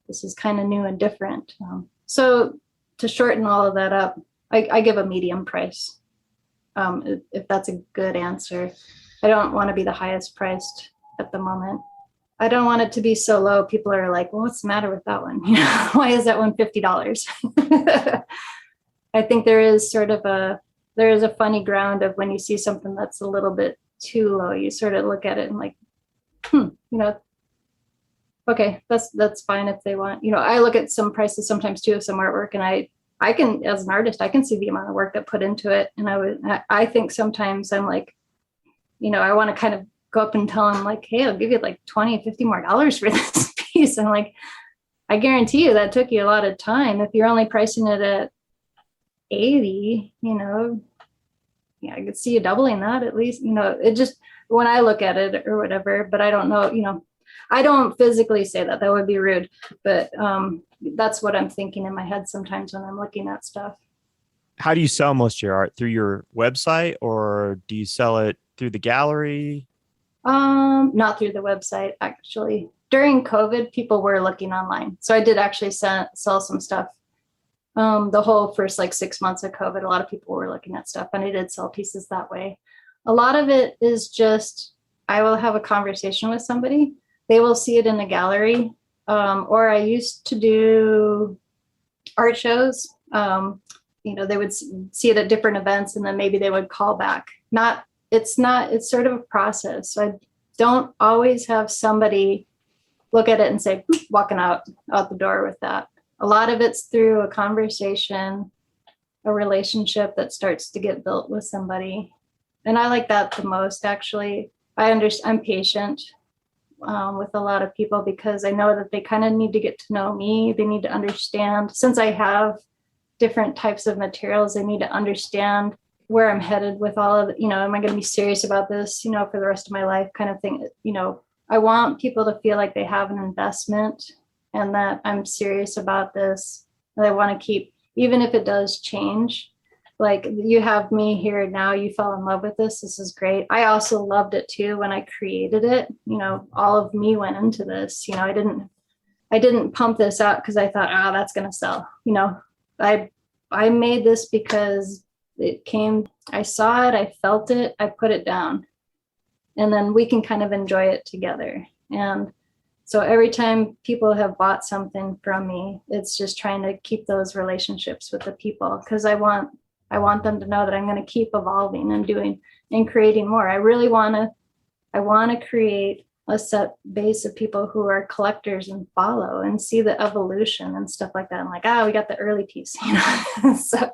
this is kind of new and different. So to shorten all of that up, I give a medium price. If that's a good answer. I don't want to be the highest priced at the moment. I don't want it to be so low. People are like, well, what's the matter with that one? You know, why is that one $50? I think there is a funny ground of when you see something that's a little bit too low, you sort of look at it and like, you know, okay, that's fine if they want, you know, I look at some prices sometimes too of some artwork and I can, as an artist, I can see the amount of work that put into it. And I think sometimes I'm like, you know, I want to kind of go up and tell them like, hey, I'll give you like $20, $50 more for this piece. And like, I guarantee you that took you a lot of time. If you're only pricing it at 80, you know, yeah, I could see you doubling that at least, you know, it just, when I look at it or whatever, but I don't know, you know, I don't physically say that, that would be rude, but that's what I'm thinking in my head sometimes when I'm looking at stuff. How do you sell most of your art? Through your website, or do you sell it through the gallery? Not through the website, actually. During COVID, people were looking online. So I did actually sell some stuff. The whole first like 6 months of COVID, a lot of people were looking at stuff and I did sell pieces that way. A lot of it is just, I will have a conversation with somebody. They will see it in a gallery. Or I used to do art shows. You know, they would see it at different events and then maybe they would call back. It's sort of a process. So I don't always have somebody look at it and say, walking out the door with that. A lot of it's through a conversation, a relationship that starts to get built with somebody. And I like that the most, actually. I'm patient with a lot of people because I know that they kind of need to get to know me. They need to understand, since I have different types of materials, they need to understand where I'm headed with all of it. You know, am I going to be serious about this, you know, for the rest of my life kind of thing? You know, I want people to feel like they have an investment and that I'm serious about this. And I want to keep, even if it does change, like you have me here now, you fell in love with this. This is great. I also loved it too when I created it. You know, all of me went into this. You know, I didn't pump this out because I thought, oh, that's going to sell. You know, I made this because it came, I saw it, I felt it, I put it down, and then we can kind of enjoy it together. And so every time people have bought something from me, it's just trying to keep those relationships with the people, because I want them to know that I'm going to keep evolving and doing and creating more. I want to create a set base of people who are collectors and follow and see the evolution and stuff like that. I'm like, we got the early piece, you know. So,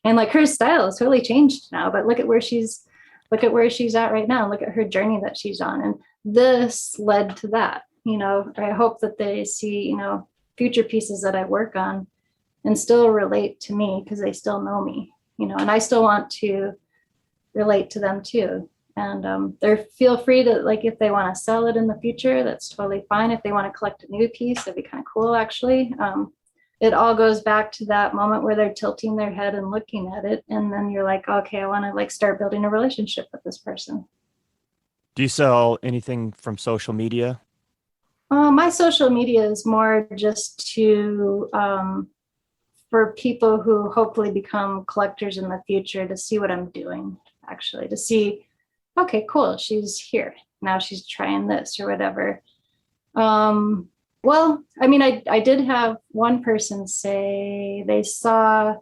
and like her style has totally changed now, but look at where she's at right now. Look at her journey that she's on. And this led to that, you know. I hope that they see, you know, future pieces that I work on and still relate to me because they still know me, you know, and I still want to relate to them too. And they're feel free to, like, if they want to sell it in the future, that's totally fine. If they want to collect a new piece, that'd be kind of cool, actually. it all goes back to that moment where they're tilting their head and looking at it. And then you're like, okay, I want to like start building a relationship with this person. Do you sell anything from social media? My social media is more just to for people who hopefully become collectors in the future to see what I'm doing, actually, to see, okay, cool, she's here. Now she's trying this or whatever. Well, I mean, I did have one person say they saw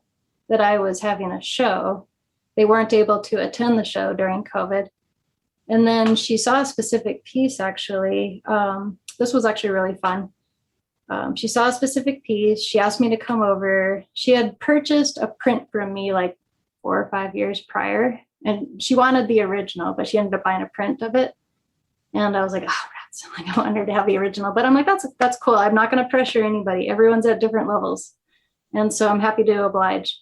that I was having a show. They weren't able to attend the show during COVID. And then she saw a specific piece, actually. This was actually really fun. She saw a specific piece. She asked me to come over. She had purchased a print from me like 4 or 5 years prior, and she wanted the original, but she ended up buying a print of it. And I was like, oh, rats. Like, I want her to have the original. But I'm like, that's cool. I'm not going to pressure anybody. Everyone's at different levels. And so I'm happy to oblige.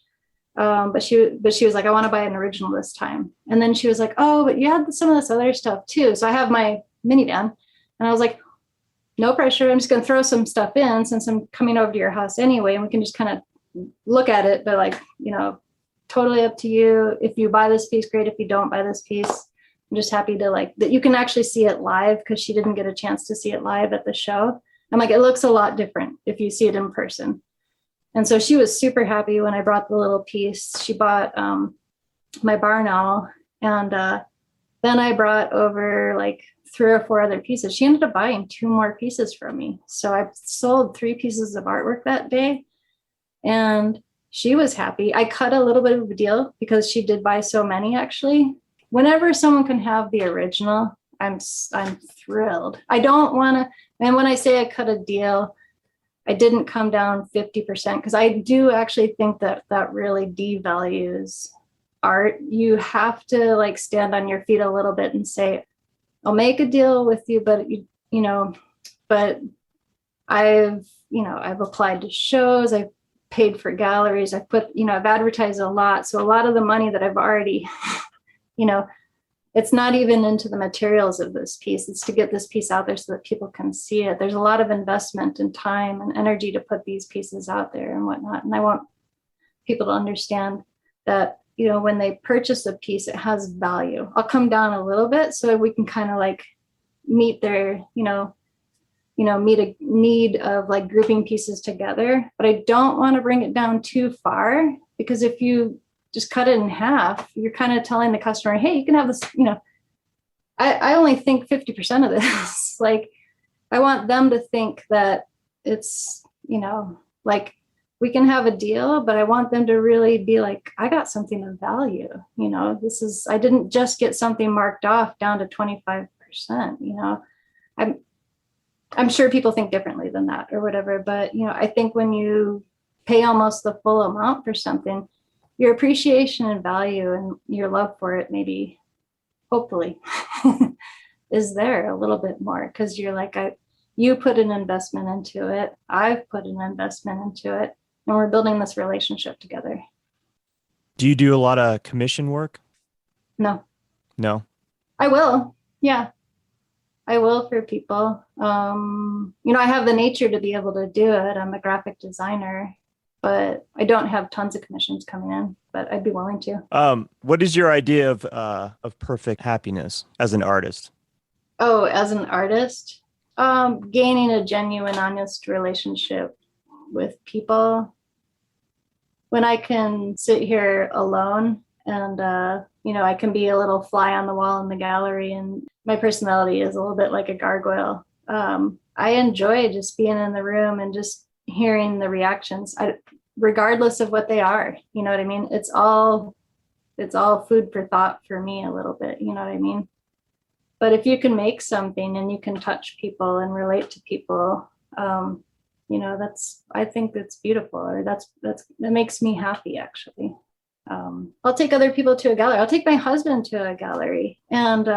But she was like, I want to buy an original this time. And then she was like, oh, but you had some of this other stuff too. So I have my minivan. And I was like, no pressure. I'm just going to throw some stuff in since I'm coming over to your house anyway. And we can just kind of look at it. But like, totally up to you. If you buy this piece, great. If you don't buy this piece, I'm just happy to like that you can actually see it live, because she didn't get a chance to see it live at the show. I'm like, it looks a lot different if you see it in person. And so she was super happy when I brought the little piece. She bought my barn owl. And then I brought over like 3 or 4 other pieces. She ended up buying 2 more pieces from me. So I sold 3 pieces of artwork that day. And she was happy. I cut a little bit of a deal because she did buy so many, actually. Whenever someone can have the original, I'm thrilled. I don't want to, and when I say I cut a deal, I didn't come down 50%, because I do actually think that really devalues art. You have to like stand on your feet a little bit and say, I'll make a deal with you, but but I've applied to shows, I've paid for galleries, I've advertised a lot. So a lot of the money that I've already, it's not even into the materials of this piece. It's to get this piece out there so that people can see it. There's a lot of investment and time and energy to put these pieces out there and whatnot. And I want people to understand that, when they purchase a piece, it has value. I'll come down a little bit so we can kind of like meet their, meet a need of like grouping pieces together. But I don't want to bring it down too far, because if you just cut it in half, you're kind of telling the customer, hey, you can have this, I only think 50% of this. Like, I want them to think that it's, like, we can have a deal, but I want them to really be like, I got something of value. I didn't just get something marked off down to 25%. I'm sure people think differently than that or whatever, but I think when you pay almost the full amount for something, your appreciation and value and your love for it, maybe, hopefully, is there a little bit more, because you're like, you put an investment into it. I've put an investment into it, and we're building this relationship together. Do you do a lot of commission work? No. I will. Yeah, I will for people. I have the nature to be able to do it. I'm a graphic designer, but I don't have tons of commissions coming in, but I'd be willing to. What is your idea of perfect happiness as an artist? Oh, as an artist, gaining a genuine, honest relationship with people. When I can sit here alone and, I can be a little fly on the wall in the gallery, and my personality is a little bit like a gargoyle. I enjoy just being in the room and just hearing the reactions, regardless of what they are. You know what I mean? It's all food for thought for me a little bit. You know what I mean? But if you can make something and you can touch people and relate to people, I think that's beautiful, or that makes me happy, actually. I'll take other people to a gallery. I'll take my husband to a gallery, and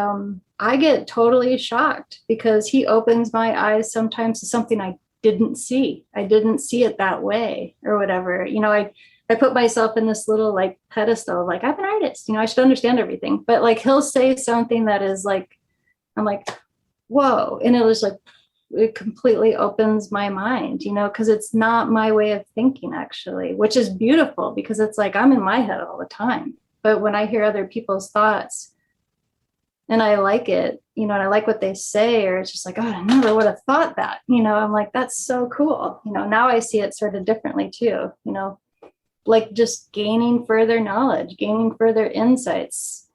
I get totally shocked because he opens my eyes sometimes to something I didn't see. I didn't see it that way or whatever. I put myself in this little like pedestal, like I'm an artist, I should understand everything. But like he'll say something that is like, I'm like, whoa. And it was like, it completely opens my mind, because it's not my way of thinking, actually, which is beautiful, because it's like I'm in my head all the time. But when I hear other people's thoughts and I like it, and I like what they say, or it's just like, oh, I never would have thought that, I'm like, that's so cool. Now I see it sort of differently too, like just gaining further knowledge, gaining further insights,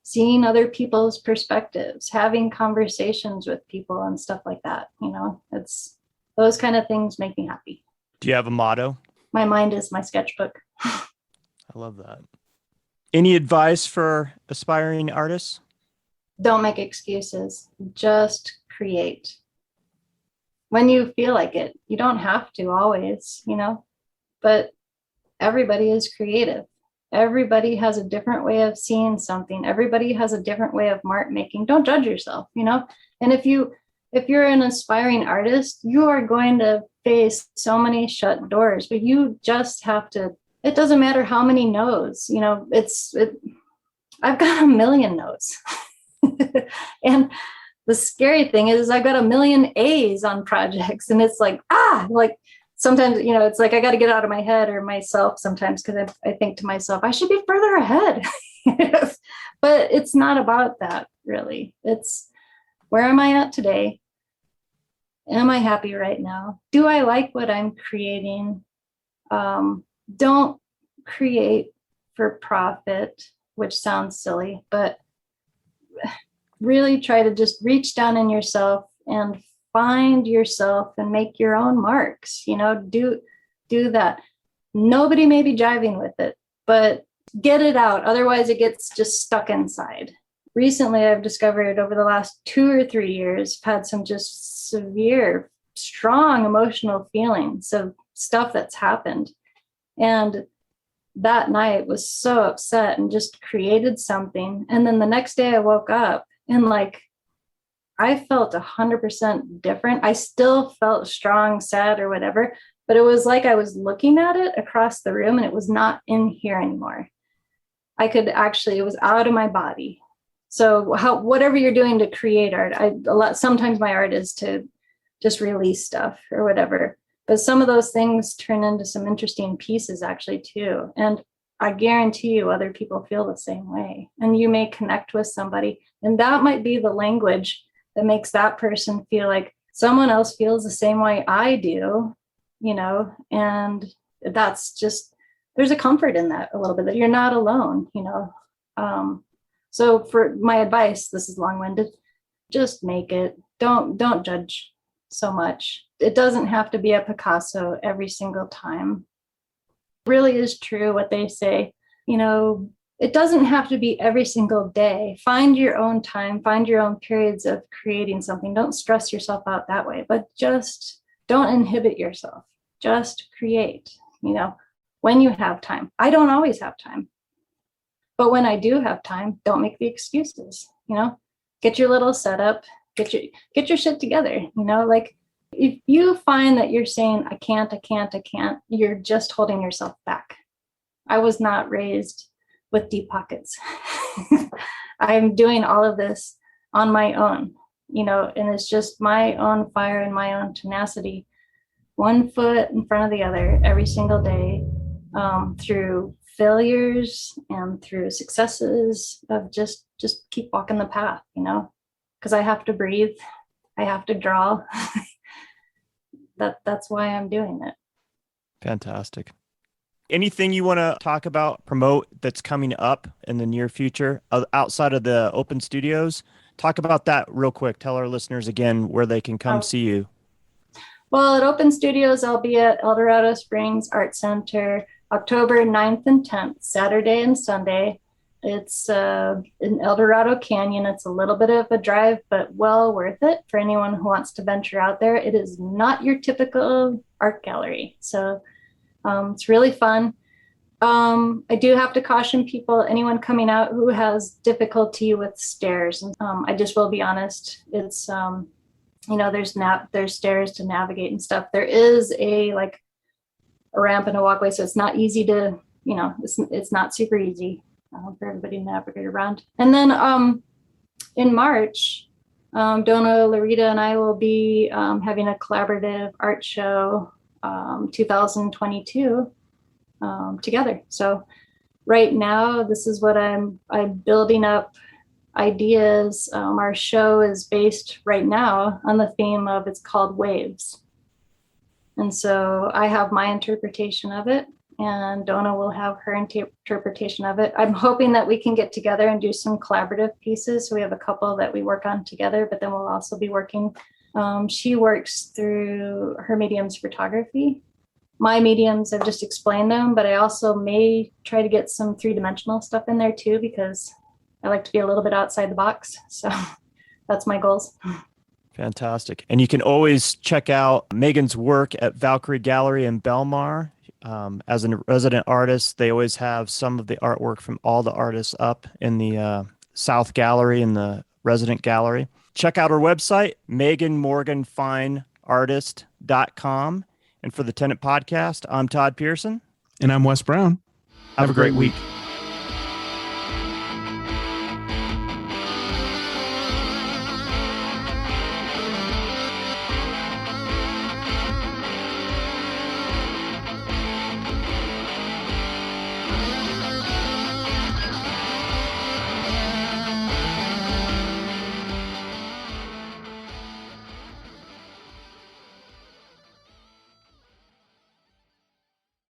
seeing other people's perspectives, having conversations with people and stuff like that. It's those kind of things make me happy. Do you have a motto? My mind is my sketchbook. I love that. Any advice for aspiring artists? Don't make excuses. Just create. When you feel like it, you don't have to always, but everybody is creative. Everybody has a different way of seeing something. Everybody has a different way of mark making. Don't judge yourself, And if you're an aspiring artist, you are going to face so many shut doors, but you just have to, it doesn't matter how many no's, I've got a million no's. And the scary thing is I've got a million A's on projects, and it's like, sometimes, it's like I got to get out of my head or myself sometimes, because I think to myself, I should be further ahead. But it's not about that, really. It's, where am I at today? Am I happy right now? Do I like what I'm creating? Don't create for profit, which sounds silly, but really try to just reach down in yourself and find yourself and make your own marks, do that. Nobody may be jiving with it, but get it out. Otherwise it gets just stuck inside. Recently, I've discovered over the last 2 or 3 years, I've had some just severe, strong emotional feelings of stuff that's happened. And that night was so upset and just created something. And then the next day I woke up and I felt 100% different. I still felt strong, sad, or whatever, but it was like I was looking at it across the room and it was not in here anymore. It was out of my body. So whatever you're doing to create art, sometimes my art is to just release stuff or whatever, but some of those things turn into some interesting pieces actually too. And I guarantee you other people feel the same way, and you may connect with somebody, and that might be the language that makes that person feel like someone else feels the same way I do, and that's just, there's a comfort in that a little bit, that you're not alone, So for my advice, this is long-winded, just make it. Don't judge so much. It doesn't have to be a Picasso every single time. It really is true what they say, it doesn't have to be every single day. Find your own time, find your own periods of creating something. Don't stress yourself out that way, but just don't inhibit yourself. Just create, when you have time. I don't always have time, but when I do have time, don't make the excuses, get your little setup, get your shit together, if you find that you're saying, I can't, you're just holding yourself back. I was not raised with deep pockets. I'm doing all of this on my own, and it's just my own fire and my own tenacity, one foot in front of the other every single day, through failures and through successes of just keep walking the path, because I have to breathe. I have to draw. That's why I'm doing it. Fantastic. Anything you want to talk about, promote that's coming up in the near future outside of the open studios? Talk about that real quick. Tell our listeners again where they can come see you. Well, at Open Studios, I'll be at Eldorado Springs Art Center October 9th and 10th, Saturday and Sunday. It's in Eldorado Canyon. It's a little bit of a drive, but well worth it for anyone who wants to venture out there. It is not your typical art gallery. So it's really fun. I do have to caution people, anyone coming out who has difficulty with stairs. I just will be honest. It's, there's stairs to navigate and stuff. There is a ramp and a walkway, so it's not easy to, it's not super easy for everybody to navigate around. And then in March, Donna, Larita, and I will be having a collaborative art show 2022 together. So right now, this is what I'm building up ideas. Our show is based right now on the theme of, it's called Waves. And so I have my interpretation of it, and Donna will have her interpretation of it. I'm hoping that we can get together and do some collaborative pieces. So we have a couple that we work on together, but then we'll also be working. She works through her medium's photography. My mediums, I've just explained them, but I also may try to get some three-dimensional stuff in there too, because I like to be a little bit outside the box. So that's my goals. Fantastic. And you can always check out Megan's work at Valkyrie Gallery in Belmar. As a resident artist, they always have some of the artwork from all the artists up in the South Gallery in the resident gallery. Check out our website, meganmorganfineartist.com. And for the Tenant Podcast, I'm Todd Pearson. And I'm Wes Brown. Have a great week.